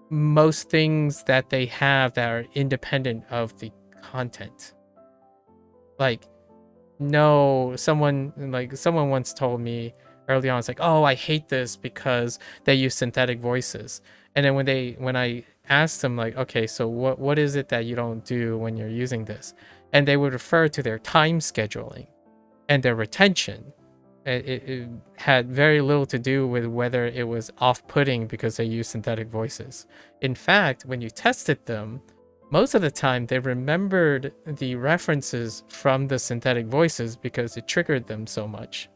Most things that they have that are independent of the content. Like, no, someone once told me early on, it's like, oh, I hate this because they use synthetic voices. And then when I asked them, like, okay, so what is it that you don't do when you're using this? And they would refer to their time scheduling and their retention. It had very little to do with whether it was off-putting because they use synthetic voices. In fact, when you tested them, most of the time they remembered the references from the synthetic voices because it triggered them so much.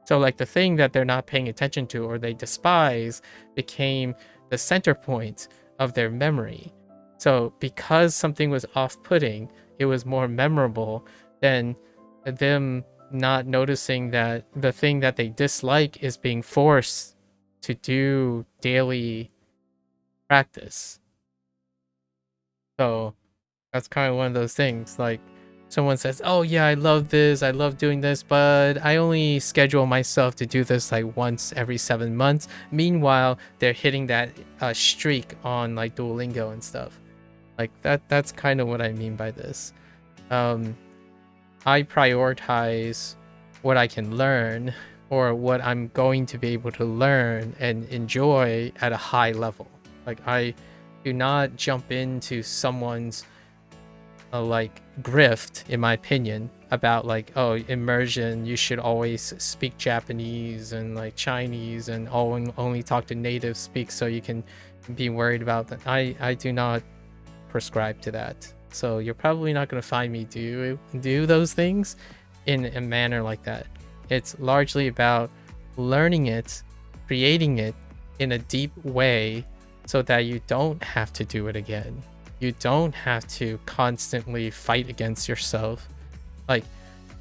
So like the thing that they're not paying attention to or they despise became the center point of their memory. So because something was off-putting, it was more memorable than them not noticing that the thing that they dislike is being forced to do daily practice. So that's kind of one of those things. Like someone says, oh yeah, I love this, I love doing this, but I only schedule myself to do this like once every 7 months. Meanwhile, they're hitting that streak on like Duolingo and stuff. Like that's kind of what I mean by this. I prioritize what I can learn or what I'm going to be able to learn and enjoy at a high level. Like I do not jump into someone's like grift, in my opinion, about like, oh, immersion, you should always speak Japanese and like Chinese and only talk to native speak so you can be worried about that. I do not prescribe to that. So you're probably not going to find me do those things in a manner like that. It's largely about learning it creating it in a deep way so that you don't have to do it again. You don't have to constantly fight against yourself. Like,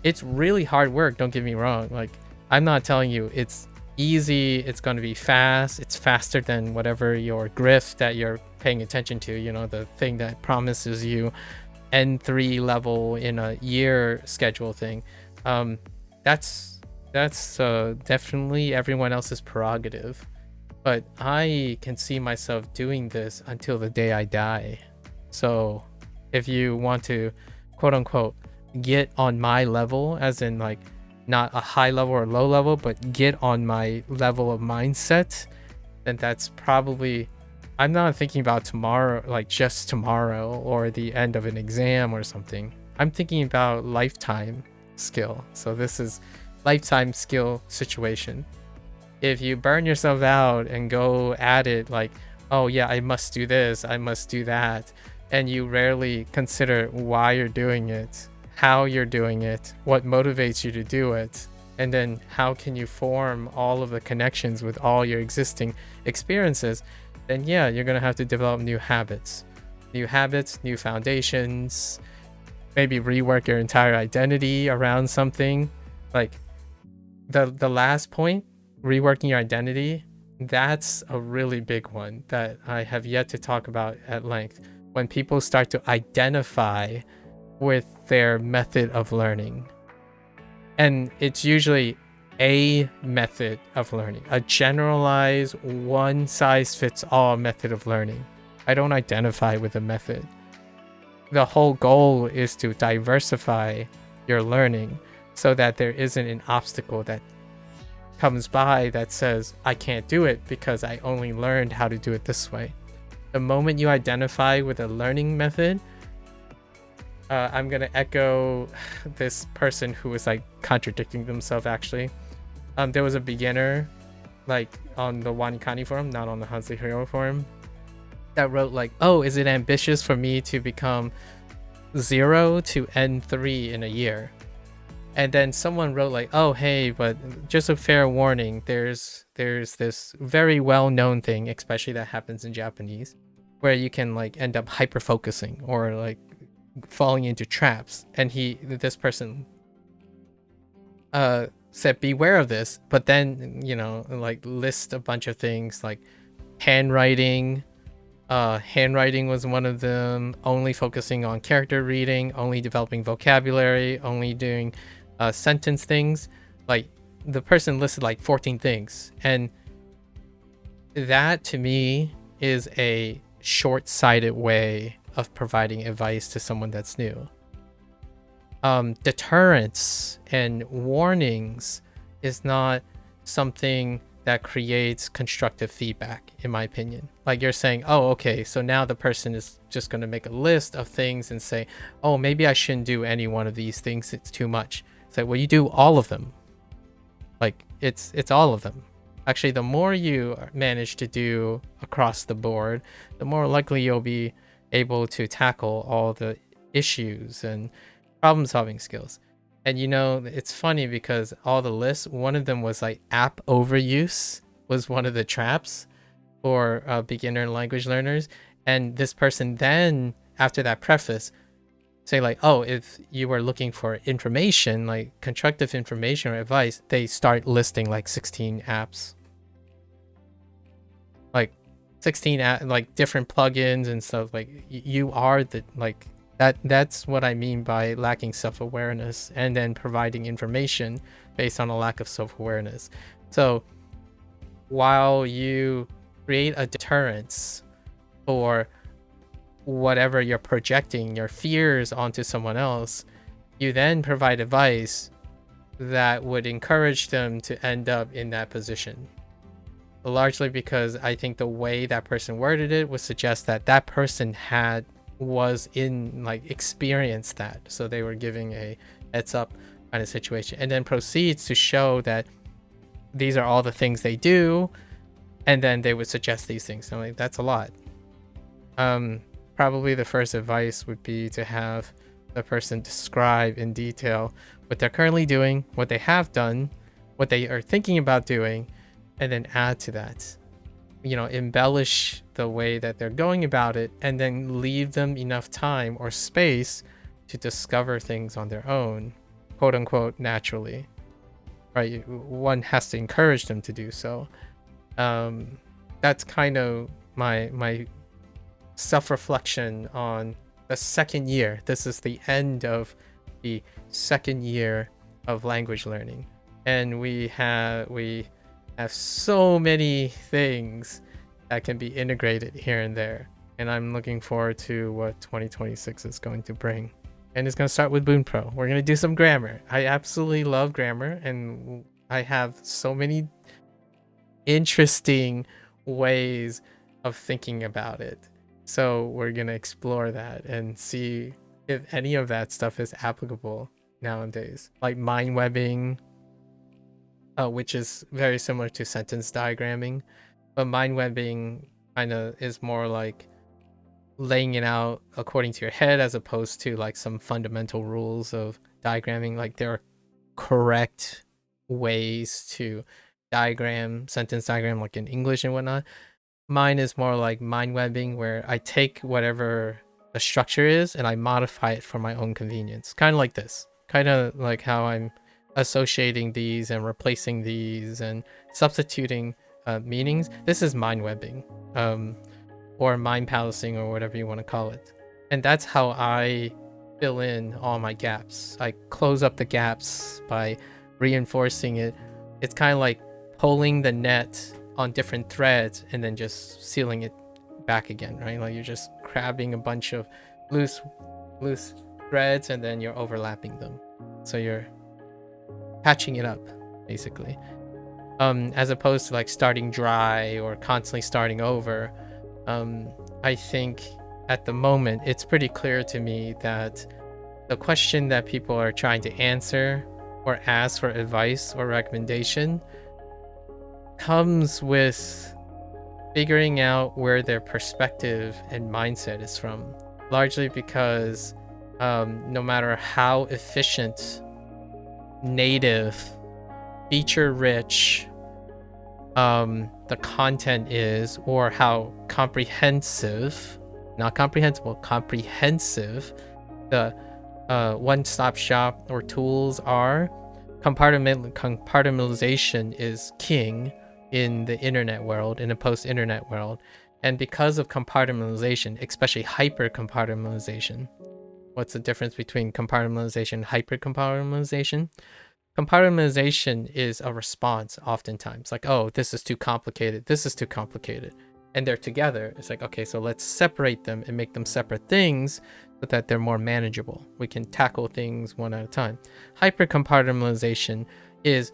it's really hard work, don't get me wrong. Like, I'm not telling you it's easy, it's going to be fast, it's faster than whatever your grift that you're paying attention to, you know, the thing that promises you N3 level in a year schedule thing. That's definitely everyone else's prerogative. But I can see myself doing this until the day I die. So if you want to, quote unquote, get on my level, as in like not a high level or low level, but get on my level of mindset, then that's probably, I'm not thinking about tomorrow, like just tomorrow or the end of an exam or something. I'm thinking about lifetime skill. So this is lifetime skill situation. If you burn yourself out and go at it like, oh yeah, I must do this, I must do that, and you rarely consider why you're doing it, how you're doing it, what motivates you to do it, and then how can you form all of the connections with all your existing experiences, then yeah, you're gonna have to develop new habits, new foundations, maybe rework your entire identity around something. Like the last point, reworking your identity, that's a really big one that I have yet to talk about at length. When people start to identify with their method of learning, and it's usually a method of learning, a generalized one-size-fits-all method of learning. I don't identify with a method. The whole goal is to diversify your learning so that there isn't an obstacle that comes by that says, I can't do it because I only learned how to do it this way. The moment you identify with a learning method, I'm gonna echo this person who was like contradicting themselves actually. There was a beginner like on the Wanikani forum, not on the HanziHero forum, that wrote like, oh, is it ambitious for me to become 0 to N3 in a year? And then someone wrote like, oh, hey, but just a fair warning, there's this very well-known thing, especially that happens in Japanese, where you can like end up hyper-focusing or like falling into traps. And this person said, beware of this, but then, you know, like list a bunch of things like handwriting. Handwriting was one of them, only focusing on character reading, only developing vocabulary, only doing sentence things. Like the person listed like 14 things, and that to me is a short-sighted way of providing advice to someone that's new. Deterrence and warnings is not something that creates constructive feedback, in my opinion. Like you're saying, oh, okay, so now the person is just going to make a list of things and say, oh, maybe I shouldn't do any one of these things, it's too much. It's like, well, you do all of them. Like it's all of them. Actually, the more you manage to do across the board, the more likely you'll be able to tackle all the issues and problem solving skills. And you know, it's funny because all the lists, one of them was like app overuse was one of the traps for beginner language learners. And this person then, after that preface, say like, oh, if you were looking for information, like constructive information or advice, they start listing like 16 apps. Like 16 like different plugins and stuff. Like you are the like that's what I mean by lacking self-awareness and then providing information based on a lack of self-awareness. So while you create a deterrence for whatever you're projecting your fears onto someone else, you then provide advice that would encourage them to end up in that position. Largely because I think the way that person worded it would suggest that that person was in like experienced that, so they were giving a heads up kind of situation, and then proceeds to show that these are all the things they do, and then they would suggest these things. So like, that's a lot. Probably the first advice would be to have the person describe in detail what they're currently doing, what they have done, what they are thinking about doing, and then add to that. Embellish the way that they're going about it, and then leave them enough time or space to discover things on their own, quote unquote, naturally. Right? One has to encourage them to do so. That's kind of my self-reflection on the second year. This is the end of the second year of language learning, and we have so many things that can be integrated here and there, and I'm looking forward to what 2026 is going to bring. And it's going to start with Boon Pro. We're going to do some grammar. I absolutely love grammar, and I have so many interesting ways of thinking about it. So we're going to explore that and see if any of that stuff is applicable nowadays. Like mind webbing, which is very similar to sentence diagramming. But mind webbing kind of is more like laying it out according to your head, as opposed to like some fundamental rules of diagramming. Like there are correct ways to sentence diagram, like in English and whatnot. Mine is more like mind webbing, where I take whatever the structure is and I modify it for my own convenience. Kind of like this. Kind of like how I'm associating these and replacing these and substituting meanings. This is mind webbing, or mind palancing, or whatever you want to call it. And that's how I fill in all my gaps. I close up the gaps by reinforcing it. It's kind of like pulling the net on different threads and then just sealing it back again, right? Like you're just grabbing a bunch of loose threads and then you're overlapping them. So you're patching it up, basically. As opposed to like starting dry or constantly starting over. I think at the moment it's pretty clear to me that the question that people are trying to answer or ask for advice or recommendation comes with figuring out where their perspective and mindset is from. Largely because no matter how efficient, native, feature-rich the content is, or how comprehensive, not comprehensible, comprehensive the one-stop shop or tools are, compartmentalization is king in the internet world, in a post-internet world. And because of compartmentalization, especially hyper-compartmentalization, what's the difference between compartmentalization and hyper-compartmentalization? Compartmentalization is a response oftentimes, like, oh, this is too complicated, this is too complicated, and they're together. It's like, okay, so let's separate them and make them separate things so that they're more manageable. We can tackle things one at a time. Hyper-compartmentalization is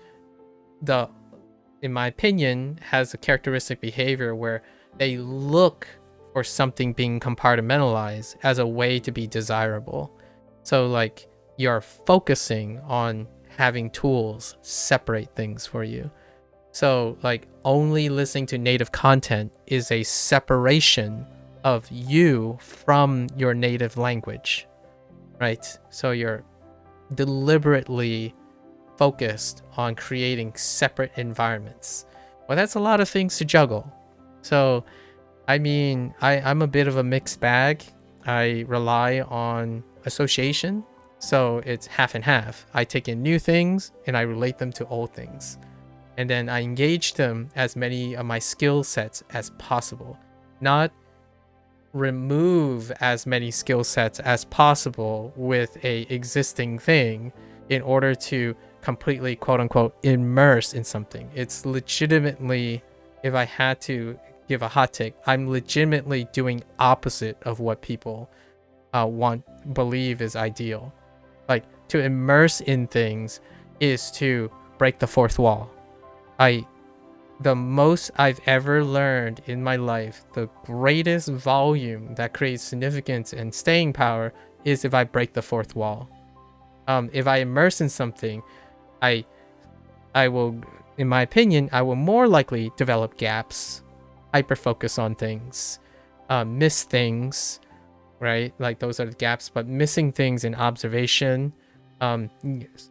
in my opinion, has a characteristic behavior where they look for something being compartmentalized as a way to be desirable. So like you're focusing on having tools separate things for you. So like only listening to native content is a separation of you from your native language, right? So you're deliberately focused on creating separate environments. Well, that's a lot of things to juggle. So I mean, I'm a bit of a mixed bag. I rely on association. So it's half and half. I take in new things and I relate them to old things. And then I engage them as many of my skill sets as possible. Not remove as many skill sets as possible with a existing thing in order to completely, quote unquote, immerse in something. It's legitimately, if I had to give a hot take, I'm legitimately doing opposite of what people believe is ideal. Like, to immerse in things is to break the fourth wall. The most I've ever learned in my life, the greatest volume that creates significance and staying power is if I break the fourth wall. If I immerse in something, I will, in my opinion, I will more likely develop gaps, hyper focus on things, miss things, right? Like those are the gaps, but missing things in observation,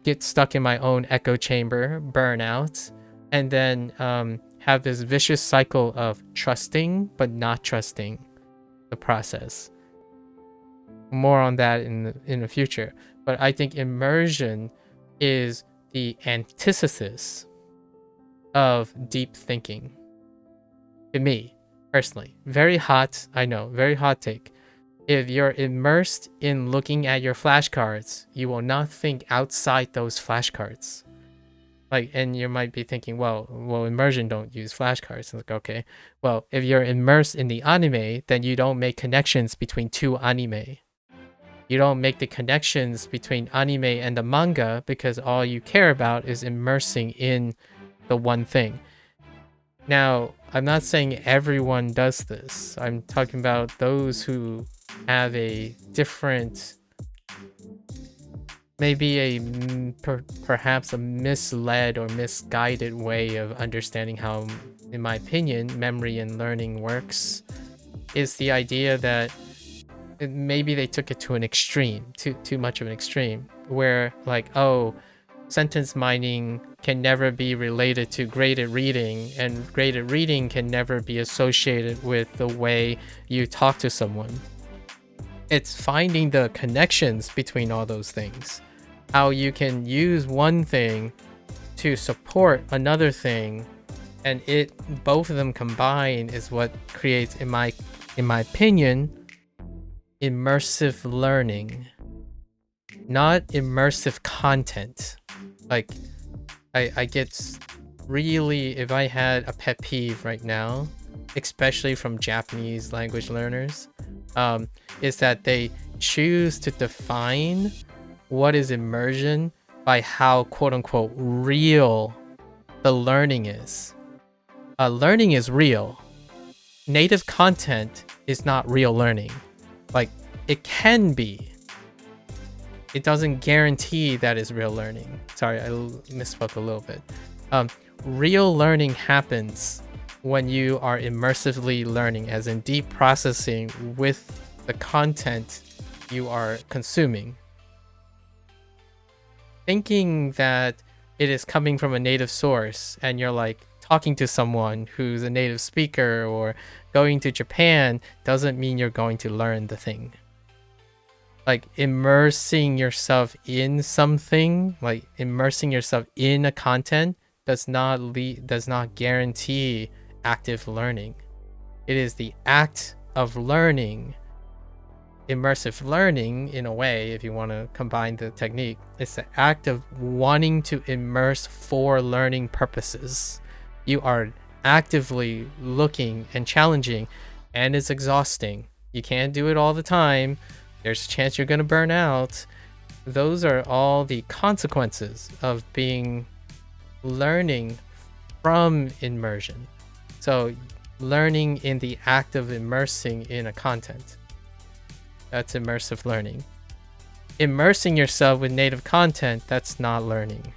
get stuck in my own echo chamber, burnout, and then have this vicious cycle of trusting but not trusting the process. More on that in the future. But I think immersion is the antithesis of deep thinking. To me, personally, very hot. I know, very hot take. If you're immersed in looking at your flashcards, you will not think outside those flashcards. Like, and you might be thinking, well, immersion don't use flashcards. Like, okay, well, if you're immersed in the anime, then you don't make connections between two anime. You don't make the connections between anime and the manga because all you care about is immersing in the one thing. Now, I'm not saying everyone does this. I'm talking about those who have a different, maybe perhaps a misled or misguided way of understanding how, in my opinion, memory and learning works. Is the idea that maybe they took it to an extreme, too much of an extreme, where like, oh, sentence mining can never be related to graded reading, and graded reading can never be associated with the way you talk to someone. It's finding the connections between all those things, how you can use one thing to support another thing, and both of them combined is what creates, in my opinion, immersive learning, not immersive content. Like, I get really, if I had a pet peeve right now, especially from Japanese language learners, is that they choose to define what is immersion by how quote unquote real the learning is. Learning is real. Native content is not real learning. Like, it can be. It doesn't guarantee that is real learning. Sorry, I misspoke a little bit. Real learning happens when you are immersively learning, as in deep processing with the content you are consuming. Thinking that it is coming from a native source and you're like talking to someone who's a native speaker or going to Japan doesn't mean you're going to learn the thing. Like, immersing yourself in something, like immersing yourself in a content does not guarantee active learning. It is the act of learning. Immersive learning, in a way, if you want to combine the technique, it's the act of wanting to immerse for learning purposes. You are actively looking and challenging, and it's exhausting. You can't do it all the time. There's a chance you're going to burn out. Those are all the consequences of being learning from immersion. So learning in the act of immersing in a content. That's immersive learning. Immersing yourself with native content, that's not learning.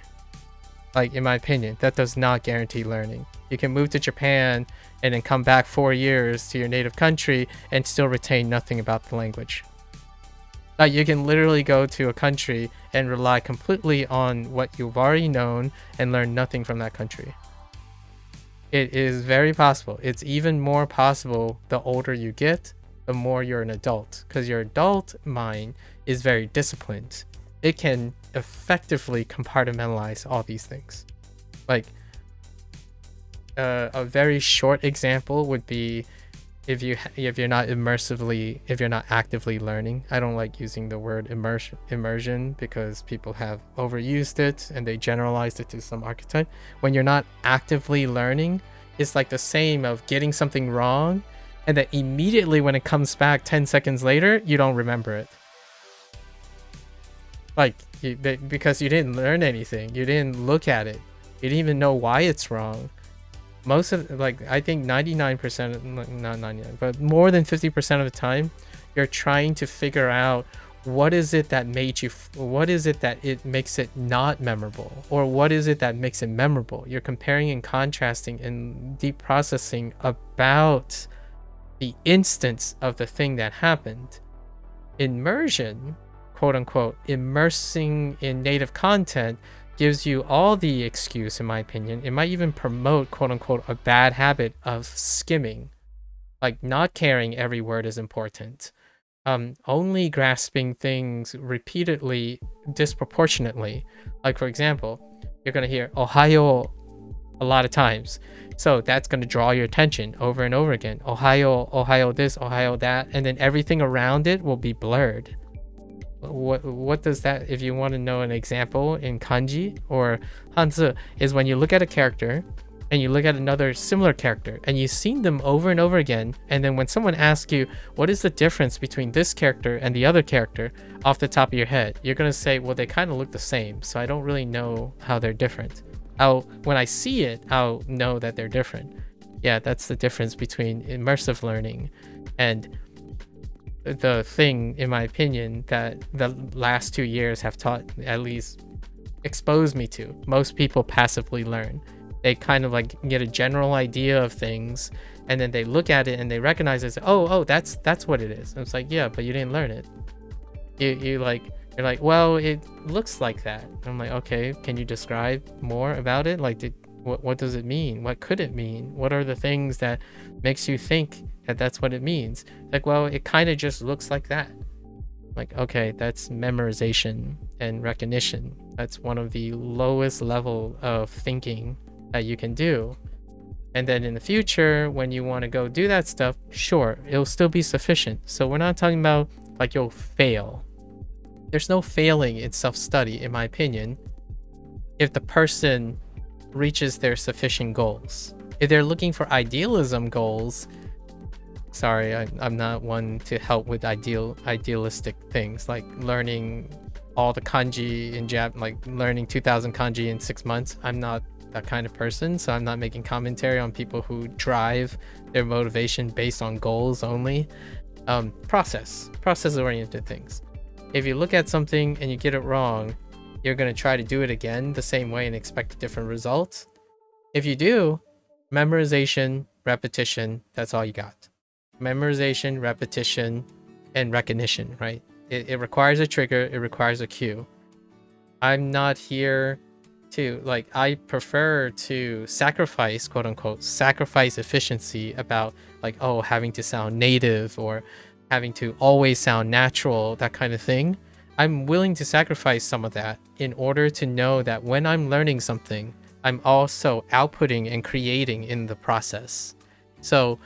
Like, in my opinion, that does not guarantee learning. You can move to Japan and then come back 4 years to your native country and still retain nothing about the language. Like, you can literally go to a country and rely completely on what you've already known and learn nothing from that country. It is very possible. It's even more possible the older you get, the more you're an adult, because your adult mind is very disciplined. It can effectively compartmentalize all these things. Like, a very short example would be if you're not actively learning. I don't like using the word immersion because people have overused it and they generalized it to some archetype. When you're not actively learning, it's like the same of getting something wrong, and then immediately when it comes back 10 seconds later, you don't remember it. Like, because you didn't learn anything, you didn't look at it, you didn't even know why it's wrong. Most of, like, I think 99%, not 99, but more than 50% of the time, you're trying to figure out what is it that makes it makes it not memorable, or what is it that makes it memorable. You're comparing and contrasting and deep processing about the instance of the thing that happened. Immersion, quote unquote, immersing in native content, gives you all the excuse, in my opinion. It might even promote, quote unquote, a bad habit of skimming, like not caring every word is important, only grasping things repeatedly, disproportionately. Like, for example, you're going to hear Ohayo a lot of times. So that's going to draw your attention over and over again. Ohayo, Ohayo this, Ohayo that, and then everything around it will be blurred. What does that, if you want to know an example in kanji or Hanzi, is when you look at a character and you look at another similar character and you've seen them over and over again, and then when someone asks you what is the difference between this character and the other character off the top of your head, you're going to say, well, they kind of look the same, so I don't really know how they're different. When I see it, I'll know that they're different. Yeah, that's the difference between immersive learning and the thing, in my opinion, that the last 2 years have taught, at least exposed me to. Most people passively learn. They kind of like get a general idea of things, and then they look at it and they recognize it. Oh, that's what it is. And it's like, yeah, but you didn't learn it. You're like, well, it looks like that. And I'm like, okay, can you describe more about it? Like, what does it mean? What could it mean? What are the things that makes you think that that's what it means? Like, well, it kind of just looks like that. Like, okay, that's memorization and recognition. That's one of the lowest level of thinking that you can do. And then in the future, when you want to go do that stuff, sure, it'll still be sufficient. So we're not talking about like you'll fail. There's no failing in self-study, in my opinion, if the person reaches their sufficient goals. If they're looking for idealism goals, sorry, I'm not one to help with idealistic things like learning all the kanji in like learning 2,000 kanji in 6 months. I'm not that kind of person, so I'm not making commentary on people who drive their motivation based on goals only. Process-oriented things. If you look at something and you get it wrong, you're going to try to do it again the same way and expect a different result. If you do, memorization, repetition, that's all you got. Memorization, repetition, and recognition, right? It requires a trigger, it requires a cue. I'm not here to, like, I prefer to sacrifice, quote unquote, sacrifice efficiency about, like, oh, having to sound native or having to always sound natural, that kind of thing. I'm willing to sacrifice some of that in order to know that when I'm learning something, I'm also outputting and creating in the process. So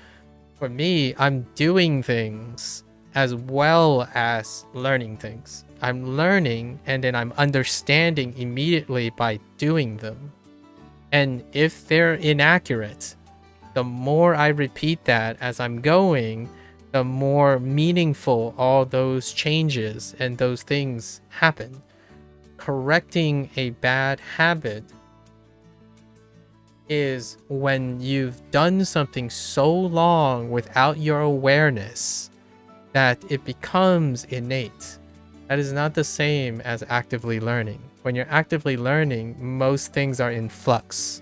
for me, I'm doing things as well as learning things. I'm learning and then I'm understanding immediately by doing them. And if they're inaccurate, the more I repeat that as I'm going, the more meaningful all those changes and those things happen. Correcting a bad habit is when you've done something so long without your awareness that it becomes innate. That is not the same as actively learning. When you're actively learning, most things are in flux,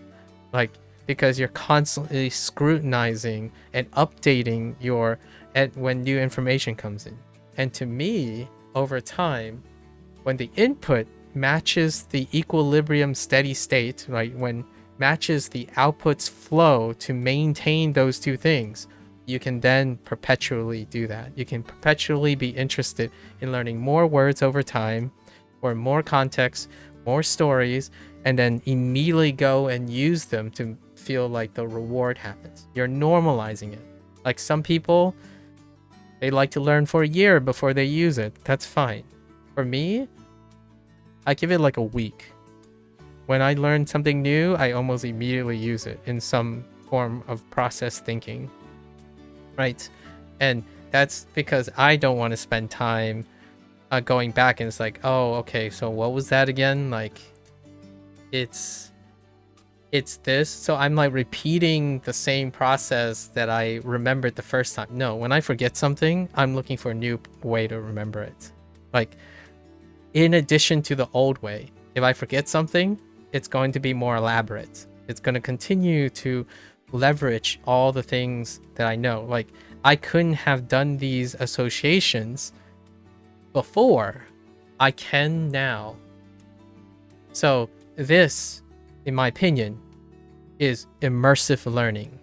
like because you're constantly scrutinizing and updating when new information comes in. And to me, over time, when the input matches the equilibrium steady state, right, when matches the output's flow to maintain those two things, you can then perpetually do that. You can perpetually be interested in learning more words over time, or more context, more stories, and then immediately go and use them to feel like the reward happens. You're normalizing it. Like some people, they like to learn for a year before they use it. That's fine. For me, I give it like a week. When I learn something new, I almost immediately use it in some form of process thinking. Right? And that's because I don't want to spend time going back and it's like, oh, okay, so what was that again? Like, it's this. So I'm like repeating the same process that I remembered the first time. No, when I forget something, I'm looking for a new way to remember it. Like, in addition to the old way, if I forget something, it's going to be more elaborate. It's going to continue to leverage all the things that I know. Like, I couldn't have done these associations before. I can now. So This, in my opinion, is immersive learning.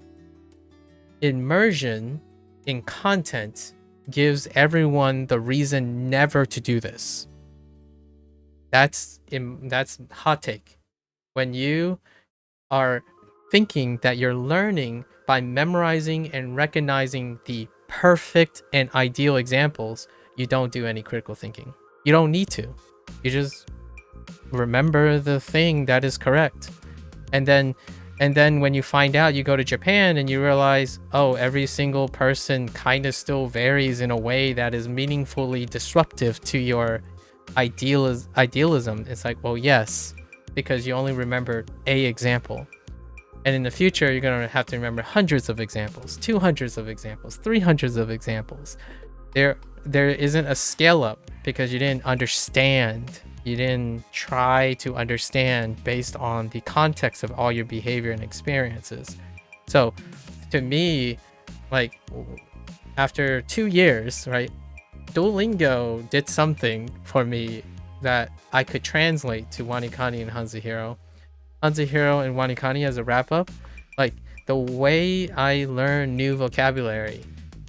Immersion in content gives everyone the reason never to do this. That's hot take. When you are thinking that you're learning by memorizing and recognizing the perfect and ideal examples, you don't do any critical thinking. You don't need to. You just remember the thing that is correct. And then when you find out, you go to Japan and you realize, oh, every single person kind of still varies in a way that is meaningfully disruptive to your idealism. It's like, well, yes, because you only remember a example. And in the future, you're going to have to remember hundreds of examples, 200s of examples, 300s of examples. There isn't a scale up because you didn't understand. You didn't try to understand based on the context of all your behavior and experiences. So to me, like, after 2 years, right, Duolingo did something for me that I could translate to Wanikani and HanziHero. HanziHero and Wanikani as a wrap up, like the way I learn new vocabulary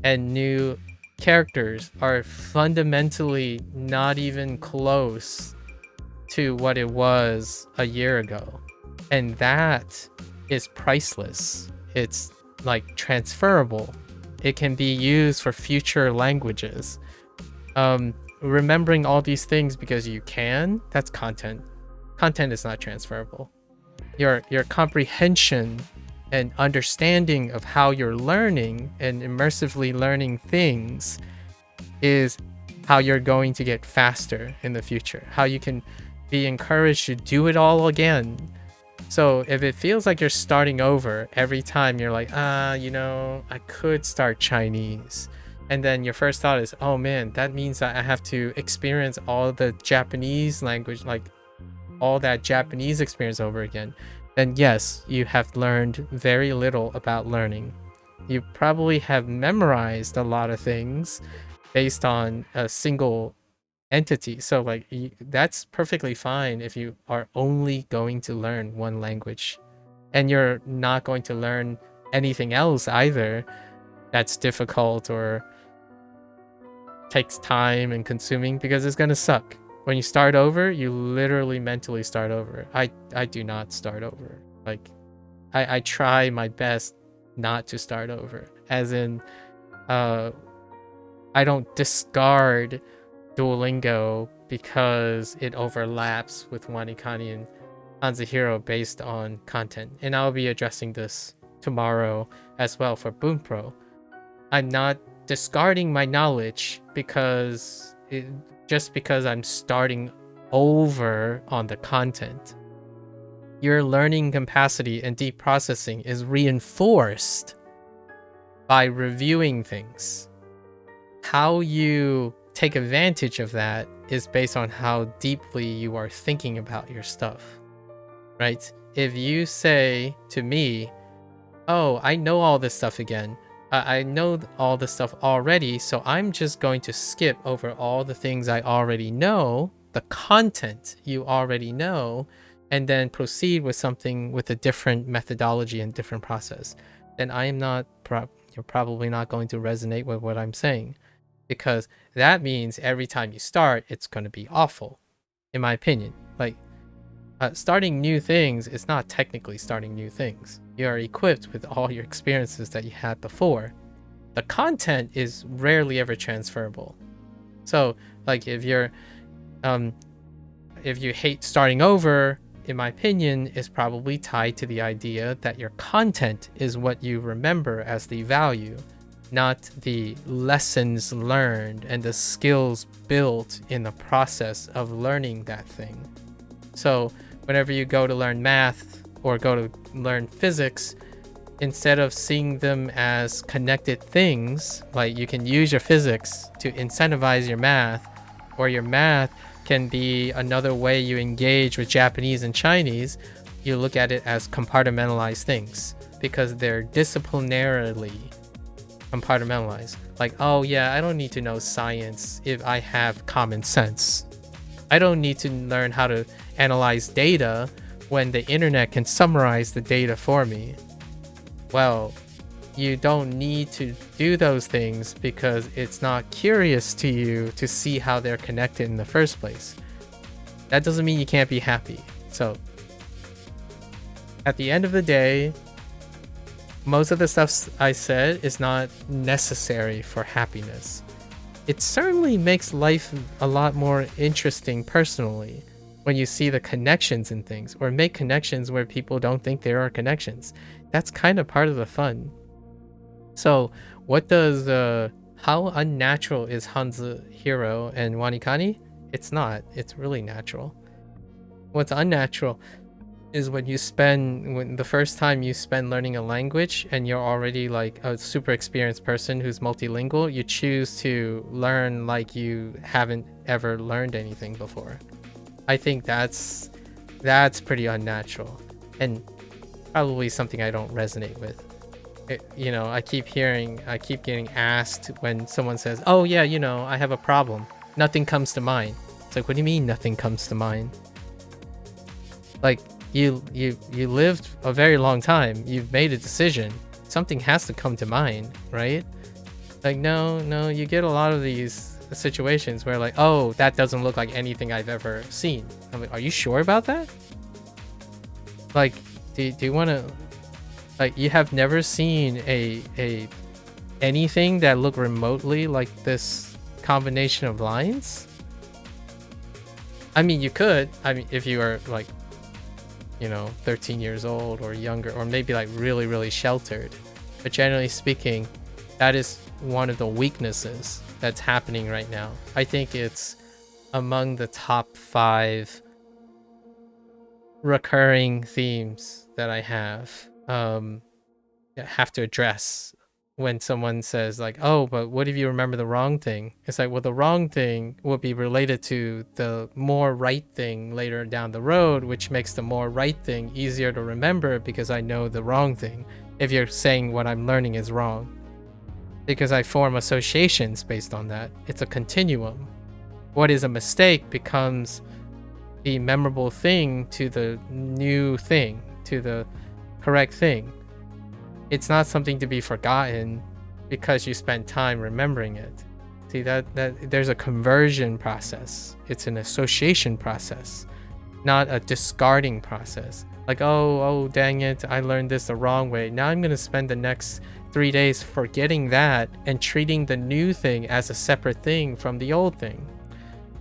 and new characters are fundamentally not even close to what it was a year ago. And that is priceless. It's like transferable. It can be used for future languages. Remembering all these things because you can, that's content. Content is not transferable. Your comprehension and understanding of how you're learning and immersively learning things is how you're going to get faster in the future, how you can be encouraged to do it all again. So if it feels like you're starting over every time, you're like, I could start Chinese. And then your first thought is, oh man, that means that I have to experience all the Japanese language, like all that Japanese experience over again. Then yes, you have learned very little about learning. You probably have memorized a lot of things based on a single entity. So like that's perfectly fine if you are only going to learn one language and you're not going to learn anything else either that's difficult or takes time and consuming, because it's going to suck. When you start over, you literally mentally start over. I do not start over. Like I try my best not to start over, as in I don't discard Duolingo because it overlaps with Wanikani and HanziHero based on content. And I'll be addressing this tomorrow as well for Boom Pro. I'm not discarding my knowledge because I'm starting over on the content. Your learning capacity and deep processing is reinforced by reviewing things. How you take advantage of that is based on how deeply you are thinking about your stuff, right? If you say to me, oh, I know all this stuff again, I know all this stuff already, so I'm just going to skip over all the things I already know, the content you already know, and then proceed with something with a different methodology and different process, then you're probably not going to resonate with what I'm saying, because that means every time you start, it's going to be awful, in my opinion. Like, starting new things is not technically starting new things. You are equipped with all your experiences that you had before. The content is rarely ever transferable. So, like, if you hate starting over, in my opinion, is probably tied to the idea that your content is what you remember as the value, not the lessons learned and the skills built in the process of learning that thing. So whenever you go to learn math or go to learn physics, instead of seeing them as connected things, like you can use your physics to incentivize your math, or your math can be another way you engage with Japanese and Chinese, you look at it as compartmentalized things because they're disciplinarily compartmentalized. Like, oh yeah, I don't need to know science if I have common sense. I don't need to learn how to analyze data when the internet can summarize the data for me. Well, you don't need to do those things because it's not curious to you to see how they're connected in the first place. That doesn't mean you can't be happy. So at the end of the day, most of the stuff I said is not necessary for happiness. It certainly makes life a lot more interesting personally when you see the connections in things, or make connections where people don't think there are connections. That's kind of part of the fun. So what does how unnatural is HanziHero and Wanikani? It's not. It's really natural. What's unnatural is when the first time you spend learning a language and you're already like a super experienced person who's multilingual, you choose to learn like you haven't ever learned anything before. I think that's pretty unnatural, and probably something I don't resonate with. I keep getting asked when someone says, oh yeah, I have a problem. Nothing comes to mind. It's like, what do you mean nothing comes to mind? Like, you lived a very long time. You've made a decision. Something has to come to mind, right? Like, no, you get a lot of these situations where like, oh, that doesn't look like anything I've ever seen. I'm like, are you sure about that? Like, do you want to, like, you have never seen a anything that looked remotely like this combination of lines? I mean, you could. I mean, if you are like, 13 years old or younger, or maybe like really, really sheltered. But generally speaking, that is one of the weaknesses that's happening right now. I think it's among the top 5 recurring themes that I have to address when someone says like, oh, but what if you remember the wrong thing? It's like, well, the wrong thing will be related to the more right thing later down the road, which makes the more right thing easier to remember because I know the wrong thing, if you're saying what I'm learning is wrong. Because I form associations based on that. It's a continuum. What is a mistake becomes the memorable thing to the new thing, to the correct thing. It's not something to be forgotten because you spent time remembering it. See, that there's a conversion process. It's an association process, not a discarding process. Like, oh, dang it, I learned this the wrong way. Now I'm going to spend the next 3 days forgetting that and treating the new thing as a separate thing from the old thing.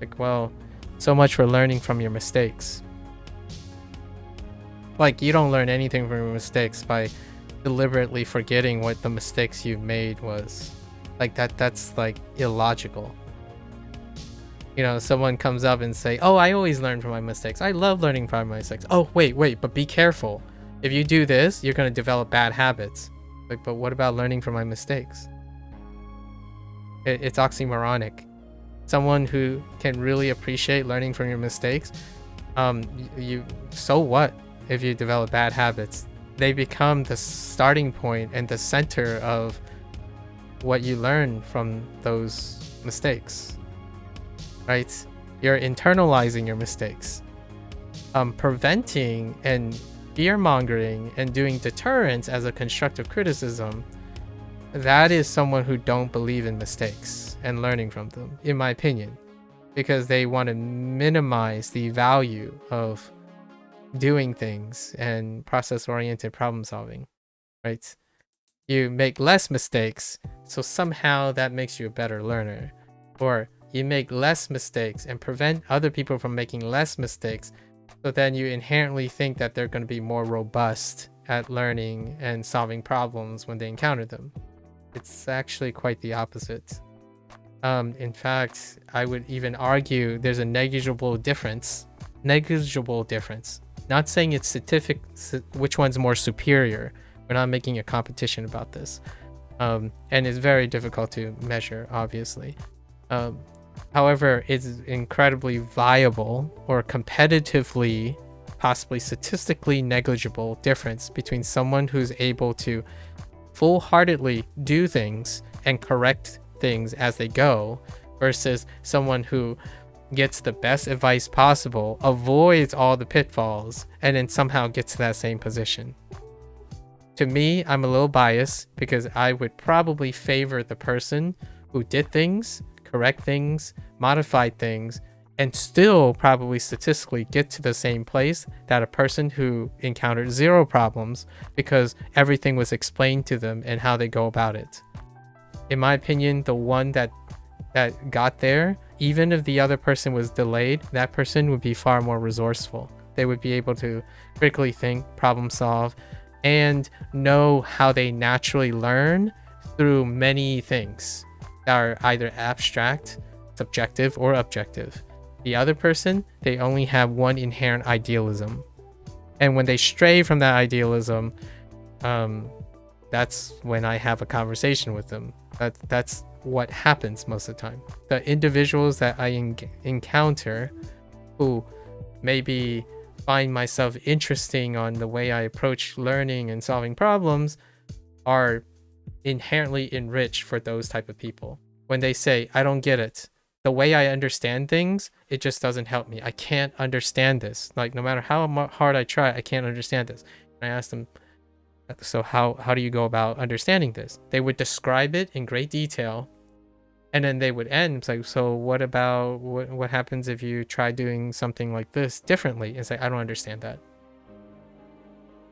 Like, well, so much for learning from your mistakes. Like, you don't learn anything from your mistakes by deliberately forgetting what the mistakes you made was. Like, that's like illogical. Someone comes up and say, oh, I always learn from my mistakes. I love learning from my mistakes. Oh, wait, but be careful. If you do this, you're going to develop bad habits. Like, but what about learning from my mistakes? It's oxymoronic. Someone who can really appreciate learning from your mistakes, so what if you develop bad habits? They become the starting point and the center of what you learn from those mistakes, right? You're internalizing your mistakes. Preventing and fear-mongering and doing deterrence as a constructive criticism, that is someone who don't believe in mistakes and learning from them, in my opinion, because they want to minimize the value of doing things and process-oriented problem solving, right? You make less mistakes, so somehow that makes you a better learner. Or you make less mistakes and prevent other people from making less mistakes, so then you inherently think that they're going to be more robust at learning and solving problems when they encounter them. It's actually quite the opposite. In fact, I would even argue there's a negligible difference. Not saying it's scientific, which one's more superior. We're not making a competition about this. And it's very difficult to measure, obviously. However, it's incredibly viable or competitively, possibly statistically negligible difference between someone who's able to full-heartedly do things and correct things as they go versus someone who gets the best advice possible, avoids all the pitfalls, and then somehow gets to that same position. To me, I'm a little biased because I would probably favor the person who did things, correct things, modified things, and still probably statistically get to the same place that a person who encountered zero problems because everything was explained to them and how they go about it. In my opinion, the one that got there, even if the other person was delayed, that person would be far more resourceful. They would be able to critically think, problem solve, and know how they naturally learn through many things that are either abstract, subjective, or objective. The other person, they only have one inherent idealism. And when they stray from that idealism, that's when I have a conversation with them. That's what happens most of the time. The individuals that I encounter who maybe find myself interesting on the way I approach learning and solving problems are inherently enriched for those type of people. When they say, I don't get it, the way I understand things, it just doesn't help me. I can't understand this. Like, no matter how hard I try, I can't understand this. And I asked them, so how do you go about understanding this? They would describe it in great detail, and then they would end. It's like, so what about what happens if you try doing something like this differently? It's like, I don't understand that.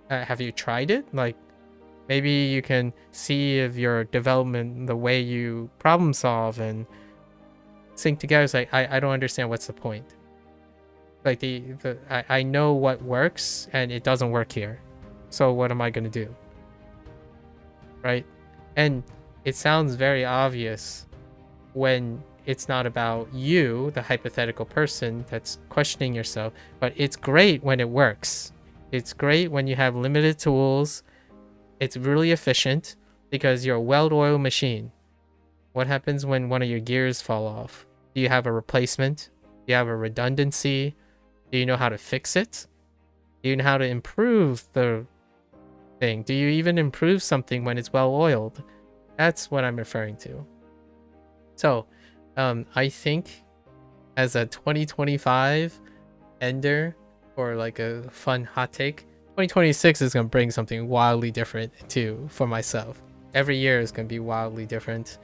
Have you tried it? Like, maybe you can see if your development, the way you problem solve and sync together is like, I don't understand what's the point. Like I know what works and it doesn't work here. So what am I gonna do? Right? And it sounds very obvious when it's not about you, the hypothetical person that's questioning yourself, but it's great when it works. It's great when you have limited tools. It's really efficient because you're a well-oiled machine. What happens when one of your gears fall off? Do you have a replacement? Do you have a redundancy? Do you know how to fix it? Do you know how to improve the thing? Do you even improve something when it's well-oiled? That's what I'm referring to. So, I think as a 2025 ender, or like a fun hot take, 2026 is going to bring something wildly different too for myself. Every year is going to be wildly different.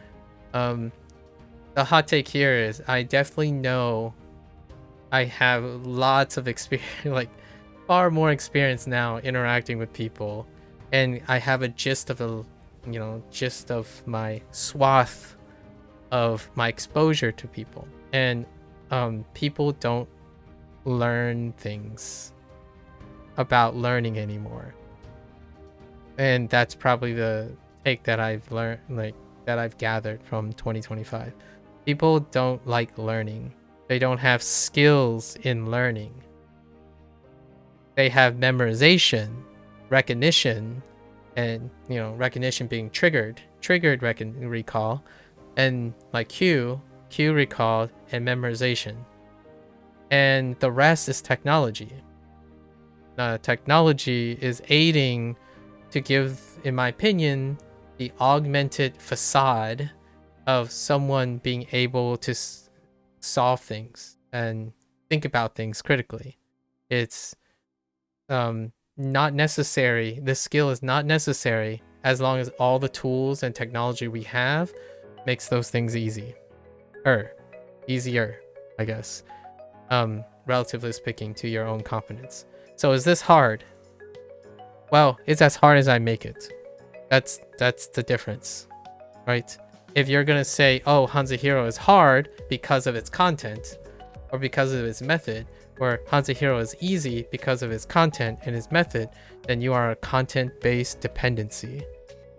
The hot take here is I definitely know I have lots of experience, like far more experience now interacting with people, and I have a gist of my swath of my exposure to people, and people don't learn things about learning anymore, and that's probably the take that I've learned, like that I've gathered from 2025. People don't like learning. They don't have skills in learning. They have memorization, recognition, and recognition being triggered recall, and like cue recall, and memorization. And the rest is technology. Technology is aiding to give, in my opinion, the augmented facade of someone being able to solve things and think about things critically. It's not necessary. This skill is not necessary as long as all the tools and technology we have makes those things easier, I guess. Relatively speaking to your own competence. So is this hard? Well, it's as hard as I make it. That's the difference, right? If you're gonna say, oh, HanziHero is hard because of its content or because of its method, or HanziHero is easy because of its content and its method, then you are a content-based dependency.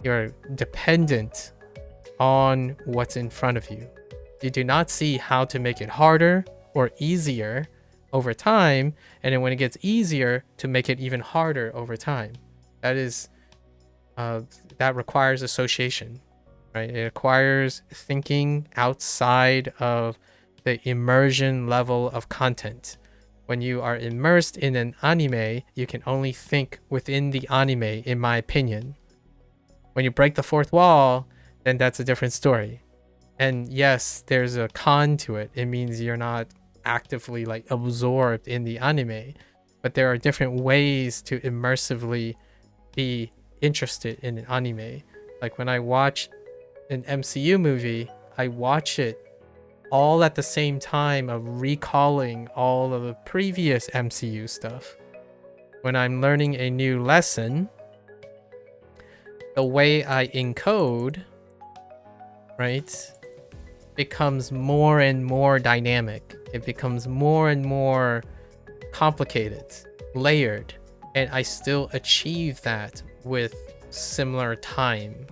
You're dependent on what's in front of you. You do not see how to make it harder or easier over time, and then when it gets easier, to make it even harder over time. That requires association, right? It requires thinking outside of the immersion level of content. When you are immersed in an anime, you can only think within the anime, in my opinion. When you break the fourth wall, then that's a different story. And yes, there's a con to it. It means you're not actively like absorbed in the anime, but there are different ways to immersively be interested in an anime. Like when I watch an MCU movie, I watch it all at the same time of recalling all of the previous MCU stuff. When I'm learning a new lesson, the way I encode, right, becomes more and more dynamic. It becomes more and more complicated, layered, and I still achieve that with similar time.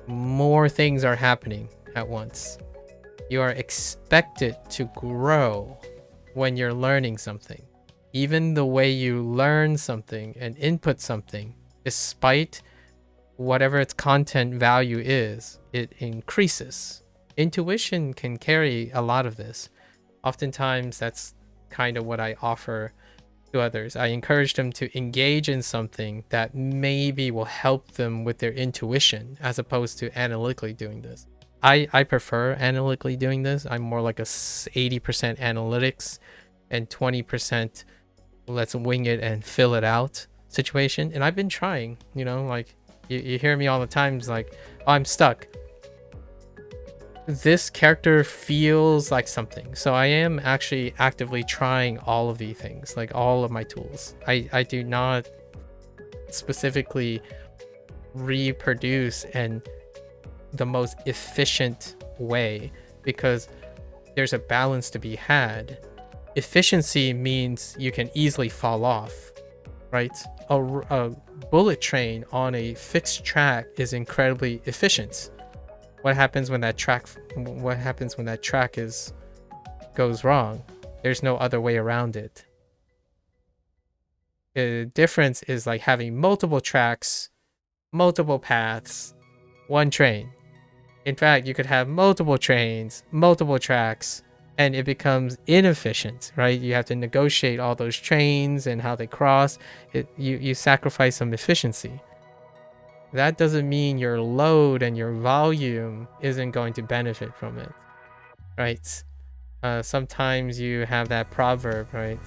More things are happening at once. You are expected to grow when you're learning something. Even the way you learn something and input something, despite whatever its content value is, it increases. Intuition can carry a lot of this. Oftentimes, that's kind of what I offer to others. I encourage them to engage in something that maybe will help them with their intuition as opposed to analytically doing this. I prefer analytically doing this. I'm more like a 80% analytics and 20% let's wing it and fill it out situation. And I've been trying, you know, like you hear me all the times like, oh, I'm stuck. This character feels like something. So I am actually actively trying all of these things, like all of my tools. I do not specifically reproduce and the most efficient way because there's a balance to be had. Efficiency means you can easily fall off, right? A bullet train on a fixed track is incredibly efficient. What happens when that track goes wrong? There's no other way around it. The difference is like having multiple tracks, multiple paths, one train. In fact, you could have multiple trains, multiple tracks, and it becomes inefficient, right? You have to negotiate all those trains and how they cross. You sacrifice some efficiency. That doesn't mean your load and your volume isn't going to benefit from it, right? Sometimes you have that proverb, right?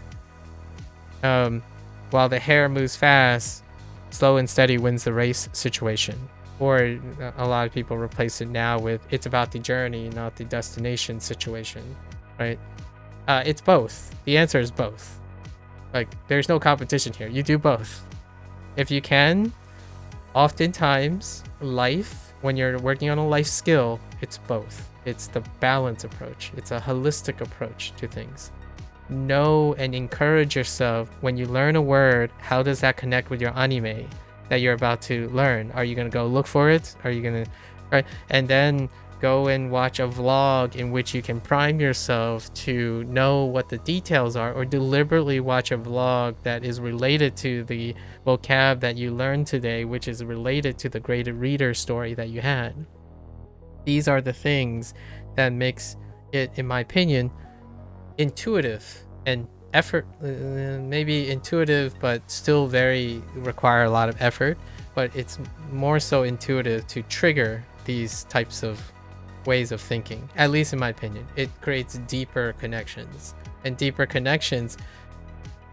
While the hare moves fast, slow and steady wins the race situation. Or a lot of people replace it now with it's about the journey, not the destination situation, right? It's both. The answer is both. Like, there's no competition here. You do both. If you can, oftentimes, life, when you're working on a life skill, it's both. It's the balance approach. It's a holistic approach to things. Know and encourage yourself when you learn a word, how does that connect with your anime that you're about to learn? Are you going to go look for it? Are you going to, right? And then go and watch a vlog in which you can prime yourself to know what the details are, or deliberately watch a vlog that is related to the vocab that you learned today, which is related to the graded reader story that you had. These are the things that makes it, in my opinion, intuitive and effort, maybe intuitive, but still require a lot of effort, but it's more so intuitive to trigger these types of ways of thinking. At least in my opinion, it creates deeper connections, and deeper connections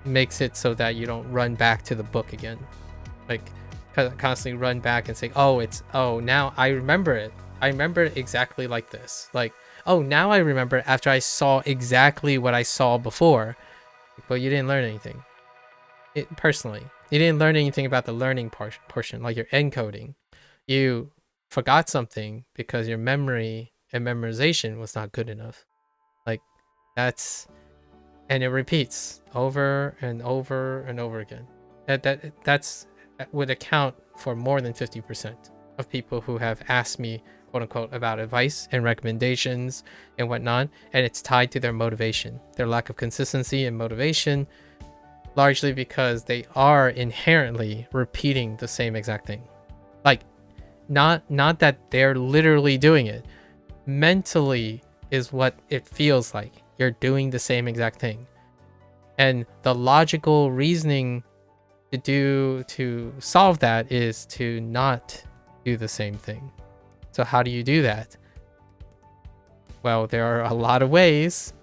makes it so that you don't run back to the book again, like constantly run back and say, oh, now I remember it. I remember it exactly like this. Like, oh, now I remember after I saw exactly what I saw before. But you didn't learn anything. Personally, you didn't learn anything about the learning portion, like your encoding. You forgot something because your memory and memorization was not good enough. Like, and it repeats over and over and over again. That would account for more than 50% of people who have asked me, quote unquote, about advice and recommendations and whatnot, and it's tied to their motivation, their lack of consistency and motivation, largely because they are inherently repeating the same exact thing. Like, not that they're literally doing it. Mentally is what it feels like. You're doing the same exact thing. And the logical reasoning to solve that is to not do the same thing. So how do you do that? Well, there are a lot of ways.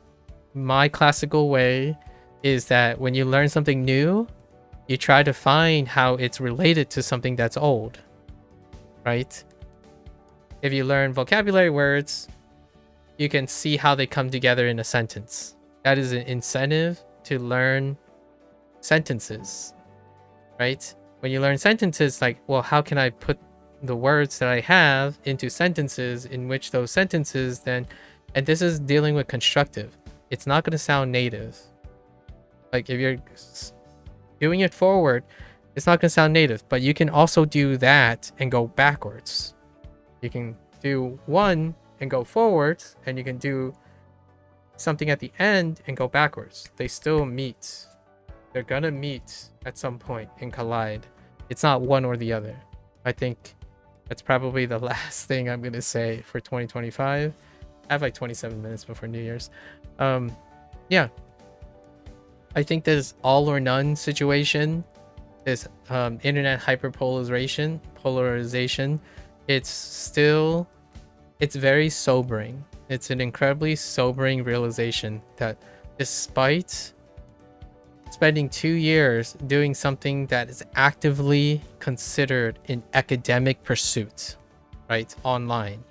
my classical way is that when you learn something new, you try to find how it's related to something that's old, right? If you learn vocabulary words, you can see how they come together in a sentence. That is an incentive to learn sentences, right? When you learn sentences, like, well, how can I put the words that I have into sentences in which those sentences then, and this is dealing with constructive. It's not going to sound native. Like if you're doing it forward, it's not going to sound native, but you can also do that and go backwards. You can do one and go forwards, and you can do something at the end and go backwards. They still meet. They're gonna meet at some point and collide. It's not one or the other. I think that's probably the last thing I'm gonna say for 2025. I have like 27 minutes before New Year's. Yeah. I think this all or none situation, this internet hyperpolarization, it's very sobering. It's an incredibly sobering realization that despite spending 2 years doing something that is actively considered an academic pursuit, right, online,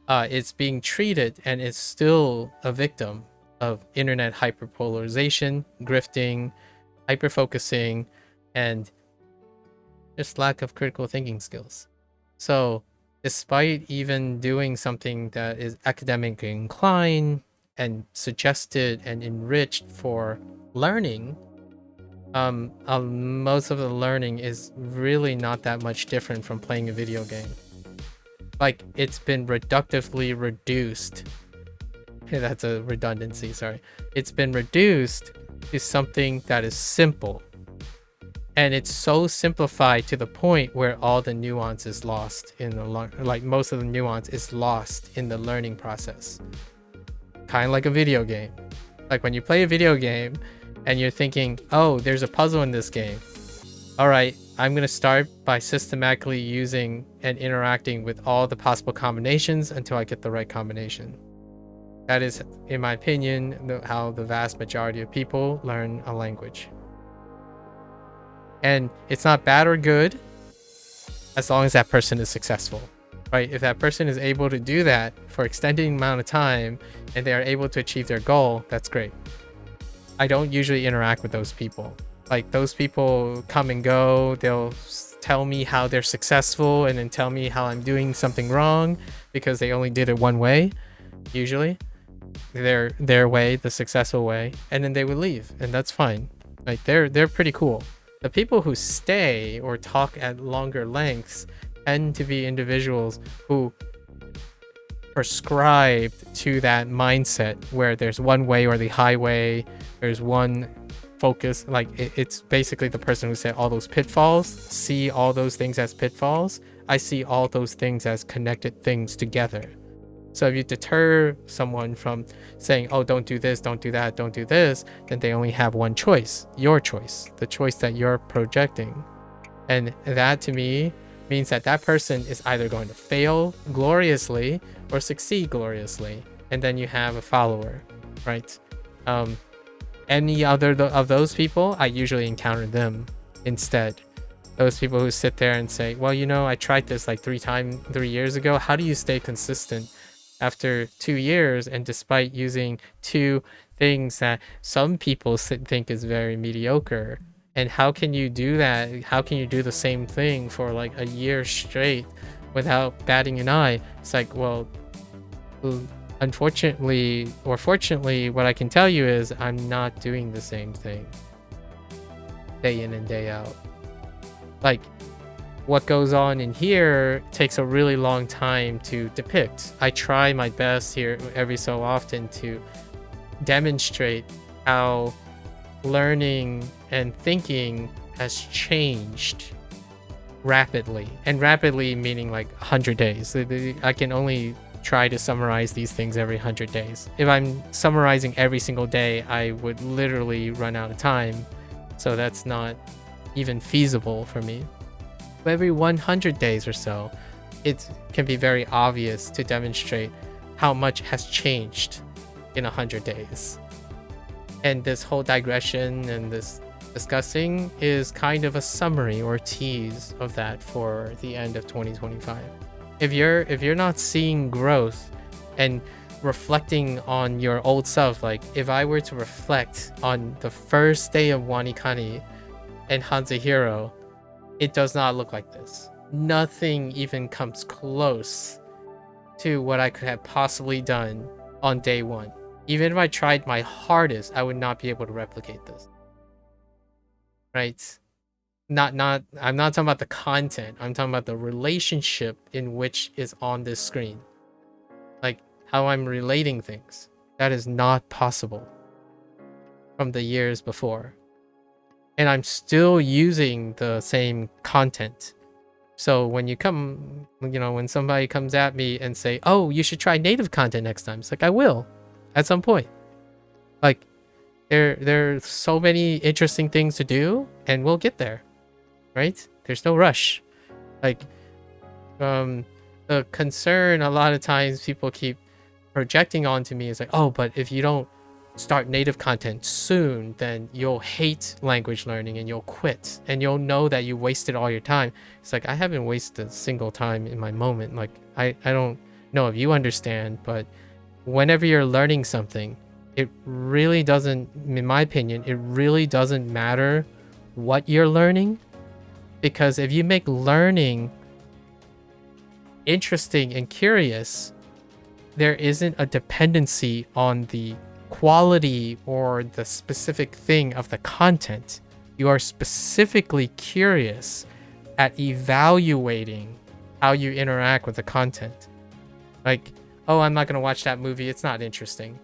it's being treated and is still a victim of internet hyperpolarization, grifting, hyperfocusing, and just lack of critical thinking skills. So despite even doing something that is academically inclined and suggested and enriched for learning, most of the learning is really not that much different from playing a video game. Like, it's been reductively reduced. That's a redundancy, sorry. It's been reduced to something that is simple. And it's so simplified to the point where all the nuance is lost in the like most of the nuance is lost in the learning process. Kind of like a video game. Like when you play a video game and you're thinking, oh, there's a puzzle in this game. All right, I'm going to start by systematically using and interacting with all the possible combinations until I get the right combination. That is, in my opinion, how the vast majority of people learn a language. And it's not bad or good as long as that person is successful, right? If that person is able to do that for extended amount of time and they are able to achieve their goal, that's great. I don't usually interact with those people. Like, those people come and go. They'll tell me how they're successful and then tell me how I'm doing something wrong because they only did it one way, usually. Their way, the successful way, and then they would leave, and that's fine. Like, they're pretty cool. The people who stay or talk at longer lengths tend to be individuals who prescribed to that mindset where there's one way or the highway, there's one focus. Like, it's basically the person who said all those pitfalls, see all those things as pitfalls. I see all those things as connected things together. So if you deter someone from saying, oh, don't do this, don't do that, don't do this, then they only have one choice, your choice, the choice that you're projecting. And that, to me, means that that person is either going to fail gloriously or succeed gloriously. And then you have a follower, right? Any other of those people, I usually encounter them instead. Those people who sit there and say, well, you know, I tried this like 3 years ago. How do you stay consistent after 2 years, and despite using 2 things that some people think is very mediocre? And how can you do that? How can you do the same thing for like a year straight without batting an eye? It's like, well, unfortunately or fortunately, what I can tell you is I'm not doing the same thing day in and day out. Like, what goes on in here takes a really long time to depict. I try my best here every so often to demonstrate how learning and thinking has changed rapidly. And rapidly meaning like 100 days. I can only try to summarize these things every 100 days. If I'm summarizing every single day, I would literally run out of time. So that's not even feasible for me. Every 100 days or so, it can be very obvious to demonstrate how much has changed in 100 days. And this whole digression and this discussing is kind of a summary or tease of that for the end of 2025. If you're not seeing growth and reflecting on your old self, like if I were to reflect on the first day of Wanikani and HanziHero, it does not look like this. Nothing even comes close to what I could have possibly done on day one. Even if I tried my hardest, I would not be able to replicate this. Right? I'm not talking about the content. I'm talking about the relationship in which is on this screen. Like how I'm relating things. That is not possible from the years before. And I'm still using the same content. So when you come, when somebody comes at me and say, oh, you should try native content next time. It's like, I will at some point. Like there are so many interesting things to do and we'll get there, right? There's no rush. Like the concern a lot of times people keep projecting onto me is like, oh, but if you don't start native content soon, then you'll hate language learning and you'll quit and you'll know that you wasted all your time. It's like, I haven't wasted a single time in my moment. Like I don't know if you understand, but whenever you're learning something, it really doesn't, in my opinion, it really doesn't matter what you're learning, because if you make learning interesting and curious, there isn't a dependency on the quality or the specific thing of the content. You are specifically curious at evaluating how you interact with the content. Like, oh, I'm not going to watch that movie, it's not interesting.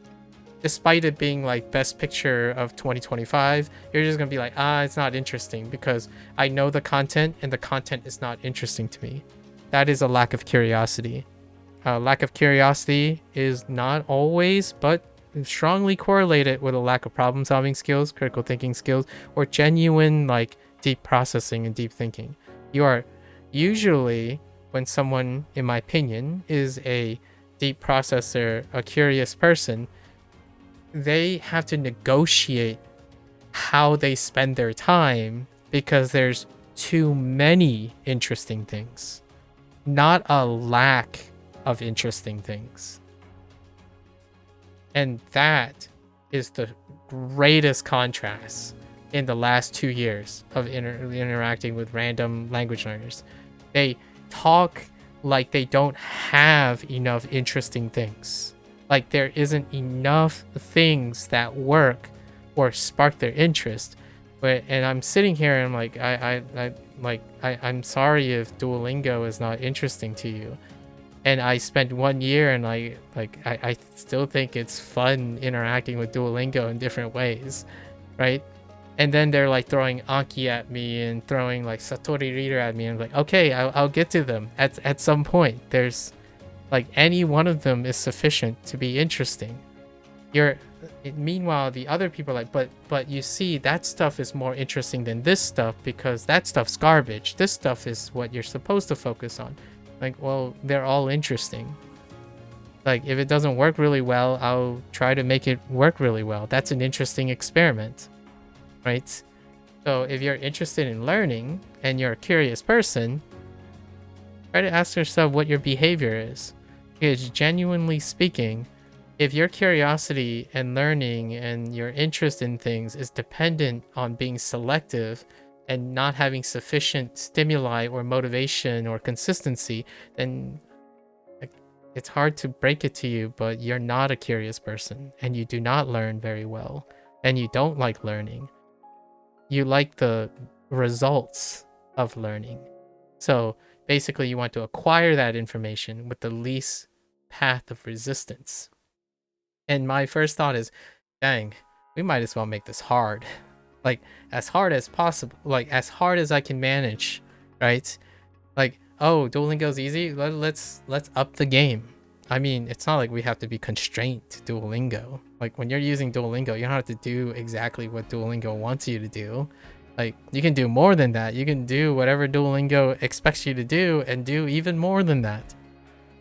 Despite it being like best picture of 2025, you're just going to be like, it's not interesting because I know the content and the content is not interesting to me. That is a lack of curiosity. Lack of curiosity is not always, but strongly correlated with a lack of problem solving skills, critical thinking skills, or genuine like deep processing and deep thinking. You are usually, when someone, in my opinion, is a deep processor, a curious person, they have to negotiate how they spend their time because there's too many interesting things, not a lack of interesting things. And that is the greatest contrast in the last 2 years of interacting with random language learners. They talk like they don't have enough interesting things. Like there isn't enough things that work or spark their interest. And I'm sitting here and I'm like, I'm sorry if Duolingo is not interesting to you. And I spent 1 year and I still think it's fun interacting with Duolingo in different ways, right? And then they're like throwing Anki at me and throwing like Satori Reader at me. And I'm like, okay, I'll get to them at some point. There's like any one of them is sufficient to be interesting. Meanwhile, the other people are like, but you see, that stuff is more interesting than this stuff because that stuff's garbage. This stuff is what you're supposed to focus on. Like, well, they're all interesting. Like, if it doesn't work really well, I'll try to make it work really well. That's an interesting experiment, right? So if you're interested in learning and you're a curious person, try to ask yourself what your behavior is. Because genuinely speaking, if your curiosity and learning and your interest in things is dependent on being selective and not having sufficient stimuli or motivation or consistency, then it's hard to break it to you, but you're not a curious person and you do not learn very well and you don't like learning. You like the results of learning. So basically you want to acquire that information with the least path of resistance. And my first thought is, dang, we might as well make this hard. Like as hard as possible, like as hard as I can manage, right? Like, oh, Duolingo's easy. Let's up the game. I mean, it's not like we have to be constrained to Duolingo. Like when you're using Duolingo, you don't have to do exactly what Duolingo wants you to do. Like you can do more than that. You can do whatever Duolingo expects you to do and do even more than that.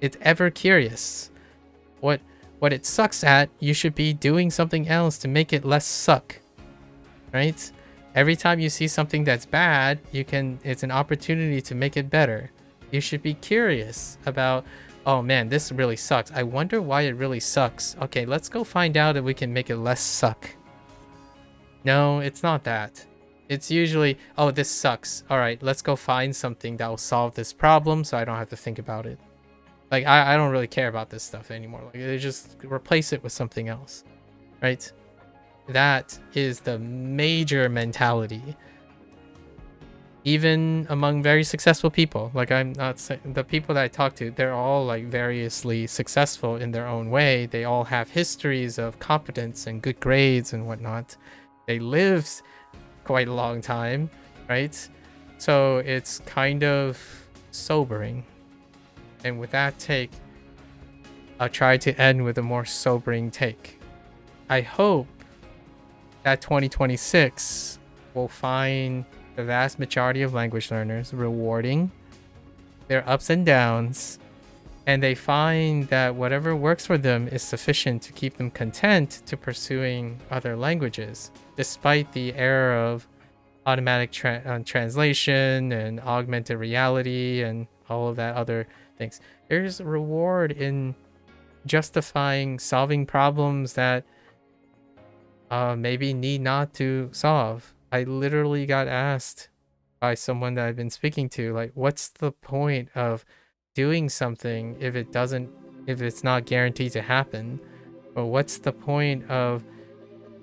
It's ever curious. what it sucks at, you should be doing something else to make it less suck, right? Every time you see something that's bad, it's an opportunity to make it better. You should be curious about, oh man, this really sucks. I wonder why it really sucks. Okay, let's go find out if we can make it less suck. No, it's not that. It's usually, oh, this sucks. All right, let's go find something that will solve this problem so I don't have to think about it. Like, I don't really care about this stuff anymore. Like, they just replace it with something else, right? That is the major mentality. Even among very successful people. Like, I'm not saying the people that I talk to, they're all like variously successful in their own way. They all have histories of competence and good grades and whatnot. They lived quite a long time, right? So it's kind of sobering. And with that take, I'll try to end with a more sobering take. I hope that 2026 will find the vast majority of language learners rewarding their ups and downs, and they find that whatever works for them is sufficient to keep them content to pursuing other languages, despite the era of automatic translation and augmented reality and all of that other things. There's a reward in justifying solving problems that maybe need not to solve. I literally got asked by someone that I've been speaking to, like, what's the point of doing something if it's not guaranteed to happen? Or what's the point of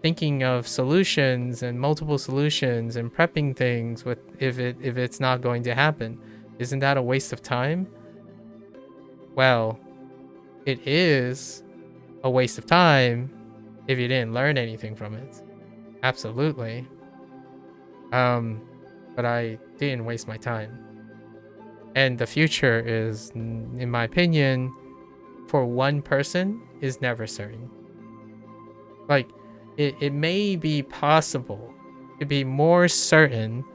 thinking of solutions and multiple solutions and prepping things if it's not going to happen? Isn't that a waste of time? Well, it is a waste of time if you didn't learn anything from it. Absolutely. But I didn't waste my time. And the future is, in my opinion, for one person, is never certain. Like, it may be possible to be more certain,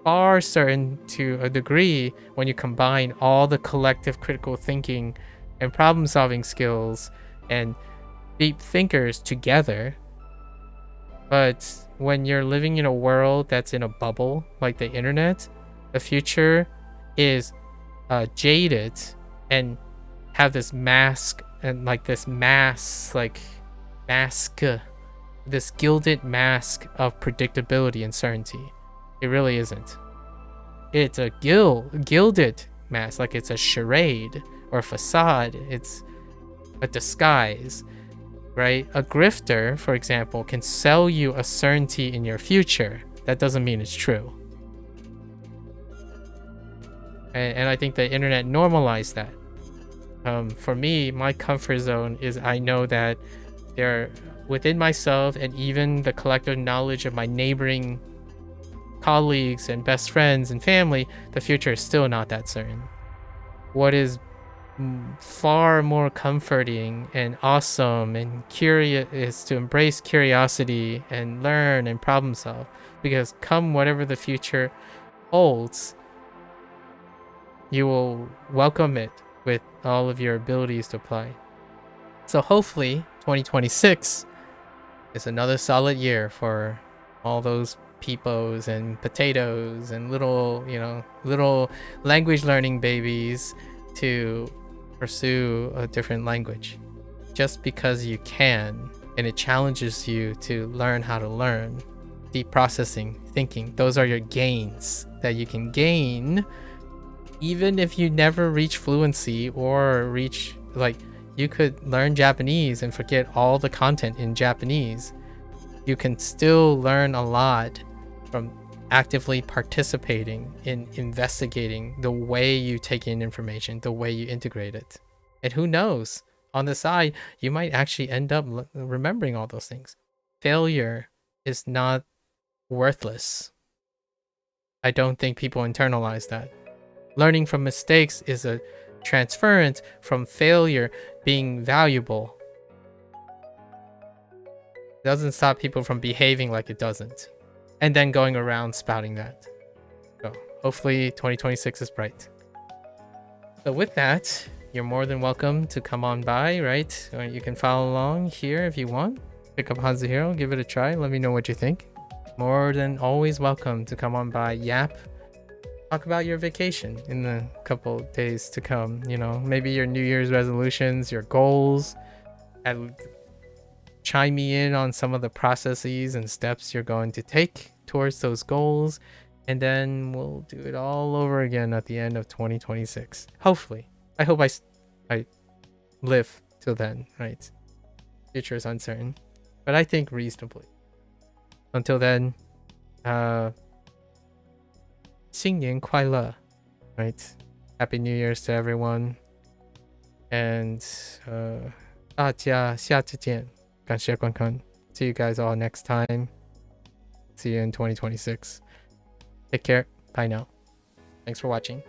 far certain to a degree, when you combine all the collective critical thinking and problem solving skills and deep thinkers together. But when you're living in a world that's in a bubble like the internet, the future is jaded and have this mask and like this this gilded mask of predictability and certainty. It really isn't. It's a gilded mask, like it's a charade or facade. It's a disguise, right? A grifter, for example, can sell you a certainty in your future. That doesn't mean it's true. And I think the internet normalized that. For me, my comfort zone is I know that there, within myself and even the collective knowledge of my neighboring colleagues and best friends and family, the future is still not that certain. What is far more comforting and awesome and curious is to embrace curiosity and learn and problem solve, because come whatever the future holds, you will welcome it with all of your abilities to apply. So hopefully 2026 is another solid year for all those peepos and potatoes and little language learning babies to pursue a different language just because you can, and it challenges you to learn how to learn. Deep processing, thinking, those are your gains that you can gain even if you never reach fluency or reach, like, you could learn Japanese and forget all the content in Japanese. You can still learn a lot from actively participating in investigating the way you take in information, the way you integrate it. And who knows, on the side, you might actually end up remembering all those things. Failure is not worthless. I don't think people internalize that. Learning from mistakes is a transference from failure being valuable. It doesn't stop people from behaving like it doesn't, and then going around spouting that. So hopefully 2026 is bright. So with that, you're more than welcome to come on by, right? Or you can follow along here if you want. Pick up HanziHero, give it a try. Let me know what you think. More than always welcome to come on by, yap. Talk about your vacation in the couple days to come. You know, maybe your New Year's resolutions, your goals, and chime me in on some of the processes and steps you're going to take towards those goals. And then we'll do it all over again at the end of 2026. Hopefully. I hope I live till then, right? Future is uncertain. But I think reasonably. Until then, 新年快乐, right? Happy New Year's to everyone. And 大家下次见. 感谢观看. See you guys all next time. See you in 2026. Take care. Bye now. Thanks for watching.